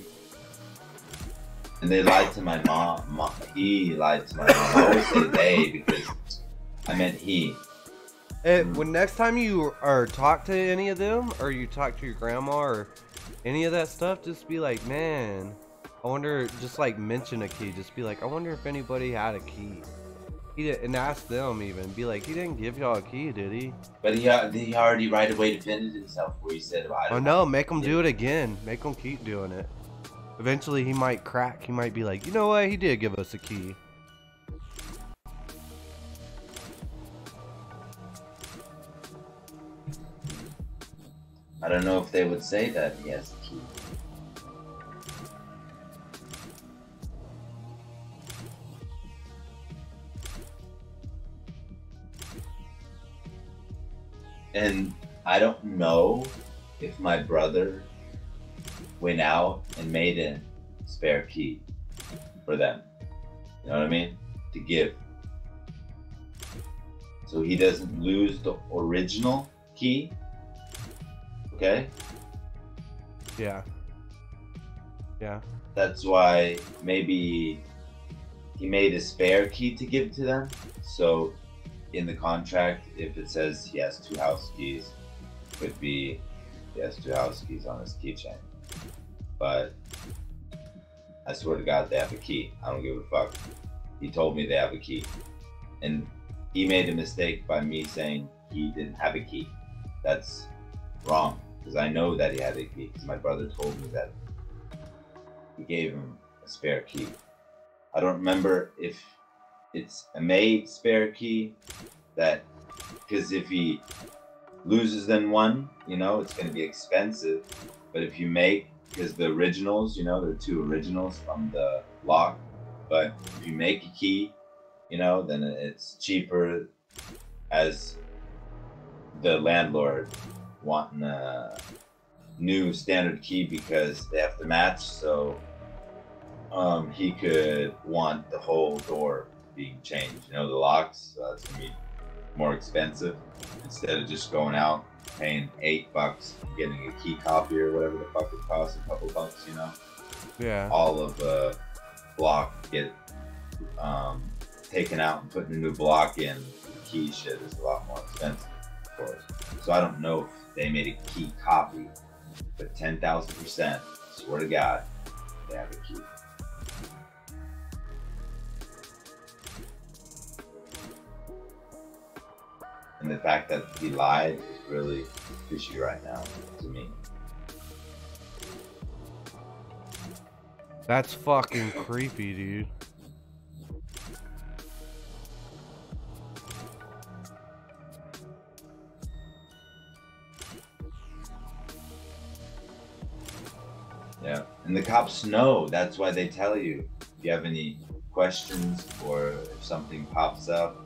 And they lied to my mom. He lied to my mom. I always say they because I meant he. When next time you talk to any of them, or you talk to your grandma, or any of that stuff, just be like, man, I wonder, just like mention a key. Just be like, I wonder if anybody had a key. And ask them even. Be like, he didn't give y'all a key, did he? But he already right away defended himself where he said, oh no, make him do it again. Make him keep doing it. Eventually he might crack. He might be like, you know what? He did give us a key. I don't know if they would say that he has a key. And I don't know if my brother went out and made a spare key for them. You know what I mean? To give. So he doesn't lose the original key. Okay? Yeah. Yeah. That's why maybe he made a spare key to give to them. So in the contract, if it says he has 2 house keys, it could be he has 2 house keys on his keychain. But I swear to God, they have a key. I don't give a fuck. He told me they have a key. And he made a mistake by me saying he didn't have a key. That's wrong. Because I know that he had a key. Because my brother told me that he gave him a spare key. I don't remember if it's a made spare key that, because if he loses then one, you know, it's going to be expensive. But if you make, because the originals, you know, there are 2 originals from the lock. But if you make a key, you know, then it's cheaper as the landlord wanting new standard key because they have to match. So he could want the whole door being changed. You know, the locks. So that's gonna be more expensive instead of just going out paying $8 getting a key copy or whatever the fuck it costs, a couple bucks. You know. Yeah. All of the block get taken out and putting a new block in. The key shit is a lot more expensive, of course. So I don't know if they made a key copy, but 10,000%, swear to God, they have a key. And the fact that he lied is really fishy right now to me. That's fucking creepy, dude. Yeah, and the cops know. That's why they tell you. If you have any questions or if something pops up,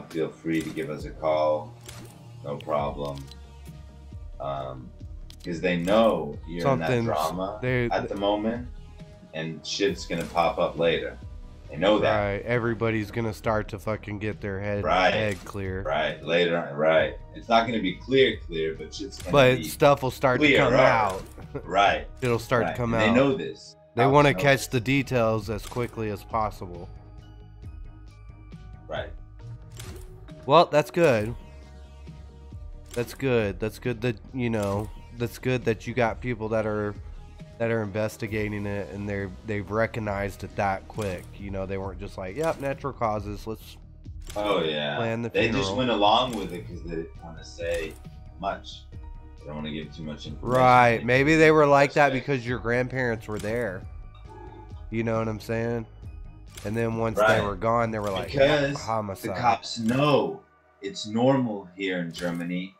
feel free to give us a call. No problem. Because they know you're in that drama at the moment, and shit's gonna pop up later. They know that. Right. Everybody's gonna start to fucking get their head clear. Right. Later on. Right. It's not gonna be clear, but shit's gonna be stuff will start to come out. Right. It'll start to come out. They know this. They want to catch the details as quickly as possible. Right. Well, that's good. That's good. That's good that, you know, that's good that you got people that are investigating it, and they've recognized it that quick. You know, they weren't just like, yep, natural causes, let's plan the funeral. They just went along with it because they didn't want to say much. They don't want to give too much information. Right. Maybe they were like that because your grandparents were there. You know what I'm saying? And then once they were gone, they were like, because homicide. The cops know it's normal here in Germany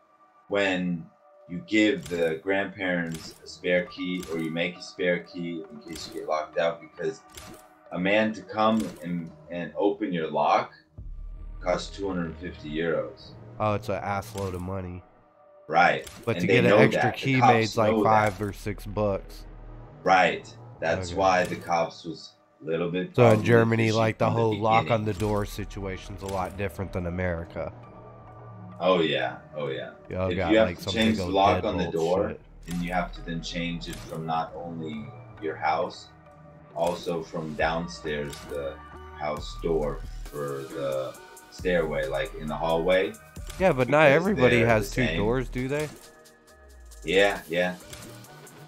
when you give the grandparents a spare key, or you make a spare key in case you get locked out, because a man to come and open your lock costs 250 euros. Oh, it's an ass load of money. Right. But to get an extra key made's like $5 or $6. Right. That's why the cops was a little bit. So in Germany, like the whole lock on the door situation's a lot different than America. Oh yeah, oh yeah. If you have to change the lock on the door, then you have to then change it from not only your house, also from downstairs the house door for the stairway, like in the hallway. Yeah, but not everybody has two doors, do they? Yeah, yeah.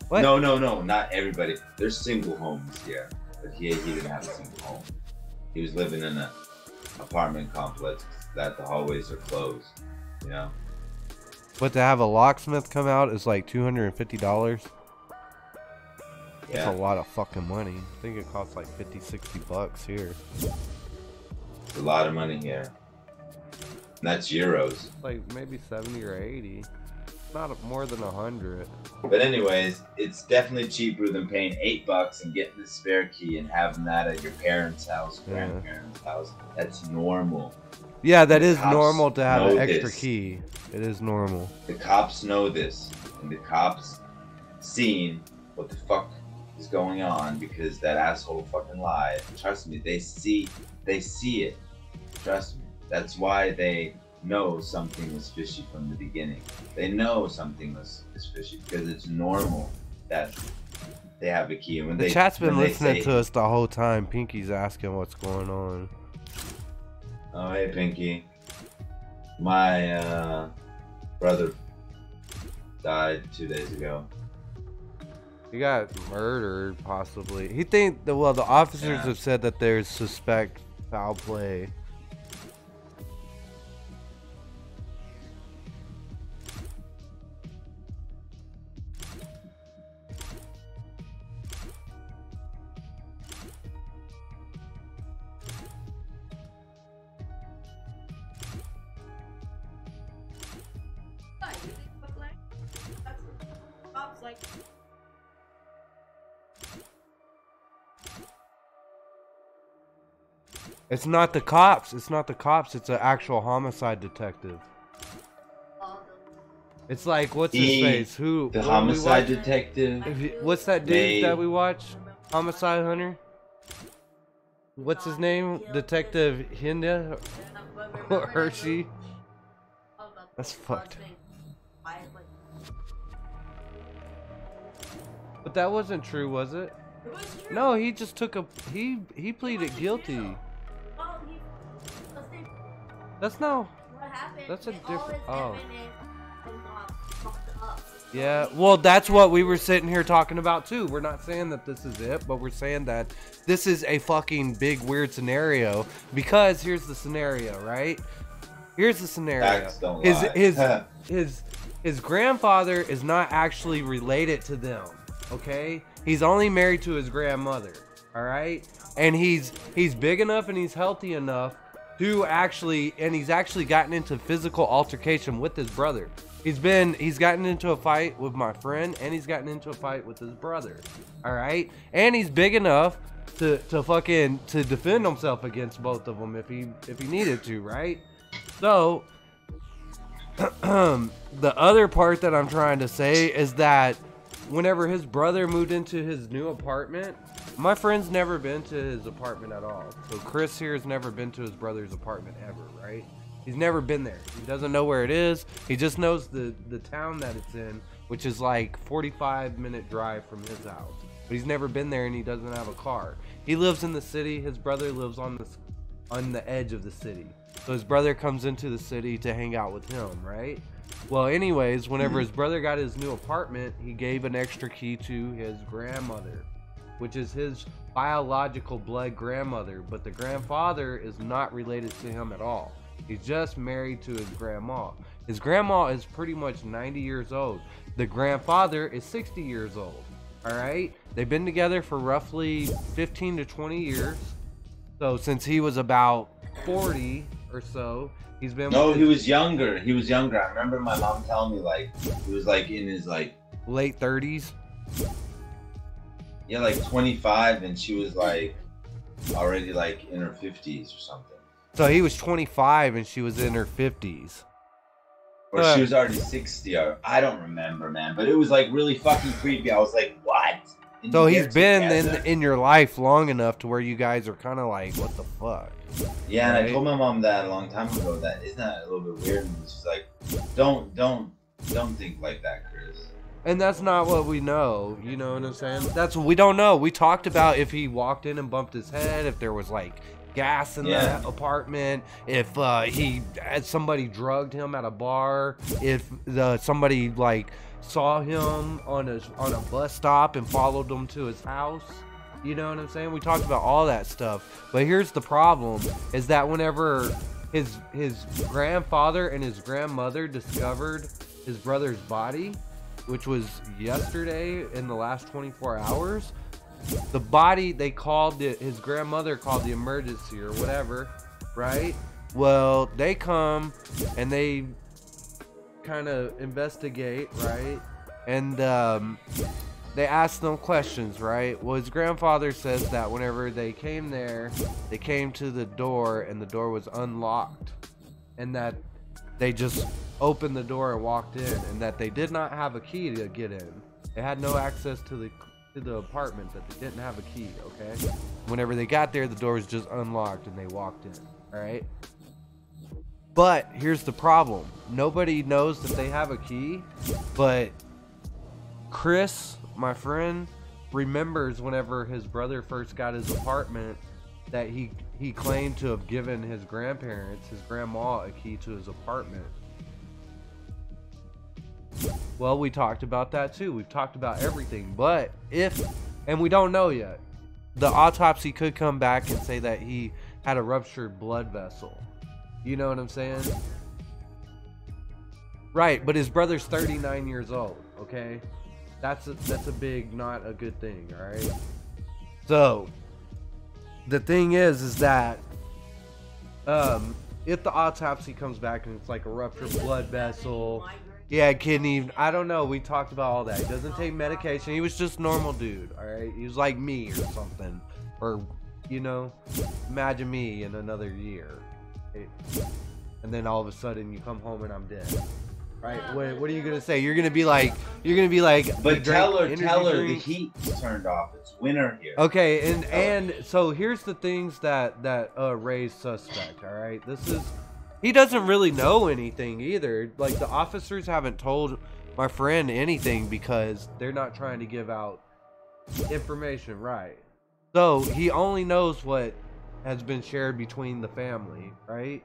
What? No, not everybody. There's single homes here, but he didn't have a single home. He was living in an apartment complex that the hallways are closed. You know. But to have a locksmith come out is like $250. That's a lot of fucking money. I think it costs like $50-$60 here. It's a lot of money here. And that's euros. Like maybe 70 or 80. Not more than 100. But anyways, it's definitely cheaper than paying $8 and getting the spare key and having that at your parents' house, grandparents' house. That's normal. Yeah, that is normal to have an extra key. It is normal. The cops know this, and the cops seen what the fuck is going on because that asshole fucking lied. Trust me, they see it. Trust me. That's why they know something was fishy from the beginning. They know something is fishy because it's normal that they have a key. And when the chat's been listening to us the whole time. Pinky's asking what's going on. Oh, hey, Pinky. My brother died 2 days ago. He got murdered, possibly. The officers have said that there's suspect foul play. It's not the cops. It's not the cops. It's an actual homicide detective. It's like, what's his face? Who? The homicide detective. What's that dude that we watch? Homicide Hunter? What's his name? Detective Hinda? Or Hershey? That's fucked. But that wasn't true, was it? No, he just took a... He pleaded guilty. That's no... That's a different... Oh. Yeah, well, that's what we were sitting here talking about, too. We're not saying that this is it, but we're saying that this is a fucking big, weird scenario. Because here's the scenario, right? Here's the scenario. His grandfather is not actually related to them, okay? He's only married to his grandmother, all right? And he's big enough and he's healthy enough to actually, and he's actually gotten into physical altercation with his brother. He's gotten into a fight with my friend, and he's gotten into a fight with his brother. All right, and he's big enough to defend himself against both of them if he needed to, right? So the other part that I'm trying to say is that whenever his brother moved into his new apartment, my friend's never been to his apartment at all. So Chris here has never been to his brother's apartment ever, right? He's never been there. He doesn't know where it is. He just knows the town that it's in, which is like 45-minute drive from his house. But he's never been there and he doesn't have a car. He lives in the city. His brother lives on the edge of the city. So his brother comes into the city to hang out with him, right? Well, anyways, whenever his brother got his new apartment, he gave an extra key to his grandmother, which is his biological blood grandmother. But the grandfather is not related to him at all. He's just married to his grandma. His grandma is pretty much 90 years old. The grandfather is 60 years old. All right? They've been together for roughly 15 to 20 years. So since he was about 40 or so, he's been... No, he was younger. He was younger. I remember my mom telling me, like, he was, like, in his, like... late 30s? Yeah, like 25, and she was, like, already, like, in her 50s or something. So he was 25 and she was in her 50s. Or she was already 60, or I don't remember, man. But it was like really fucking creepy. I was like, what? And so he's been in your life long enough to where you guys are kind of like, what the fuck? Yeah, right? And I told my mom that a long time ago. That isn't that a little bit weird? And she's like, don't think like that, Chris. And that's not what we know. You know what I'm saying? That's what we don't know. We talked about if he walked in and bumped his head, if there was like gas in that apartment, if somebody drugged him at a bar, if somebody like saw him on a bus stop and followed him to his house. You know what I'm saying? We talked about all that stuff. But here's the problem, is that whenever his grandfather and his grandmother discovered his brother's body, which was yesterday in the last 24 hours, the body, they called it, his grandmother called the emergency or whatever, right? Well, they come and they kind of investigate, right? And they ask them questions, right? Well, his grandfather says that whenever they came there, they came to the door and the door was unlocked, and that they just opened the door and walked in, and that they did not have a key to get in. They had no access to the apartment, that they didn't have a key, okay? Whenever they got there, the door was just unlocked and they walked in, all right? But here's the problem. Nobody knows that they have a key, but Chris, my friend, remembers whenever his brother first got his apartment that he claimed to have given his grandparents, his grandma, a key to his apartment. Well, we talked about that too. We've talked about everything. But and we don't know yet, the autopsy could come back and say that he had a ruptured blood vessel. You know what I'm saying? Right, but his brother's 39 years old, okay? That's a big, not a good thing, all right? So, the thing is that if the autopsy comes back and it's like a ruptured blood vessel, yeah, kidney, I don't know, we talked about all that. He doesn't take medication. He was just normal dude, all right? He was like me or something. Or, you know, imagine me in another year. And then all of a sudden you come home and I'm dead. Right? What are you gonna say? You're gonna be like, But tell her the drinks. heat's turned off. It's winter here. Okay, and so here's the things that Ray's suspect. All right, he doesn't really know anything either. Like the officers haven't told my friend anything because they're not trying to give out information, right? So he only knows what has been shared between the family, right?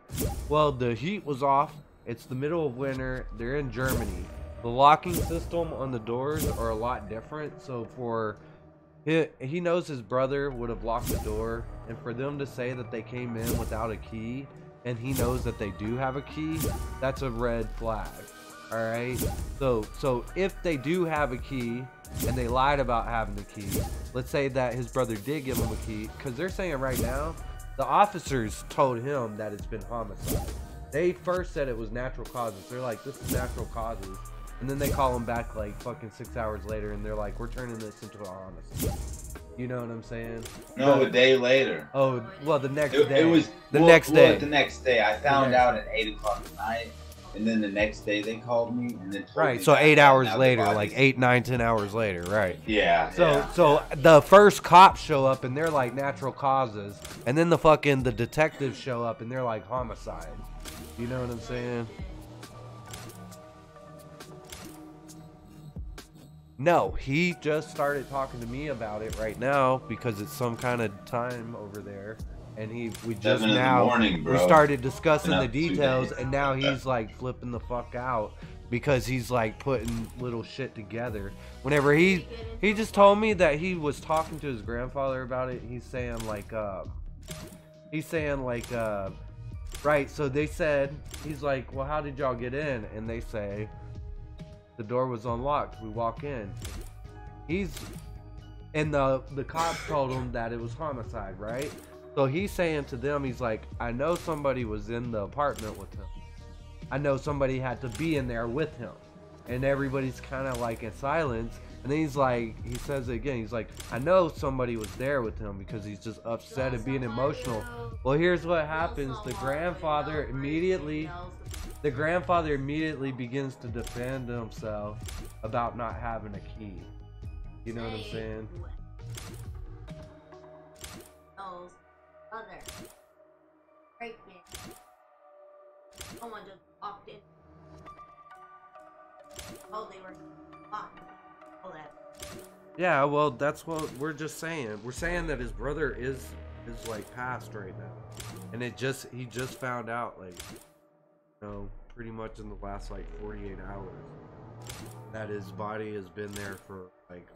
Well, the heat was off. It's the middle of winter. They're in Germany. The locking system on the doors are a lot different. So he knows his brother would have locked the door, and for them to say that they came in without a key, and he knows that they do have a key, that's a red flag. All right. So if they do have a key and they lied about having the key, let's say that his brother did give him a key, because they're saying right now the officers told him that it's been homicide. They first said it was natural causes. They're like, this is natural causes. And then they call him back like fucking 6 hours later and they're like, we're turning this into a homicide. You know what I'm saying? No, a day later. Oh, well, the next day. It was the next day. The next day. I found out at 8 o'clock at night. And then the next day they called me and then told me so 8 hours later, bodies. like 8, 9, 10 hours later, right? Yeah. So the first cops show up and they're like natural causes, and then the detectives show up and they're like homicide. You know what I'm saying? No, he just started talking to me about it right now because it's some kind of time over there. And we just now morning, we started discussing the details, and now he's like flipping the fuck out because he's like putting little shit together. Whenever he just told me that he was talking to his grandfather about it. He's saying like right. So they said, he's like, well, how did y'all get in? And they say the door was unlocked. We walk in. And the cops told him that it was homicide, right? So he's saying to them, he's like, I know somebody was in the apartment with him. I know somebody had to be in there with him. And everybody's kind of like in silence. And then he's like, he says it again. He's like, I know somebody was there with him because he's just upset and being emotional. Well, here's what happens. The grandfather immediately begins to defend himself about not having a key. You know what I'm saying? Someone just walked in. Oh, they were locked. All that. Yeah, well, that's what we're just saying. We're saying that his brother is like passed right now, and he just found out, like, you know, pretty much in the last like 48 hours that his body has been there for like,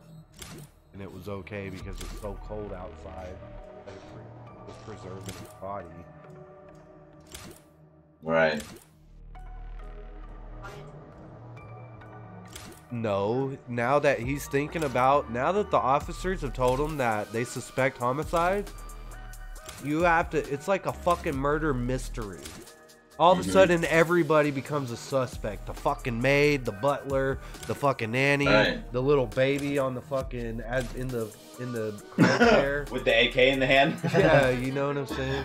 and it was okay because it's so cold outside that it was preserving his body. Right. No, now that he's thinking about, now that the officers have told him that they suspect homicide, you have to, it's like a fucking murder mystery. All of a sudden, everybody becomes a suspect. The fucking maid, the butler, the fucking nanny, the little baby on the fucking, in the chair. With the AK in the hand? Yeah, you know what I'm saying?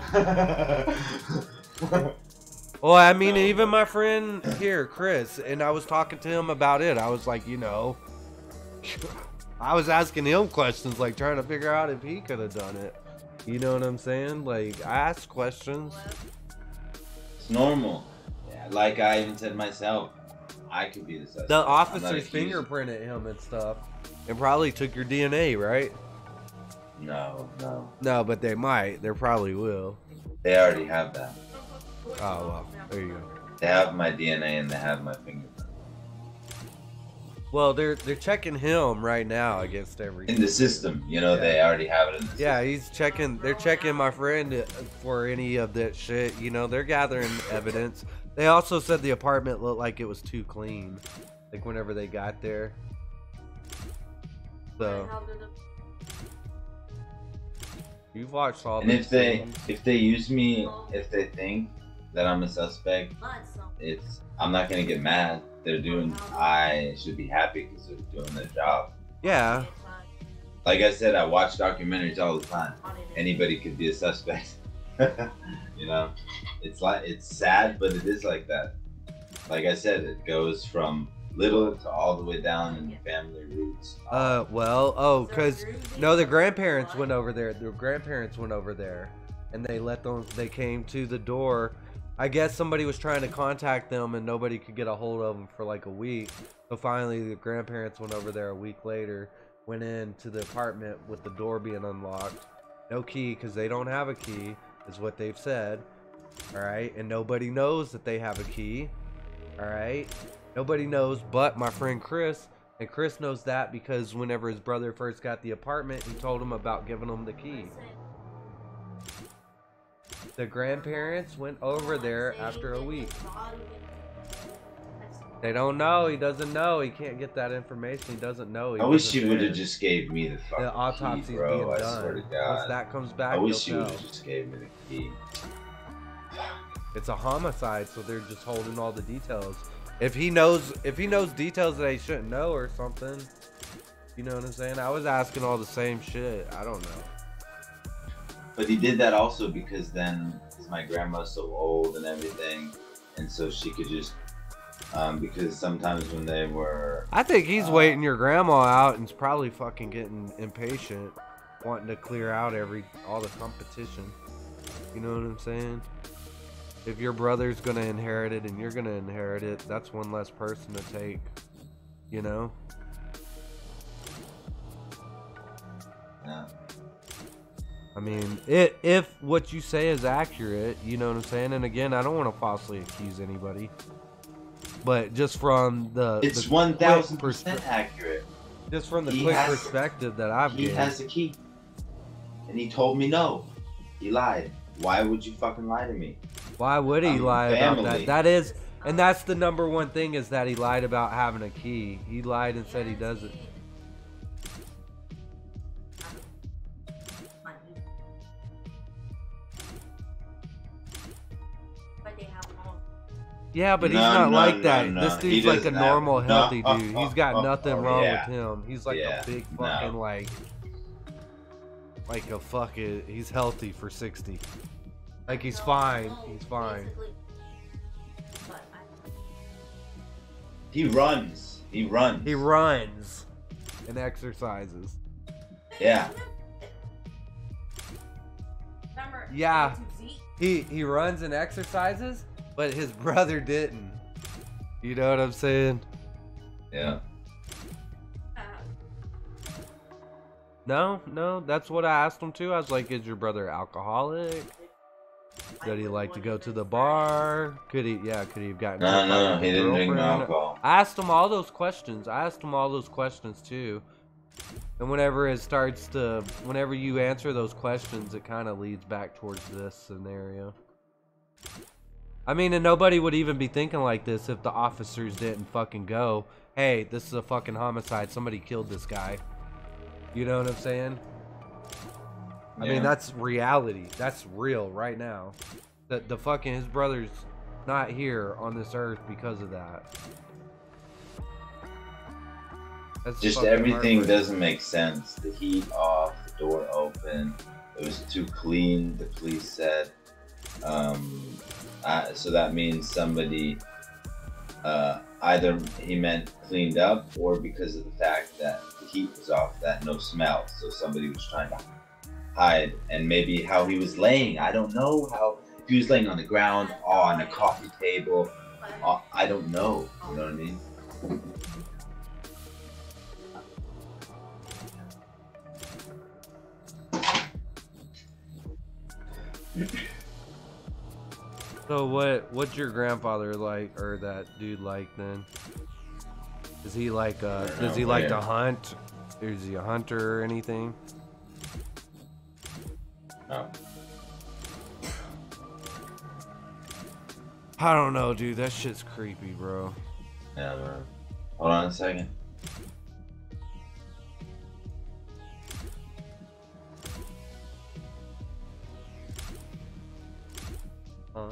Well, I mean, even my friend here, Chris, and I was talking to him about it. I was like, you know, I was asking him questions, like trying to figure out if he could have done it. You know what I'm saying? Like, I ask questions. It's normal. Yeah, like I even said myself, I could be the suspect. The officers fingerprinted him and stuff, and probably took your DNA, right? No. No, but they might. They probably will. They already have that. Oh, well, there you go. They have my DNA and they have my fingerprint. Well, they're checking him right now against everything. In the system, you know, they already have it in the system. Yeah, they're checking my friend for any of that shit. You know, they're gathering evidence. They also said the apartment looked like it was too clean. Like whenever they got there. So you've watched all and these things. if they use me, if they think that I'm a suspect, I'm not gonna get mad. I should be happy because they're doing their job. Yeah. Like I said, I watch documentaries all the time. Anybody could be a suspect. You know, it's sad, but it is like that. like I said, it goes from little to all the way down in the family roots. Because no, the grandparents went over there. The grandparents went over there, and they let them. They came to the door. I guess somebody was trying to contact them, and nobody could get a hold of them for like a week. So finally, the grandparents went over there a week later. Went into the apartment with the door being unlocked, no key because they don't have a key, is what they've said. All right, and nobody knows that they have a key. All right. Nobody knows but my friend Chris, and Chris knows that because whenever his brother first got the apartment, he told him about giving him the key. The grandparents went over there after a week. They don't know. He doesn't know. He can't get that information. He doesn't know. I wish you would have just gave me the fucking the autopsy's key, bro. being I done. swear to God. Once that comes back, I wish you you'll would know. have just gave me the key. It's a homicide, so they're just holding all the details. If he knows details that he shouldn't know or something, you know what I'm saying? I was asking all the same shit. I don't know. But he did that also because then, because my grandma's so old and everything, and so she could just, because sometimes when they were, I think he's waiting your grandma out and's probably fucking getting impatient, wanting to clear out all the competition. You know what I'm saying? If your brother's gonna inherit it and you're gonna inherit it, that's one less person to take, you know? yeah. I mean, if what you say is accurate, you know what I'm saying? And again, I don't want to falsely accuse anybody. But just from It's the 1000% accurate. Just from the He quick has- perspective that I've He gained. has a key. And he told me no. He lied. Why would you fucking lie to me? Why would he lie about that? family. That is, and that's the number one thing is that he lied about having a key. He lied and said he doesn't. Yeah, but he's not like that. no. This He dude's like a doesn't have- normal, healthy no, dude. He's got nothing wrong yeah. with him. He's like Yeah, a big no. fucking like a fucking. He's healthy for 60. Like he's fine. He's fine. He runs. He runs. He runs and exercises. Yeah. Yeah. He runs and exercises, but his brother didn't. You know what I'm saying? Yeah. No, that's what I asked him too. I was like, is your brother alcoholic? Did he like to go to the bar? Could he have gotten No, he didn't drink no girlfriend? alcohol. I asked him all those questions. Too. And whenever you answer those questions, it kind of leads back towards this scenario. I mean, and nobody would even be thinking like this if the officers didn't fucking go, hey, this is a fucking homicide. Somebody killed this guy. You know what I'm saying? I mean, that's reality. That's real right now. The fucking, his brother's not here on this earth because of that. That's Just fucking everything heartbreaking. doesn't make sense. The heat off, the door open. It was too clean, the police said. So that means somebody either he meant cleaned up or because of the fact that the heat was off, that no smell. So somebody was trying to hide, and maybe how he was laying. I don't know how if he was laying on the ground, on a coffee table. I don't know. You know what I mean? So what's your grandfather like, or that dude like then? Is he like does he like to hunt? Is he a hunter or anything? No. I don't know, dude. That shit's creepy, bro. Yeah, man. Hold on a second. Huh?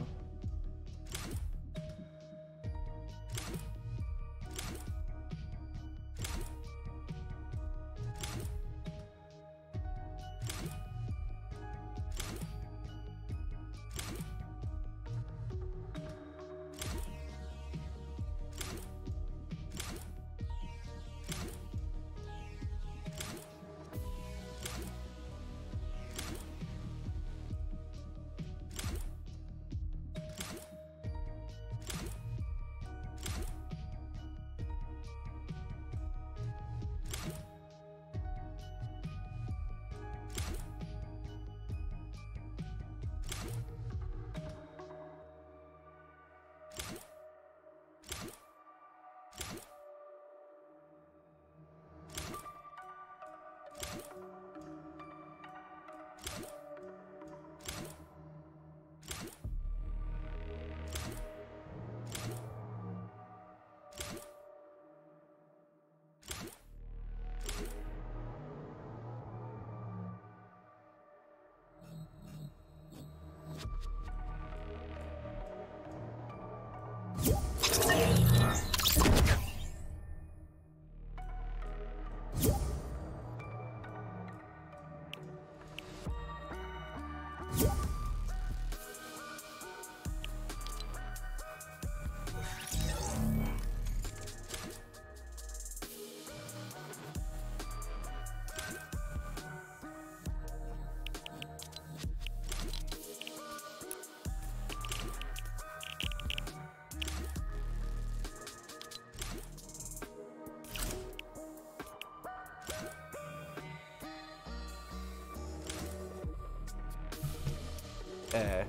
Eh.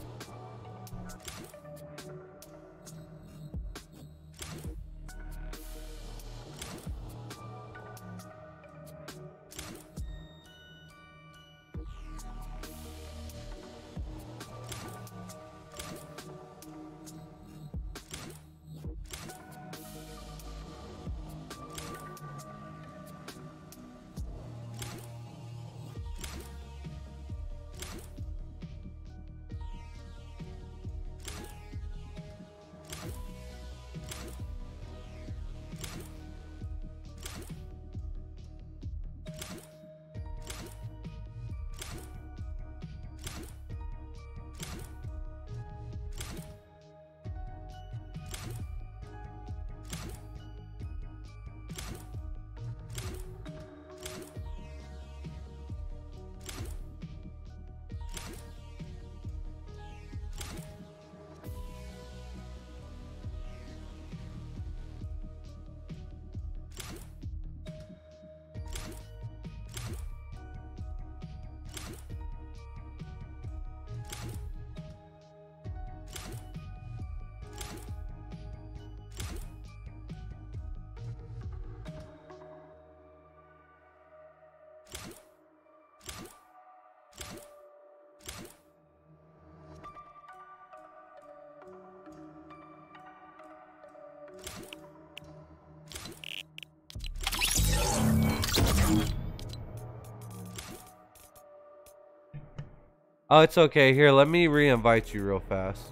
Oh, it's okay. Here, let me re-invite you real fast.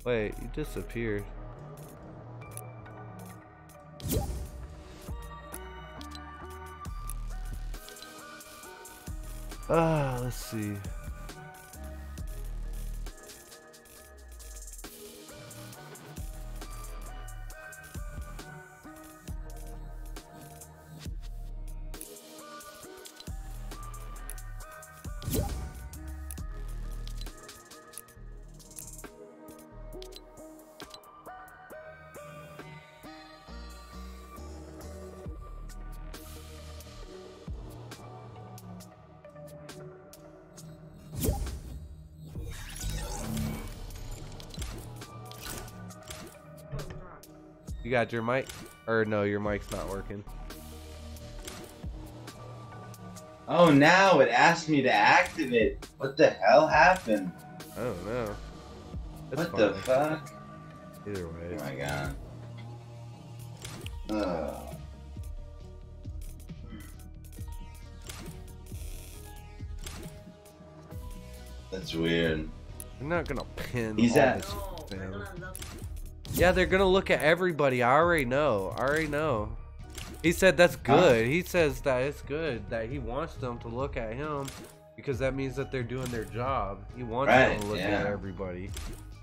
Wait, you disappeared. Let's see. You got your mic? Or no, your mic's not working. Oh, now it asked me to activate. What the hell happened? I don't know. What the fuck? Either way. Oh my god. Ugh. That's weird. They're not gonna pin He's all at- this No, they're spam. gonna look. Yeah, they're gonna look at everybody. I already know. He said that's good. He says that it's good that he wants them to look at him because that means that they're doing their job. He wants them to look at everybody.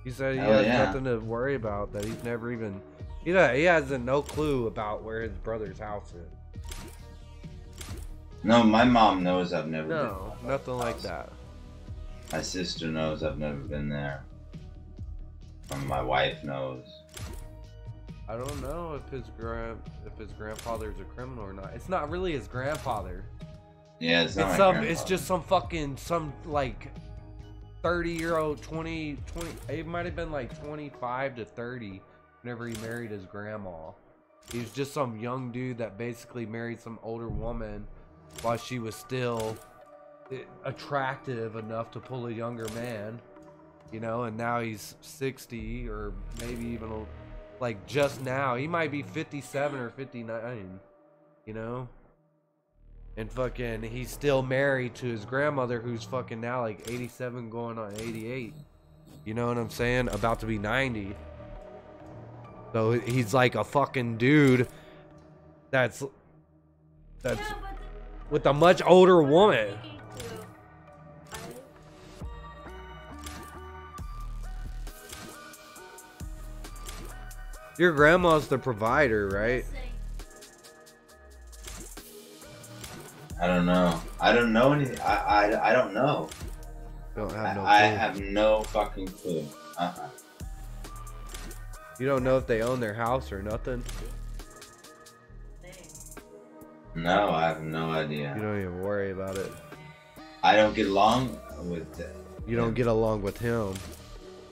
He said he has nothing to worry about. That he's never even. He has no clue about where his brother's house is. No, my mom knows I've never been. No, nothing like that. My sister knows I've never been there. And my wife knows. I don't know if his grandfather's a criminal or not. It's not really his grandfather. Yeah, it's not It's my grandfather. It's just some like 30-year-old 20 it might have been like 25 to 30 whenever he married his grandma. He was just some young dude that basically married some older woman while she was still attractive enough to pull a younger man, you know, and now he's 60 or maybe even like just now he might be 57 or 59, you know. And fucking, he's still married to his grandmother, who's fucking now like 87 going on 88. You know what I'm saying? About to be 90. So he's like a fucking dude that's with a much older woman. Your grandma's the provider, right? I don't know. I don't know anything. I don't know. Don't have no clue. I have no fucking clue. You don't know if they own their house or nothing? No, I have no idea. You don't even worry about it. I don't get along with him. You don't get along with him.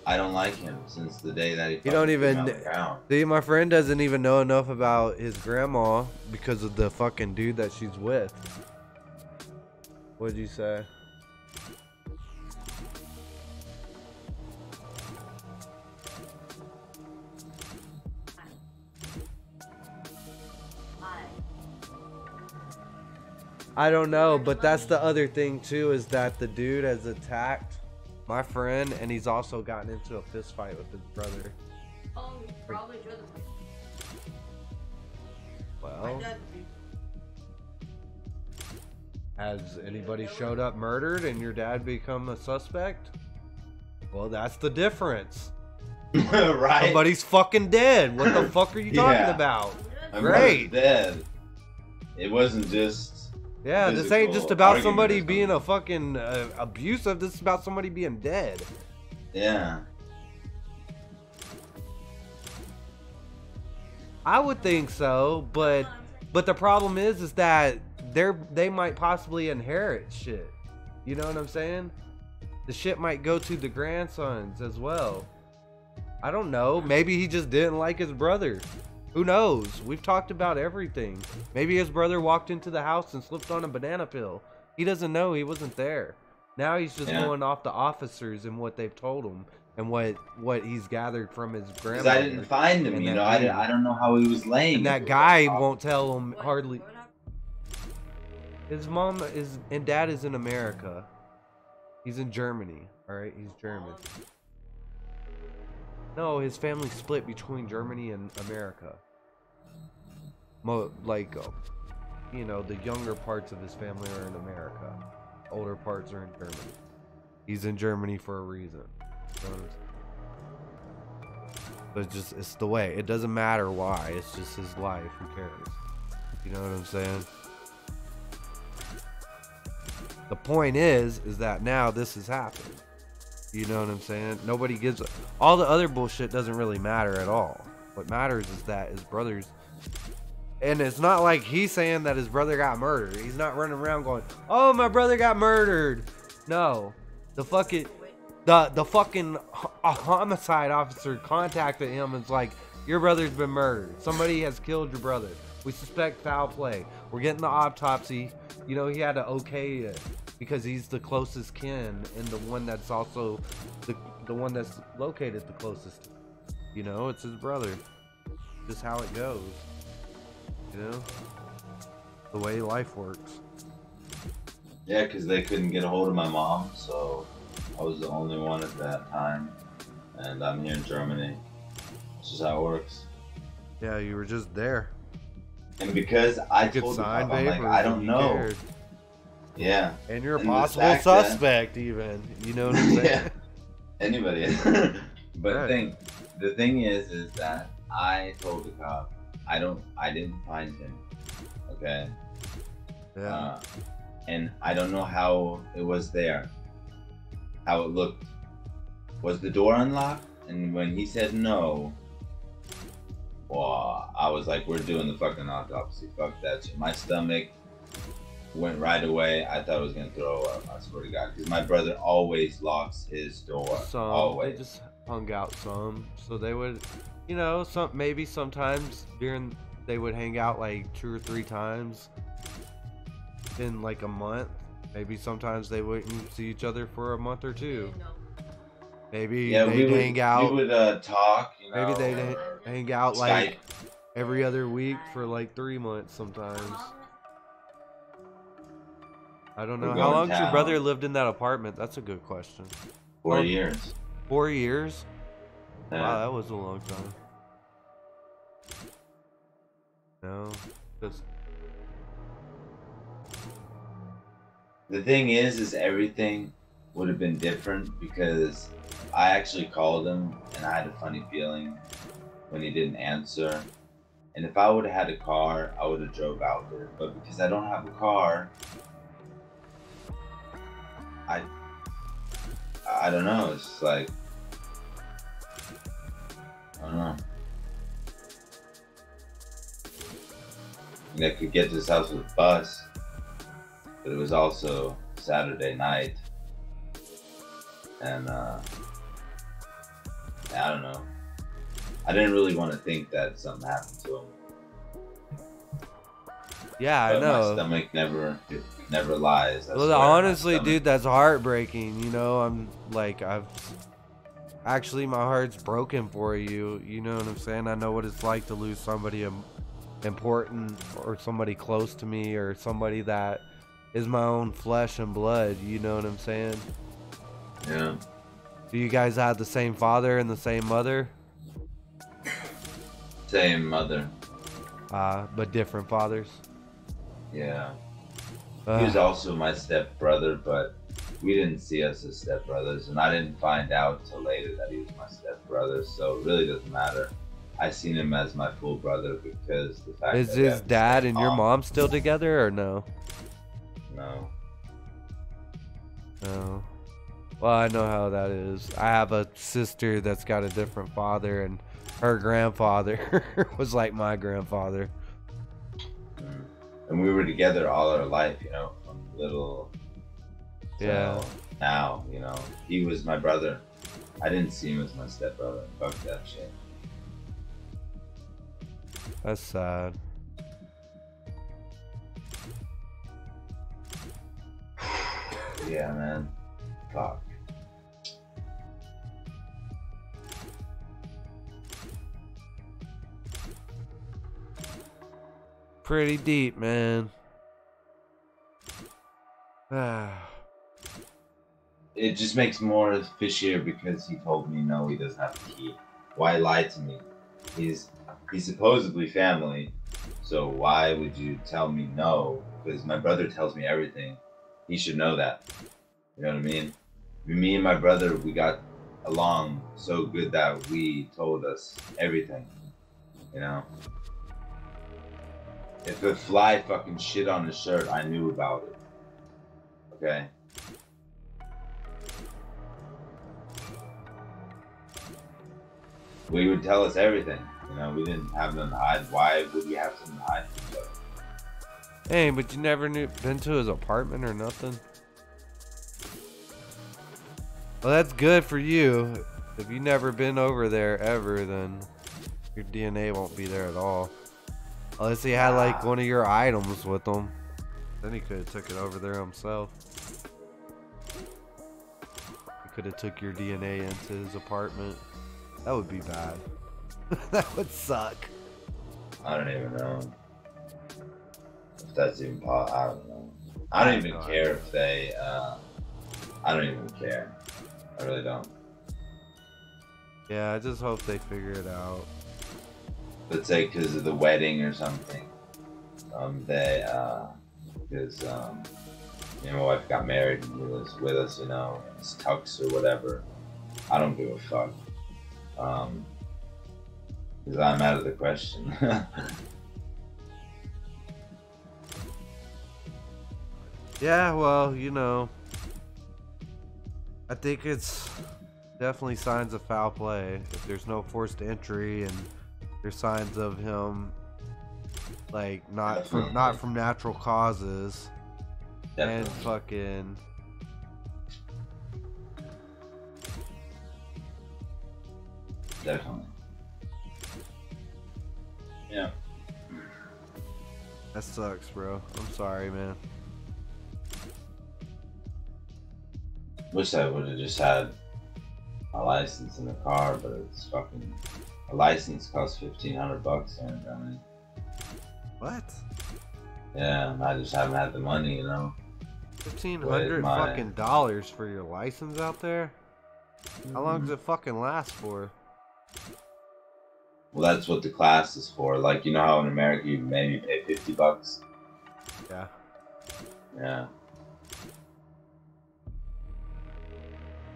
I don't like him since the day that he. You don't even. Around. See, my friend doesn't even know enough about his grandma because of the fucking dude that she's with. What'd you say? I don't know, but that's the other thing too, is that the dude has attacked my friend, and he's also gotten into a fist fight with his brother. Oh, he's probably driven. Well, has anybody showed up murdered and your dad become a suspect? Well, that's the difference. Right? Somebody's fucking dead. What the fuck are you talking about? Great. Dead. It wasn't just. Yeah, this ain't just about somebody being a fucking abusive. This is about somebody being dead. Yeah. I would think so, but the problem is that they might possibly inherit shit. You know what I'm saying? The shit might go to the grandsons as well. I don't know. Maybe he just didn't like his brother. Who knows? We've talked about everything. Maybe his brother walked into the house and slipped on a banana peel. He doesn't know. He wasn't there. Now he's just going off the officers and what they've told him and what he's gathered from his grandmother. I didn't find him, you know. I don't know how he was laying. And that guy won't tell him hardly. His mom and dad is in America. He's in Germany. All right, he's German. No, his family split between Germany and America. You know, the younger parts of his family are in America. Older parts are in Germany. He's in Germany for a reason. But it's the way. It doesn't matter why. It's just his life. Who cares? You know what I'm saying? The point is that now this has happened. You know what I'm saying? Nobody gives all the other bullshit doesn't really matter at all. What matters is that his brother's, and it's not like he's saying that his brother got murdered. He's not running around going, "Oh, my brother got murdered." No, the fucking homicide officer contacted him and was like, "Your brother's been murdered. Somebody has killed your brother. We suspect foul play. We're getting the autopsy." You know, he had to okay it because he's the closest kin and the one that's also the one that's located the closest. You know, it's his brother. Just how it goes. You know, the way life works. Yeah, because they couldn't get a hold of my mom, so I was the only one at that time, and I'm here in Germany. This is how it works. Yeah, you were just there. And because I told the cop, I'm like, I don't know. Cared. Yeah. And you're a possible suspect, even. You know what I'm saying? Yeah. Anybody. But right. the thing is that I told the cop, I didn't find him. Okay. Yeah. And I don't know how it was there. How it looked. Was the door unlocked? And when he said no, well, I was like, we're doing the fucking autopsy. Fuck that shit. My stomach went right away. I thought I was gonna throw up. I swear to God, because my brother always locks his door. Always. They just hung out some, so they would, you know, sometimes they would hang out like 2 or 3 times in like a month. Maybe sometimes they wouldn't see each other for a month or 2. Maybe they'd hang out. We would talk. You know, maybe they'd hang out Skype. like every other week for like 3 months sometimes. I don't know. We're How going long your brother town. lived in that apartment? That's a good question. 4 Oh. years. 4 years? Yeah. Wow, that was a long time. No, just The thing is everything would have been different because I actually called him and I had a funny feeling when he didn't answer. And if I would have had a car, I would have drove out there. But because I don't have a car, I don't know. It's just like, I don't know. I mean, I could get to his house with a bus, but it was also Saturday night. And I don't know. I didn't really want to think that something happened to him. yeah, But I know. my stomach never lies. I Well, swear, my honestly, stomach- dude, that's heartbreaking. You know, I'm like, I've actually, my heart's broken for you. You know what I'm saying? I know what it's like to lose somebody important or somebody close to me or somebody that is my own flesh and blood. You know what I'm saying? Yeah. Do you guys have the same father and the same mother? Same mother. But different fathers? Yeah. He was also my stepbrother, but we didn't see us as stepbrothers, and I didn't find out till later that he was my stepbrother, so it really doesn't matter. I seen him as my full brother because the fact Is that we his have the dad same and your mom still together or no? No. No. Well, I know how that is. I have a sister that's got a different father, and her grandfather was like my grandfather. And we were together all our life, you know, from little Yeah. till now, you know. He was my brother. I didn't see him as my stepbrother. Fuck that shit. That's sad. Yeah, man. Fuck. Pretty deep, man. It just makes more fishier because he told me no, he doesn't have the key. Why lie to me? He's supposedly family, so why would you tell me no? Because my brother tells me everything. He should know that. You know what I mean? Me and my brother, we got along so good that we told us everything. You know? If a fly fucking shit on his shirt, I knew about it. Okay? We would tell us everything. You know, we didn't have nothing to hide. Why would we have something to hide from each other? Hey, but you never been to his apartment or nothing? Well, that's good for you. If you never been over there ever, then your DNA won't be there at all. Unless he had like one of your items with him. Then he could have took it over there himself. He could have took your DNA into his apartment. That would be bad. That would suck. I don't even know if that's even possible. I don't know. I don't even care if they. I don't even care. I really don't. Yeah, I just hope they figure it out. Let's say because of the wedding or something. Because me and my wife got married and he was with us, you know, in his tux or whatever. I don't give a fuck. Because I'm out of the question. Yeah, well, you know, I think it's definitely signs of foul play. If there's no forced entry and there's signs of him, like, not from natural causes, Definitely. and fucking, Definitely. Yeah. that sucks, bro. I'm sorry, man. Wish I would have just had a license in the car, but it's fucking. A license costs $1,500 here in Germany. What? Yeah, and I just haven't had the money, you know. $1,500 fucking dollars for your license out there? How long does it fucking last for? Well, that's what the class is for. Like, you know how in America you maybe pay $50? Yeah. Yeah.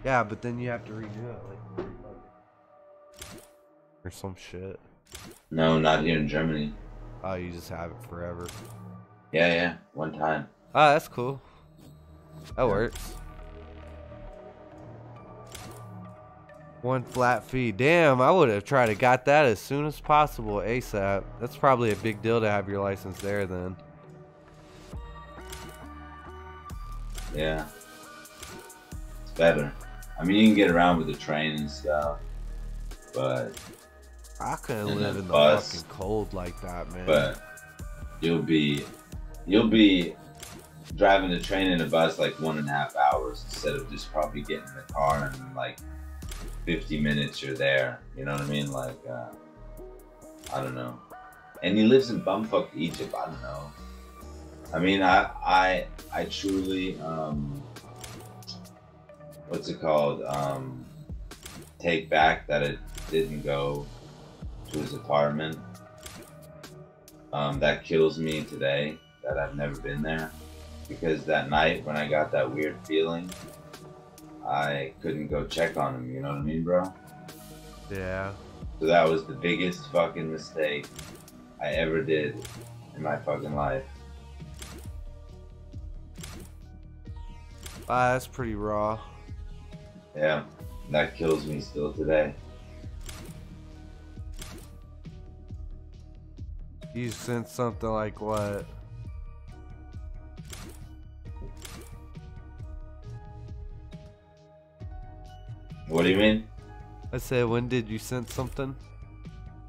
Yeah, but then you have to redo it like or some shit. No, not here in Germany. Oh, you just have it forever. Yeah, yeah. One time. Oh, that's cool. That works. One flat fee. Damn, I would have tried to got that as soon as possible, ASAP. That's probably a big deal to have your license there then. Yeah. It's better. I mean, you can get around with the train and stuff, but I couldn't live in the bus, fucking cold like that, man. But you'll be driving the train and the bus like 1.5 hours instead of just probably getting in the car and like 50 minutes you're there. You know what I mean? Like, I don't know. And he lives in bumfuck Egypt. I don't know. I mean, I truly, what's it called? Take back that it didn't go to his apartment. That kills me today that I've never been there, because that night when I got that weird feeling, I couldn't go check on him. You know what I mean, bro? Yeah. So that was the biggest fucking mistake I ever did in my fucking life. That's pretty raw. Yeah, that kills me still today. You sent something like what? What do you mean? I said, when did you send something?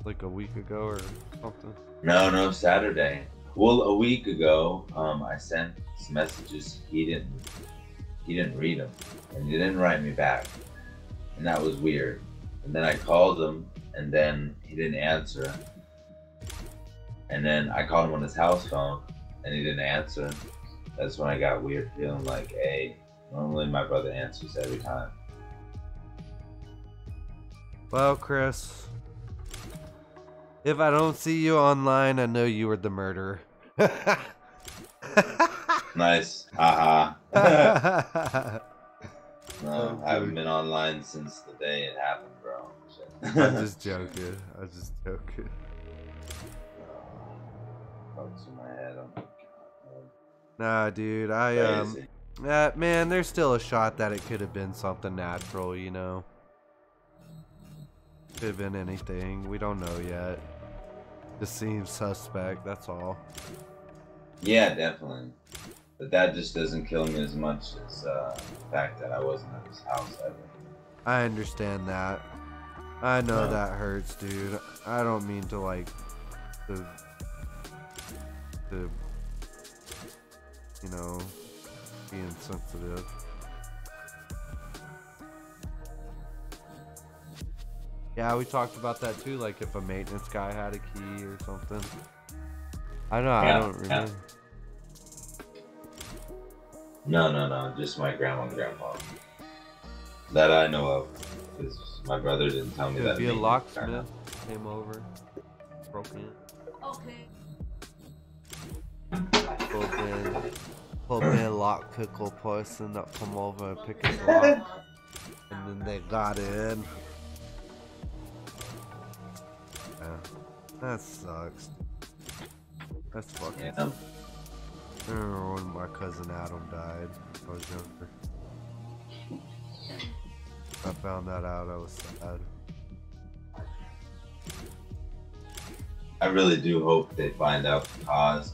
Like a week ago or something? No, Saturday. Well, a week ago, I sent some messages. He didn't read them, and he didn't write me back, and that was weird. And then I called him, and then he didn't answer. And then I called him on his house phone, and he didn't answer. That's when I got weird feeling like, hey, normally my brother answers every time. Well, Chris, if I don't see you online, I know you were the murderer. Nice. Haha. No, Okay. I haven't been online since the day it happened, bro. I'm just joking. I'm just joking. Fucks in my head. Oh my God. Nah, dude. Crazy. Man, there's still a shot that it could have been something natural, you know. Could have been anything. We don't know yet. Just seems suspect, that's all. Yeah, definitely. But that just doesn't kill me as much as the fact that I wasn't at his house ever. I understand that. I know No. that hurts, dude. I don't mean to like to you know, be insensitive. Yeah, we talked about that too, like if a maintenance guy had a key or something. I know, I don't remember. No, just my grandma and grandpa. That I know of. Because my brother didn't tell me Could that. be a maintenance locksmith came over, broke in, Okay. pulled in a lock pickle person that come over and pick his lock, and then they got in. Yeah, that sucks. That's fucking. Yeah. I remember when my cousin Adam died. I was younger. I found that out. I was sad. I really do hope they find out the cause.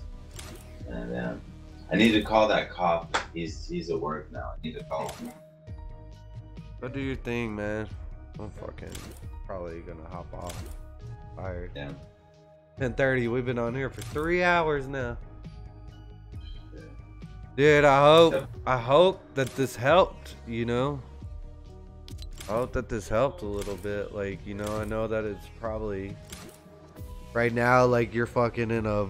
And I need to call that cop. He's at work now. I need to call him. Go do your thing, man. I'm fucking probably gonna hop off. Tired. Yeah. 10:30. We've been on here for 3 hours now. Dude, I hope that this helped, you know. I hope that this helped a little bit. Like, you know, I know that it's probably right now, like you're fucking in a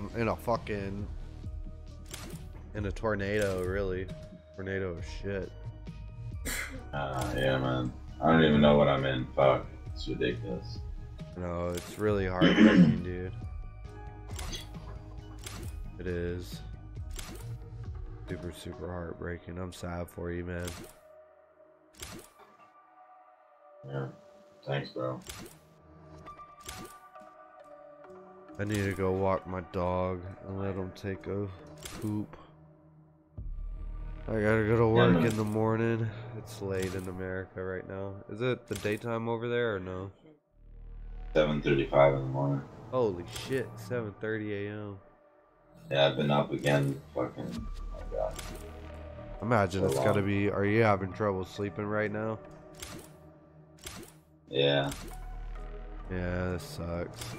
tornado, really. Tornado of shit. Yeah, man. I don't even know what I'm in. Fuck. It's ridiculous. No, it's really heartbreaking, dude. It is. Super, super heartbreaking. I'm sad for you, man. Yeah. Thanks, bro. I need to go walk my dog and let him take a poop. I gotta go to work in the morning. It's late in America right now. Is it the daytime over there or no? 7:35 in the morning. Holy shit, 7:30 a.m. Yeah, I've been up again. Fucking. Oh my god. Imagine So it's gotta be. Are you having trouble sleeping right now? Yeah. Yeah, this sucks.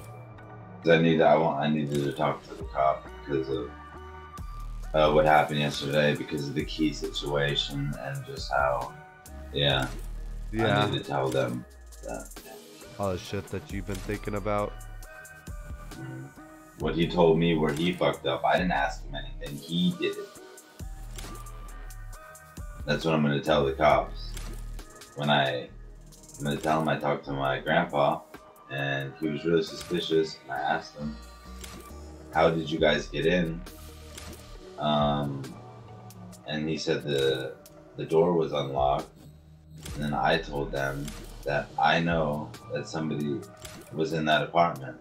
I needed to talk to the cop because of what happened yesterday, because of the key situation and just how, yeah. I need to tell them that. All the shit that you've been thinking about. What he told me where he fucked up. I didn't ask him anything. He did it. That's what I'm gonna tell the cops. I'm gonna tell him I talked to my grandpa and he was really suspicious, and I asked him, how did you guys get in? And he said the door was unlocked, and then I told them that I know that somebody was in that apartment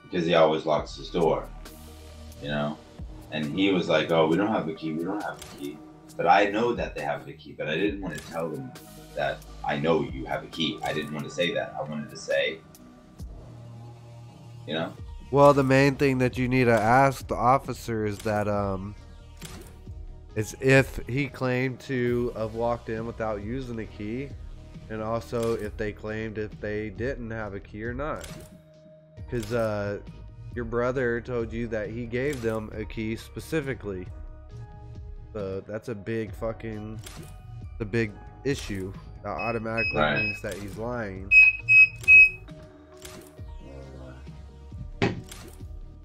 because he always locks his door, you know? And he was like, oh, we don't have a key, but I know that they have the key, but I didn't want to tell them that I know you have a key. I didn't want to say that. I wanted to say, you know? Well, the main thing that you need to ask the officer is that, is if he claimed to have walked in without using a key, and also if they claimed if they didn't have a key or not. Because, your brother told you that he gave them a key specifically. So that's a big issue. That automatically means that he's lying.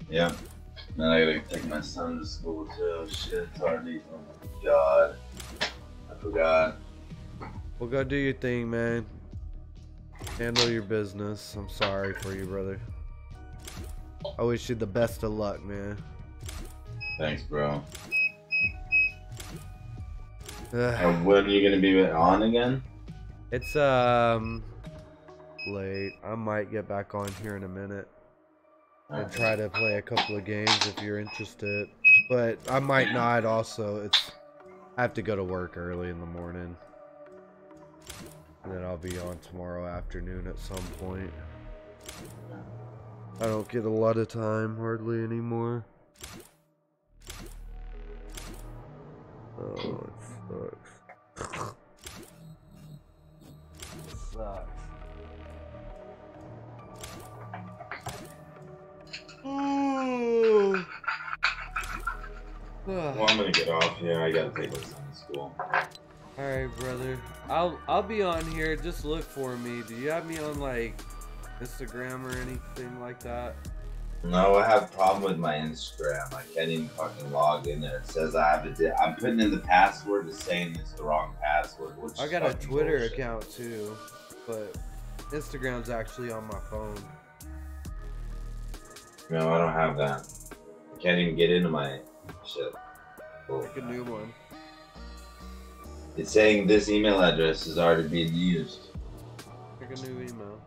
Yeah. Then I gotta take my son to school too. Shit, it's already. Oh my god. I forgot. Well, go do your thing, man. Handle your business. I'm sorry for you, brother. I wish you the best of luck, man. Thanks, bro. When are you gonna be on again? It's late. I might get back on here in a minute and try to play a couple of games if you're interested. But I might not also. I have to go to work early in the morning. And then I'll be on tomorrow afternoon at some point. I don't get a lot of time hardly anymore. Oh, it sucks. It sucks. Ooh. Well, I'm gonna get off here. I gotta take my son to school. Alright, brother. I'll be on here. Just look for me. Do you have me on like Instagram or anything like that? No, I have a problem with my Instagram. I can't even fucking log in there. It says I have I'm putting in the password. It's saying it's the wrong password. Which I got a Twitter account too, but Instagram's actually on my phone. No, I don't have that. I can't even get into my shit. Cool. Make a new one. It's saying this email address is already being used. Make a new email.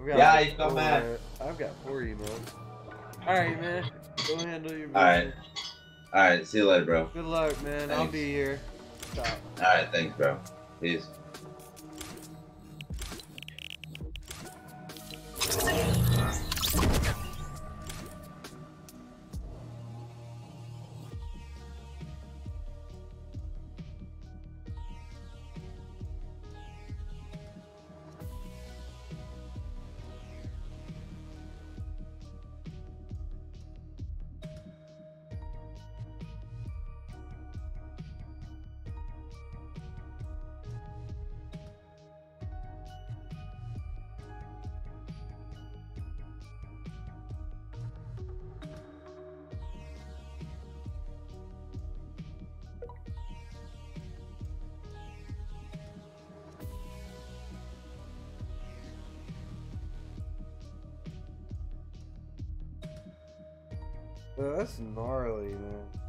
Yeah, he's come back. I've got 4 emails. Alright, man. Go handle your business. Alright. Alright, see you later, bro. Good luck, man. Thanks. I'll be here. Alright, thanks, bro. Peace. That's gnarly, man.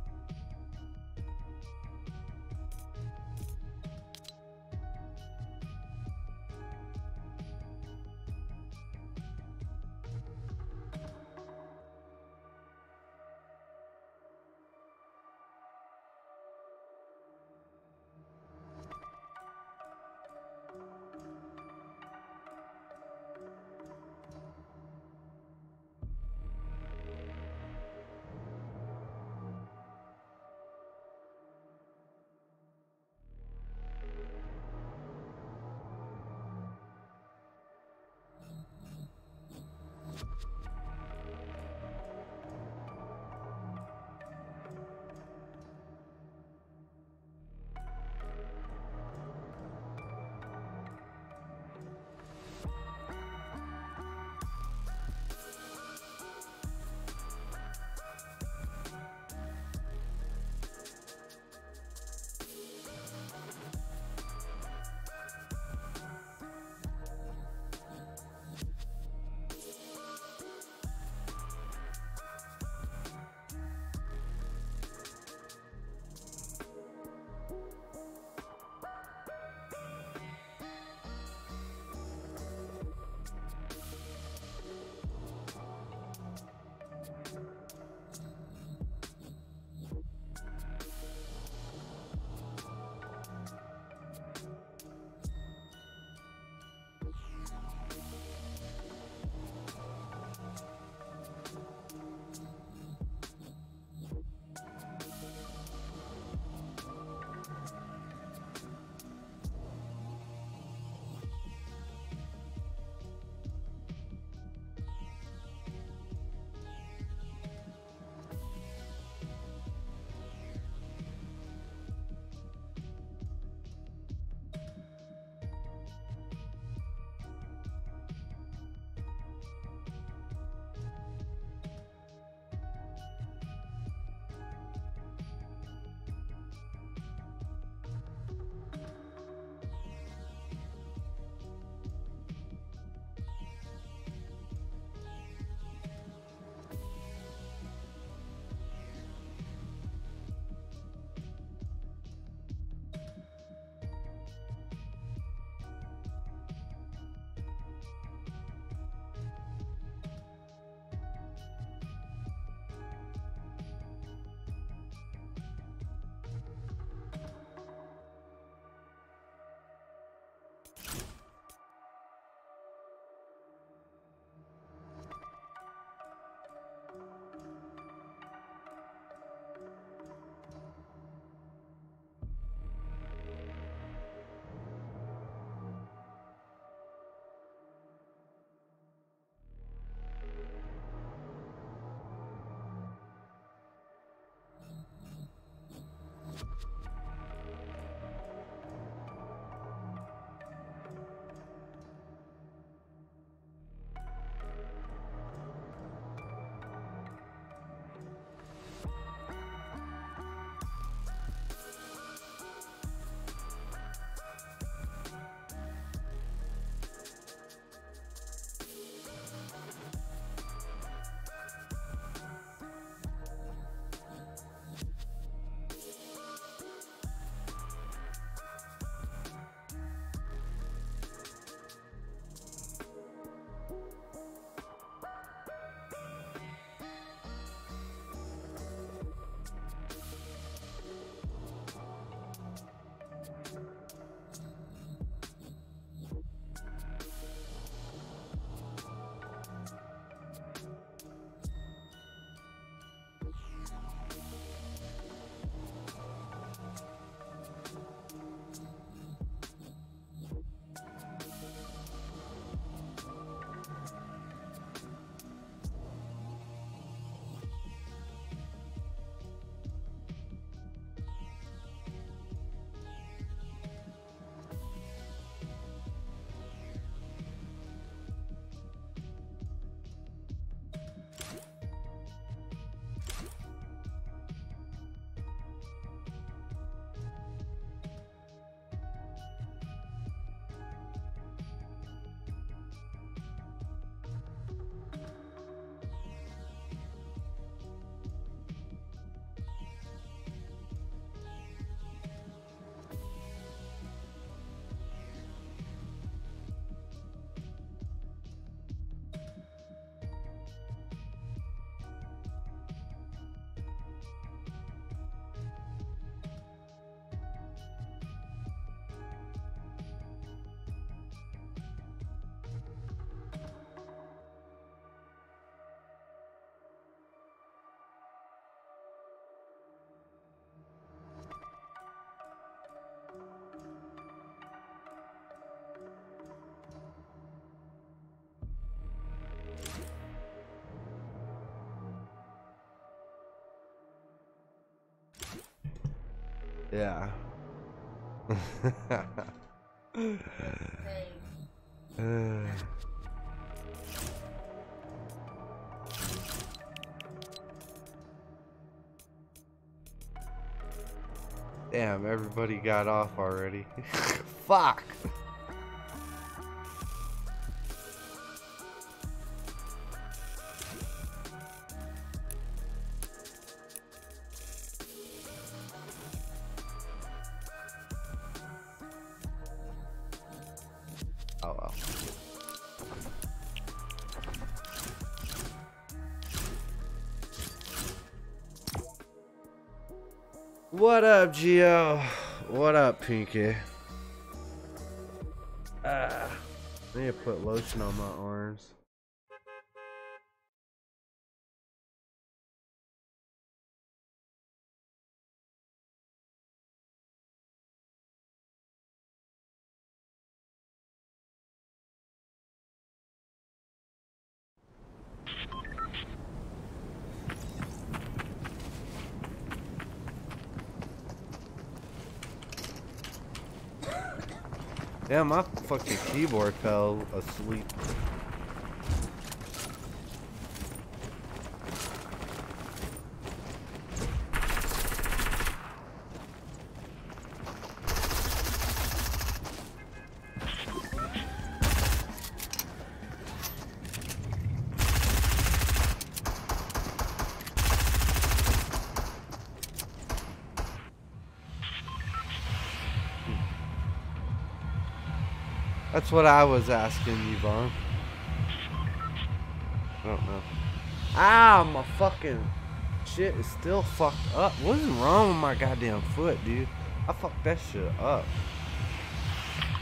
Yeah. Damn, everybody got off already. Fuck. Oh well. What up, Gio? What up, Pinky? I need to put lotion on my arms. Damn, my fucking keyboard fell asleep. That's what I was asking you, Vaughn. I don't know. Ah, my fucking shit is still fucked up. What is wrong with my goddamn foot, dude? I fucked that shit up.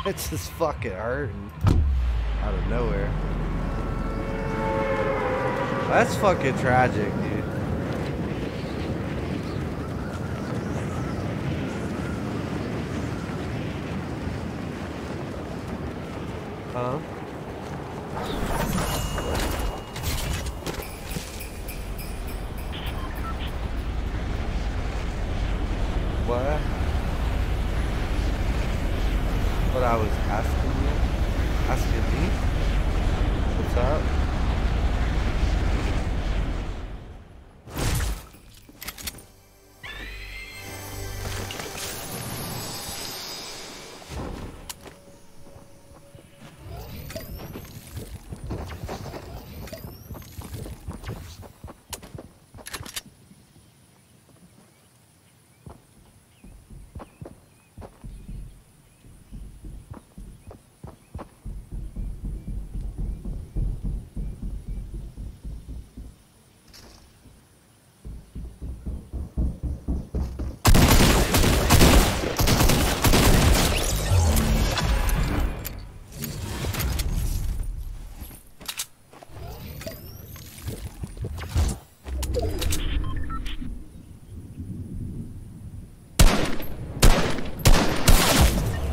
It's just fucking hurting out of nowhere. That's fucking tragic, dude. Huh? What? What I was asking you? Asking me? What's up?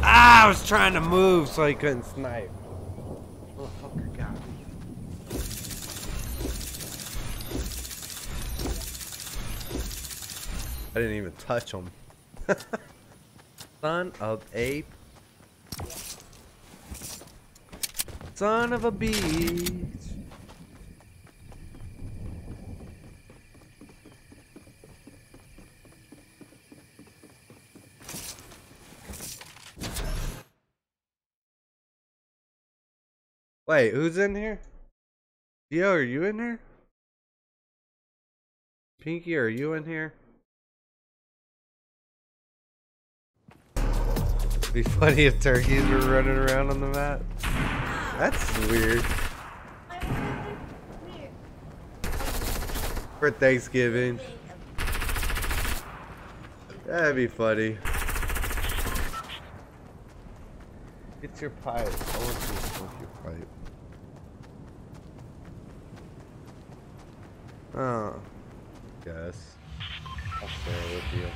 I was trying to move so he couldn't snipe. Motherfucker got me. I didn't even touch him. Son of a... Son of a bitch. Wait, who's in here? Yo, are you in here? Pinky, are you in here? It'd be funny if turkeys were running around on the map. That's weird. For Thanksgiving. That'd be funny. Get your pipe. I want you to smoke your pipe. Oh. Guess. I'll share with you.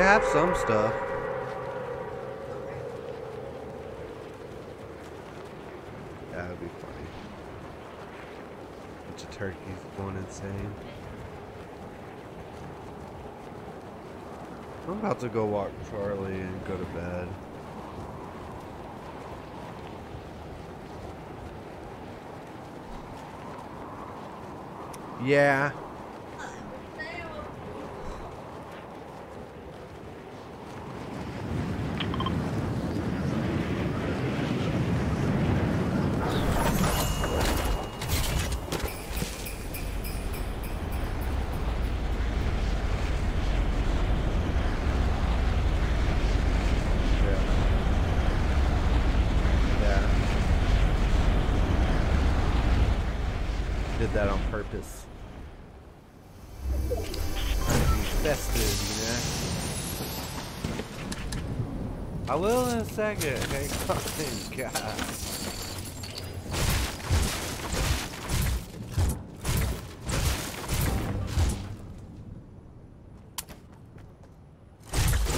have some stuff. Yeah, that'd be funny. Bunch of turkeys going insane. I'm about to go walk Charlie and go to bed. Yeah. Did that on purpose. Trying to be festive, you know? I will in a second. Hey, fucking God.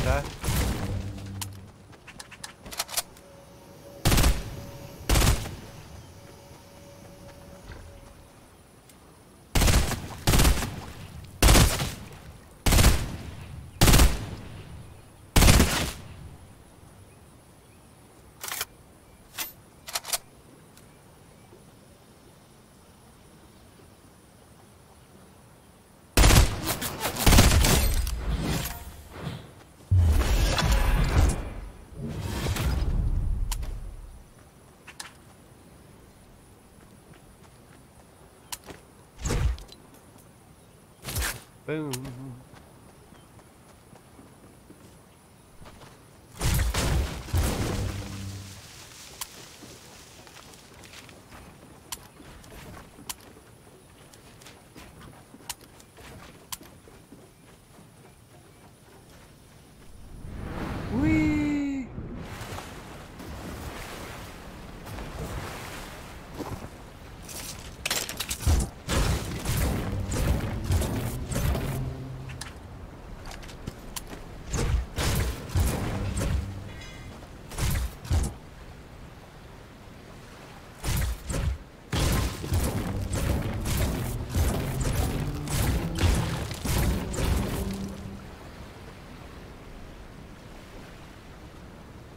Okay. Boom. Whee!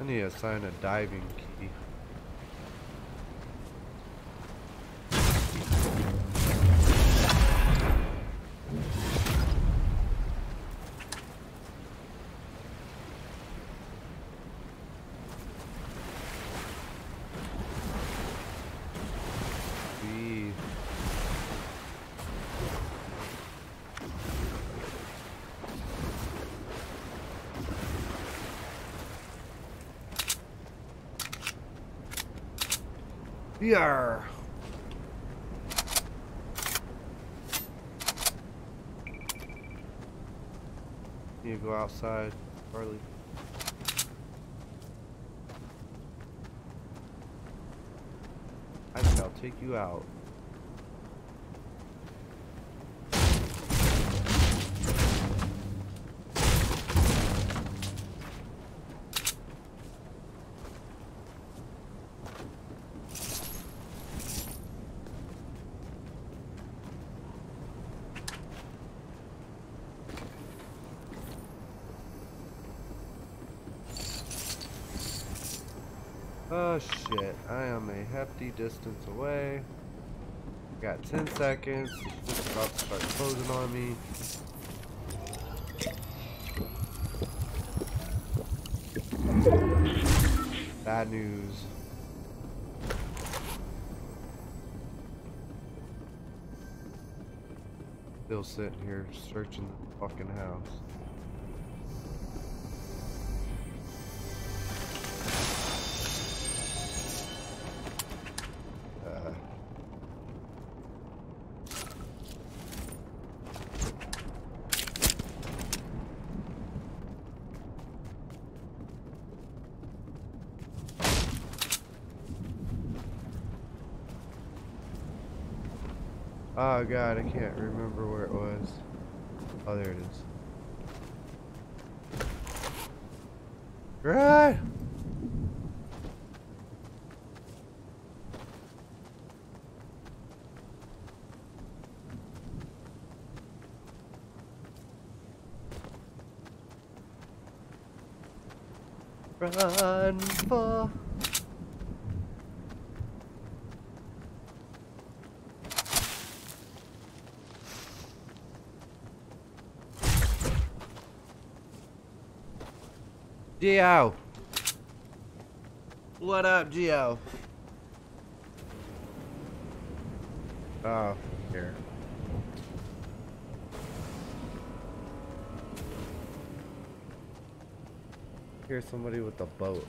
I need to assign a diving key. P.L.U.R. You go outside, Charlie. I shall take you out. Oh shit, I am a hefty distance away. Got 10 seconds. It's about to start closing on me. Bad news. Still sitting here searching the fucking house. Oh god, I can't remember where it was. Oh, there it is. Right. Run for. Gio. What up, Gio? Oh, here. Here's somebody with a boat.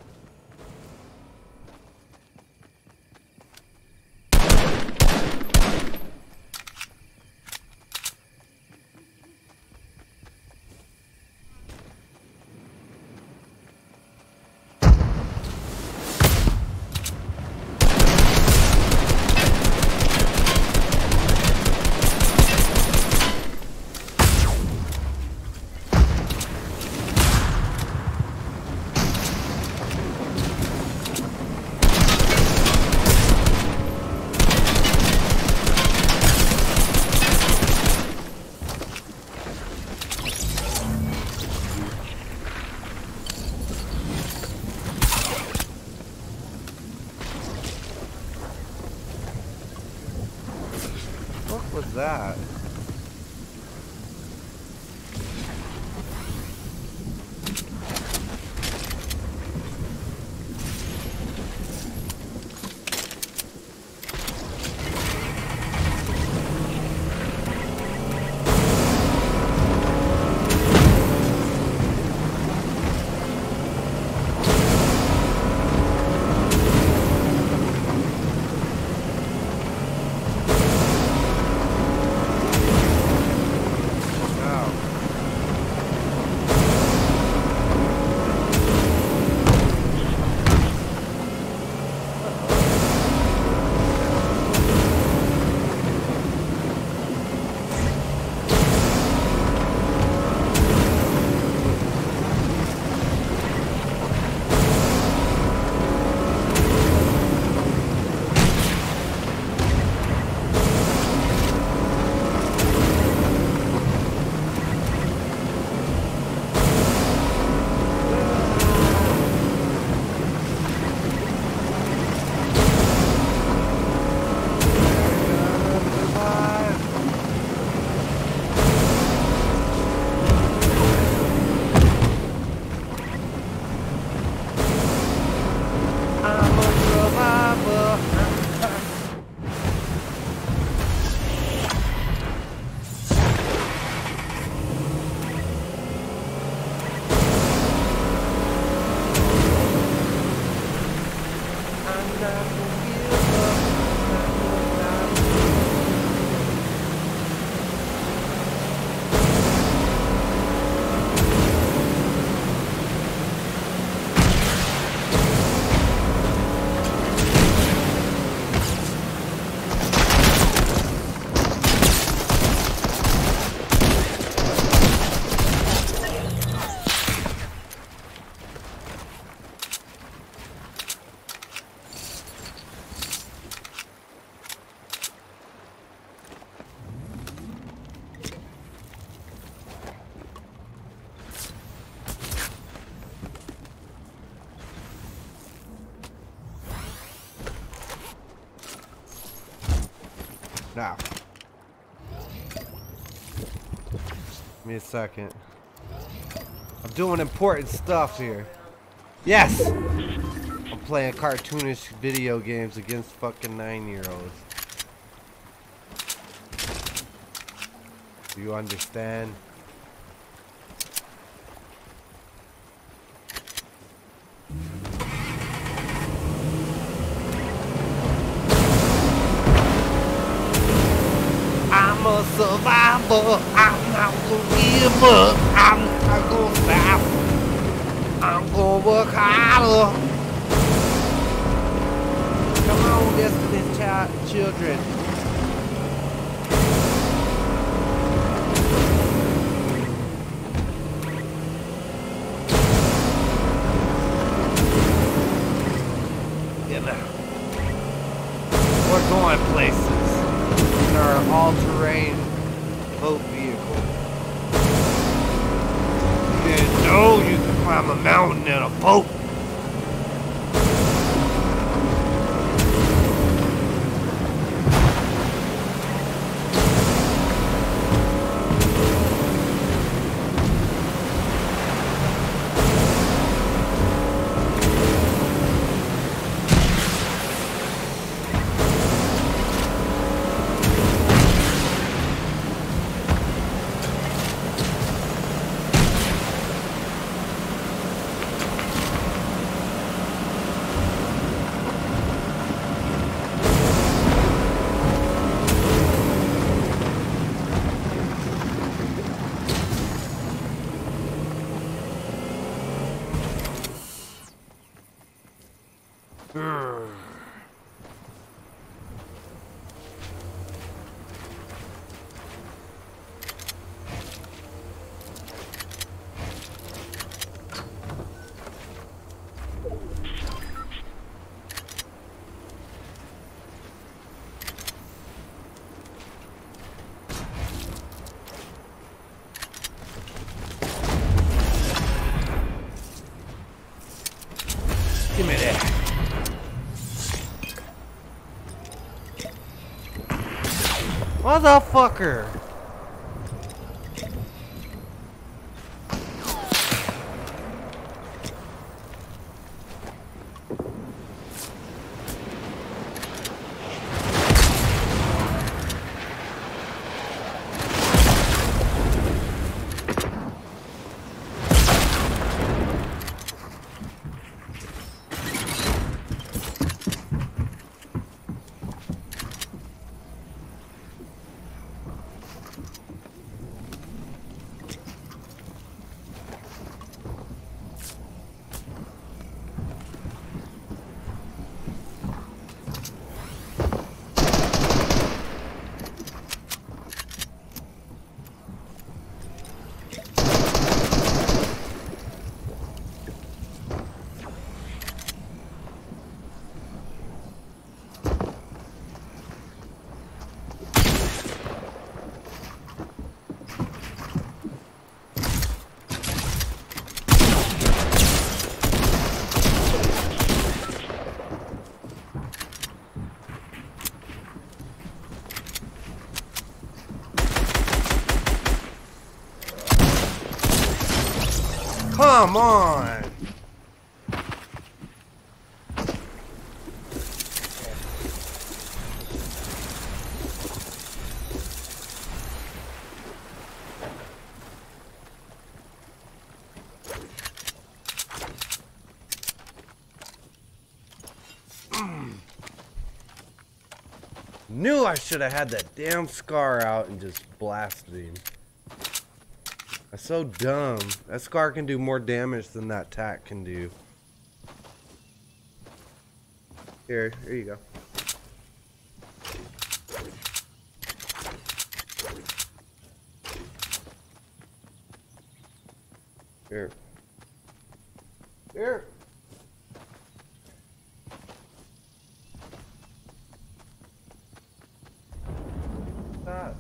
What was that? Now. Give me a second. I'm doing important stuff here. Yes! I'm playing cartoonish video games against fucking 9-year-olds. Do you understand? I'm a survivor. I'm not gonna give up. I'm not gonna stop. I'm gonna work harder. Come on, Destiny's children. We're going places in our all-terrain boat vehicle. You didn't know you could climb a mountain in a boat. Give me that. Motherfucker! Come on! Knew I should have had that damn scar out and just blasted him. That's so dumb. That scar can do more damage than that tack can do. Here you go. Here. Here. That.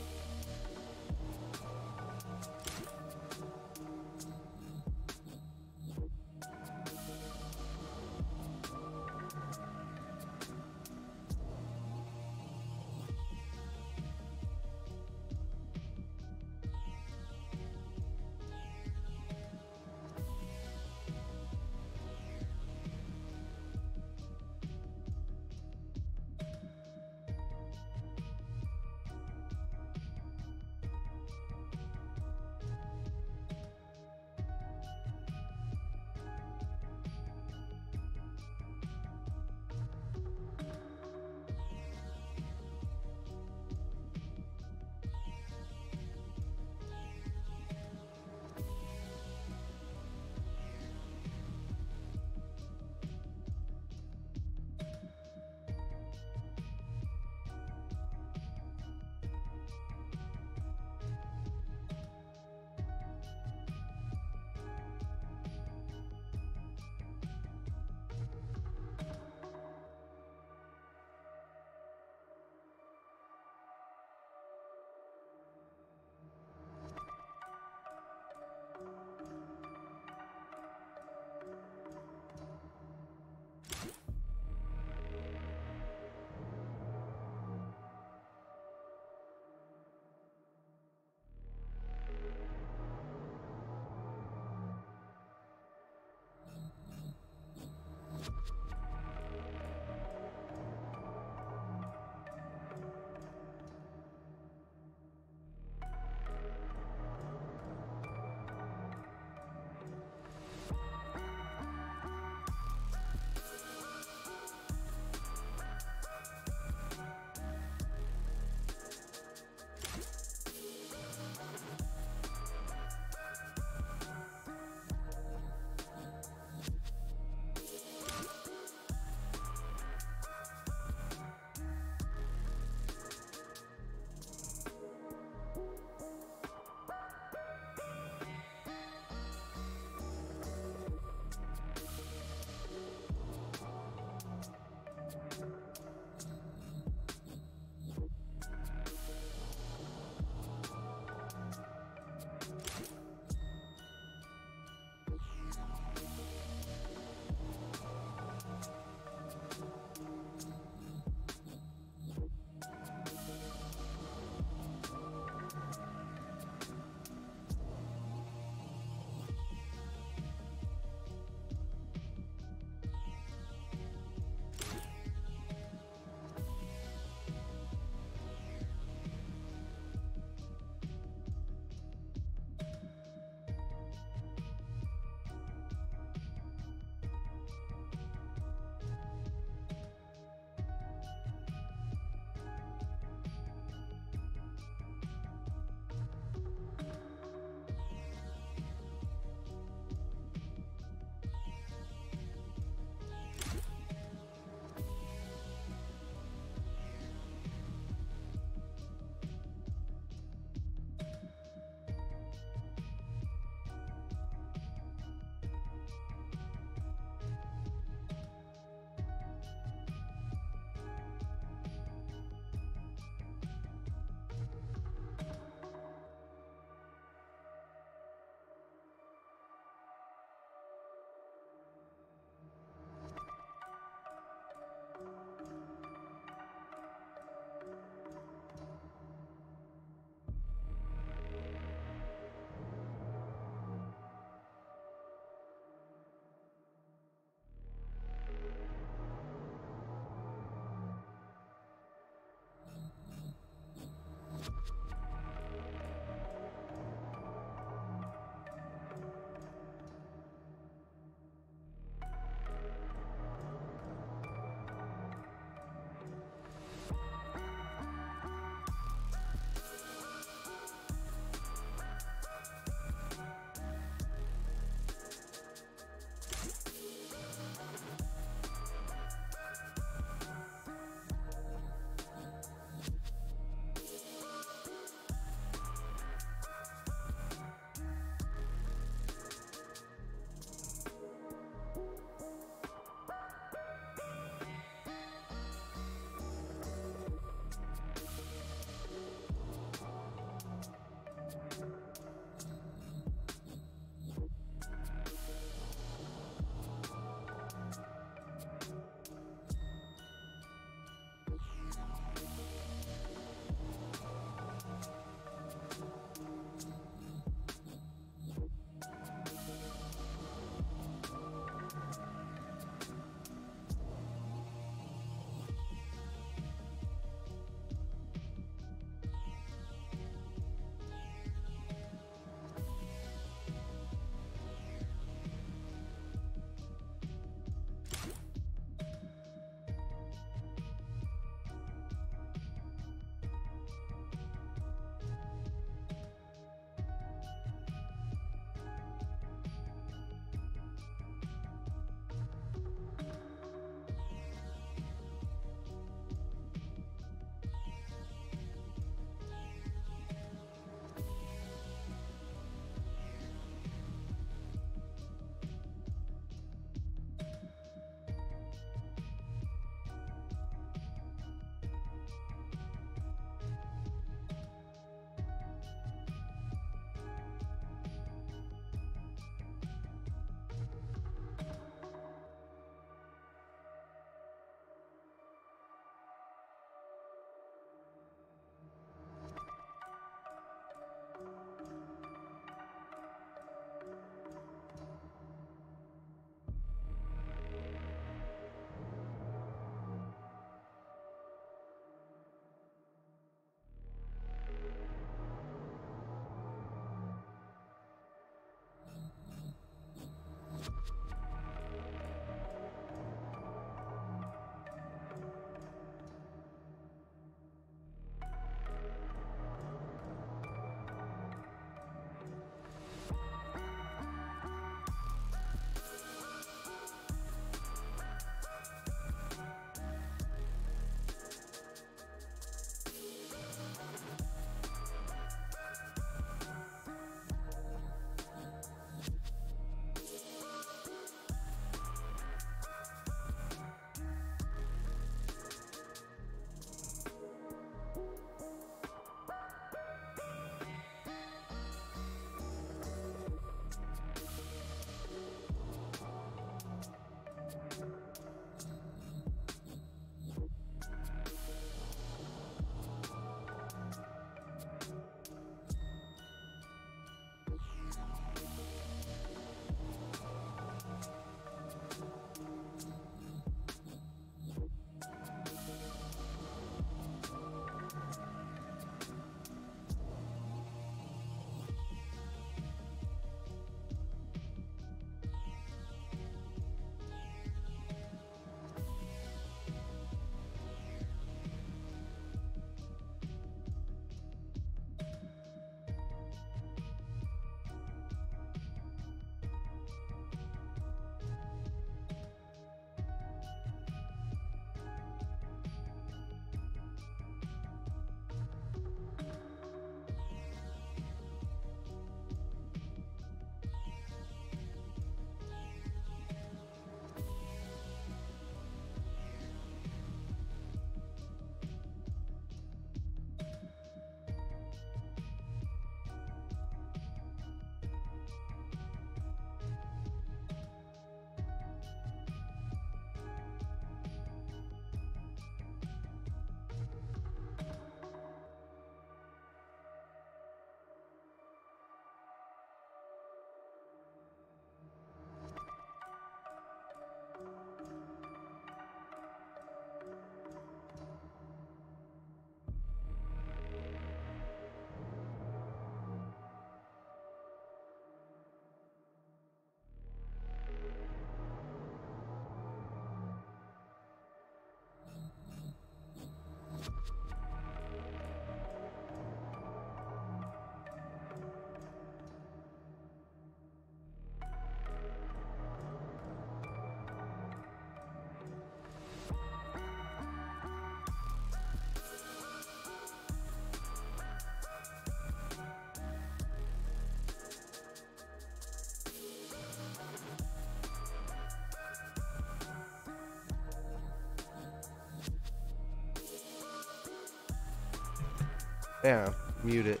Damn, mute it.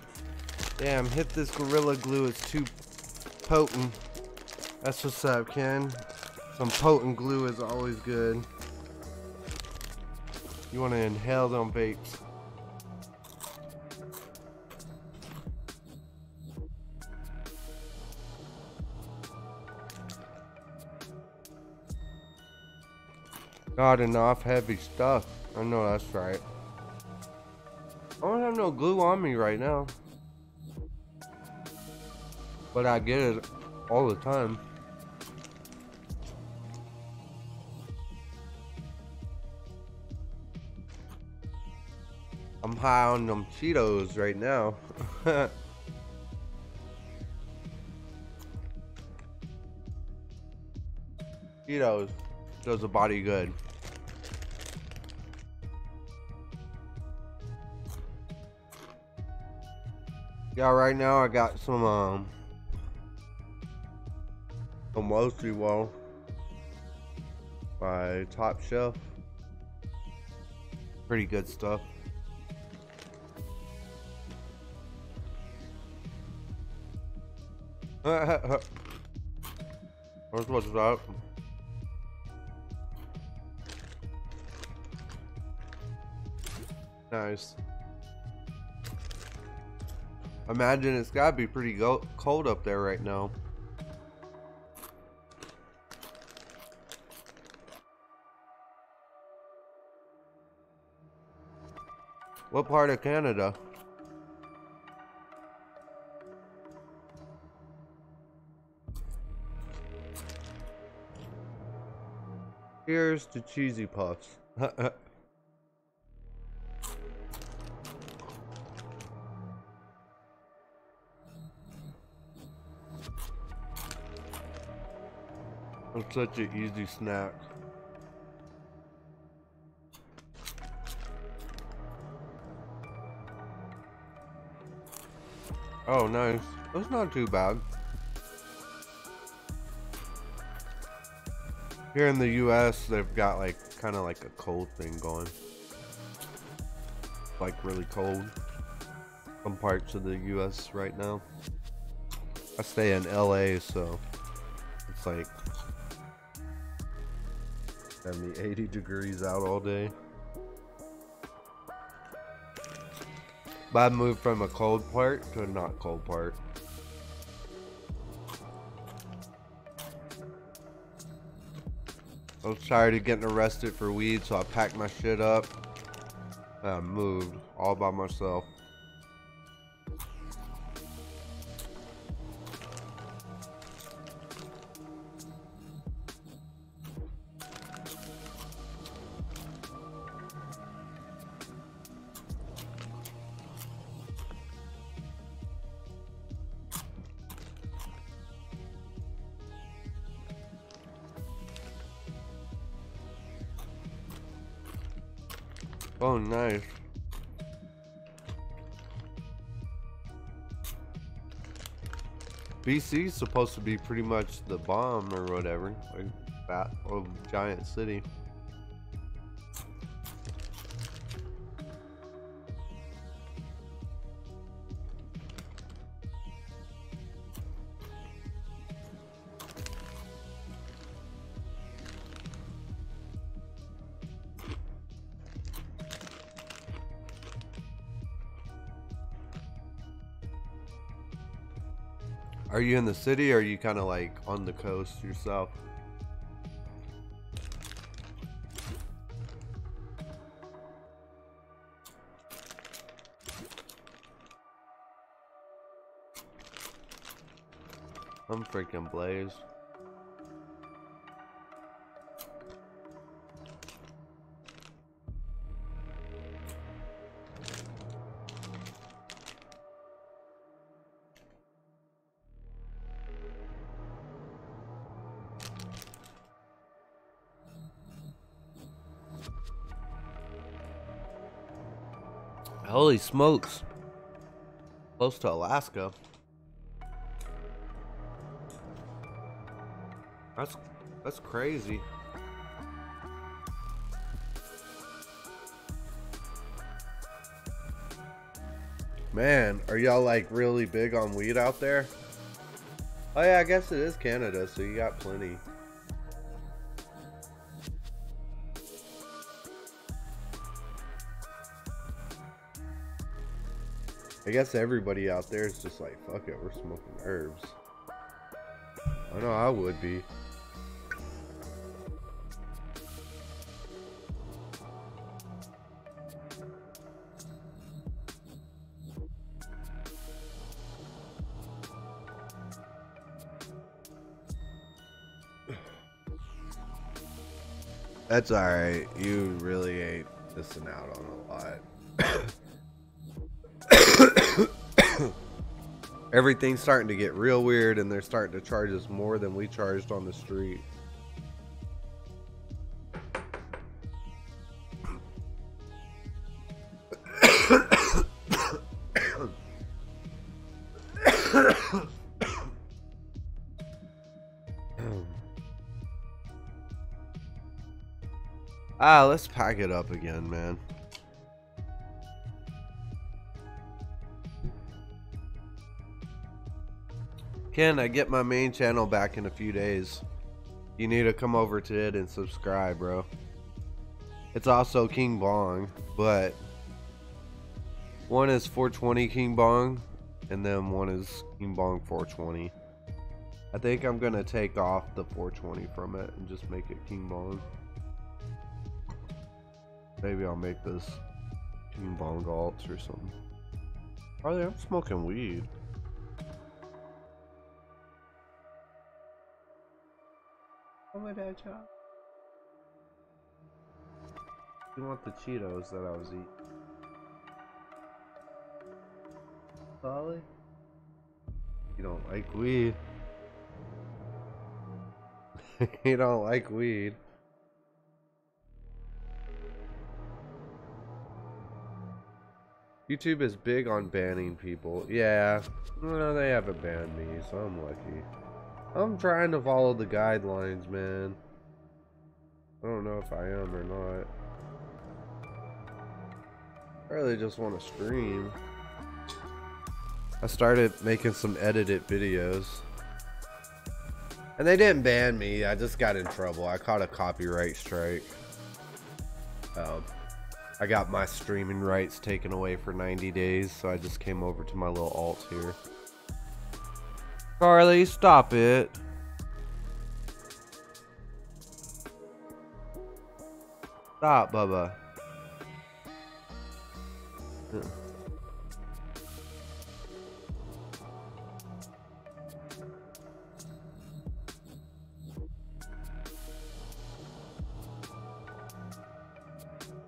Damn, hit this Gorilla Glue. It's too potent. That's what's up, Ken. Some potent glue is always good. You want to inhale them vapes. Not enough heavy stuff. I know that's right. I don't have no glue on me right now. But I get it all the time. I'm high on them Cheetos right now. Cheetos does the body good. Yeah, right now I got some mostly well by Top Shelf. Pretty good stuff. What's up? Nice. Imagine it's gotta be pretty cold up there right now. What part of Canada? Here's to cheesy puffs. It's such an easy snack. Oh, nice. That's not too bad. Here in the US, they've got like kind of like a cold thing going. Like really cold. Some parts of the US right now. I stay in LA, so it's like 70, 80 degrees out all day. But I moved from a cold part to a not cold part. I was tired of getting arrested for weed, so I packed my shit up and I moved all by myself. Oh, nice. BC's supposed to be pretty much the bomb or whatever, like that or giant city. Are you in the city or are you kind of like on the coast yourself? I'm freaking blazed. Holy smokes. Close to Alaska. That's crazy. Man, are y'all like really big on weed out there? Oh yeah, I guess it is Canada, so you got plenty. I guess everybody out there is just like, fuck it, we're smoking herbs. I know I would be. That's alright. You really ain't missing out on a lot. Everything's starting to get real weird, and they're starting to charge us more than we charged on the street. Let's pack it up again, man. Ken, I get my main channel back in a few days. You need to come over to it and subscribe, bro. It's also KingBong, but one is 420 KingBong, and then one is KingBong 420. I think I'm gonna take off the 420 from it and just make it KingBong. Maybe I'll make this KingBong alts or something. Probably I'm smoking weed. Oh my dad, child. You want the Cheetos that I was eating? Solly? You don't like weed. You don't like weed. YouTube is big on banning people. Yeah, no, they haven't banned me, so I'm lucky. I'm trying to follow the guidelines, man. I don't know if I am or not. I really just want to stream. I started making some edited videos. And they didn't ban me, I just got in trouble. I caught a copyright strike. I got my streaming rights taken away for 90 days, so I just came over to my little alt here. Carly, stop it. Stop, Bubba.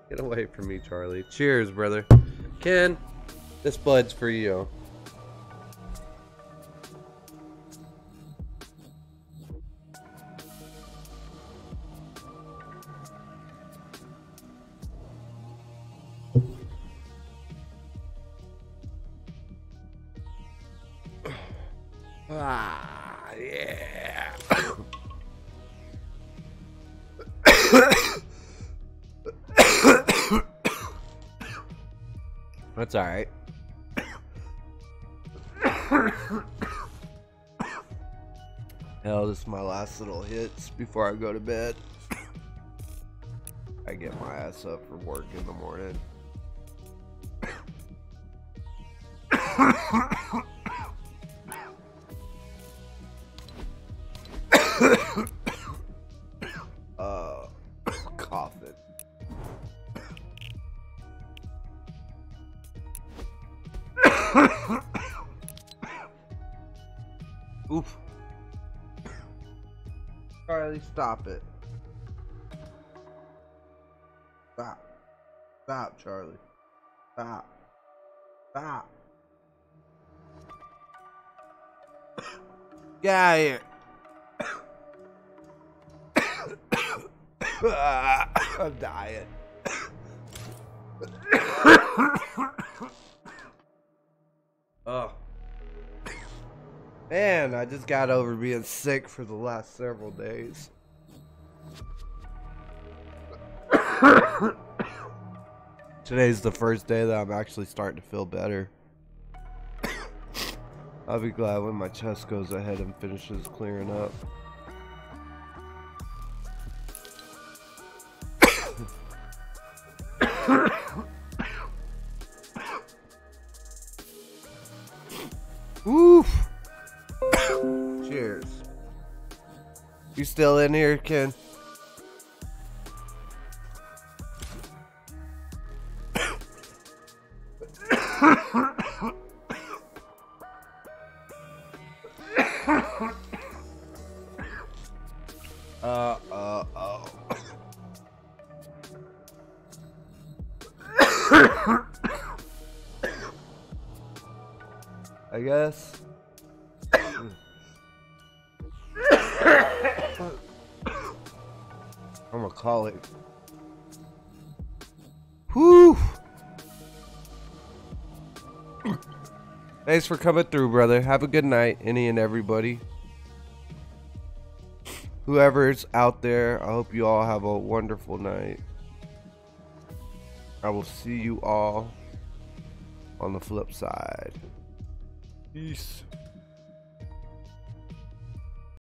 Get away from me, Charlie. Cheers, brother. Ken, this bud's for you. Ah, yeah. That's alright. Hell, this is my last little hits before I go to bed. I get my ass up for work in the morning. Coughing. Oof. Charlie, stop it. Stop. Stop, Charlie. Stop. Stop. Get out of here. I'm dying. Oh. Man, I just got over being sick for the last several days. Today's the first day that I'm actually starting to feel better. I'll be glad when my chest goes ahead and finishes clearing up. Oof. Cheers. You still in here, Ken? Oh. I guess. I'm gonna call it. Whew. Thanks for coming through, brother. Have a good night, any and everybody. Whoever's out there, I hope you all have a wonderful night. I will see you all on the flip side. Peace.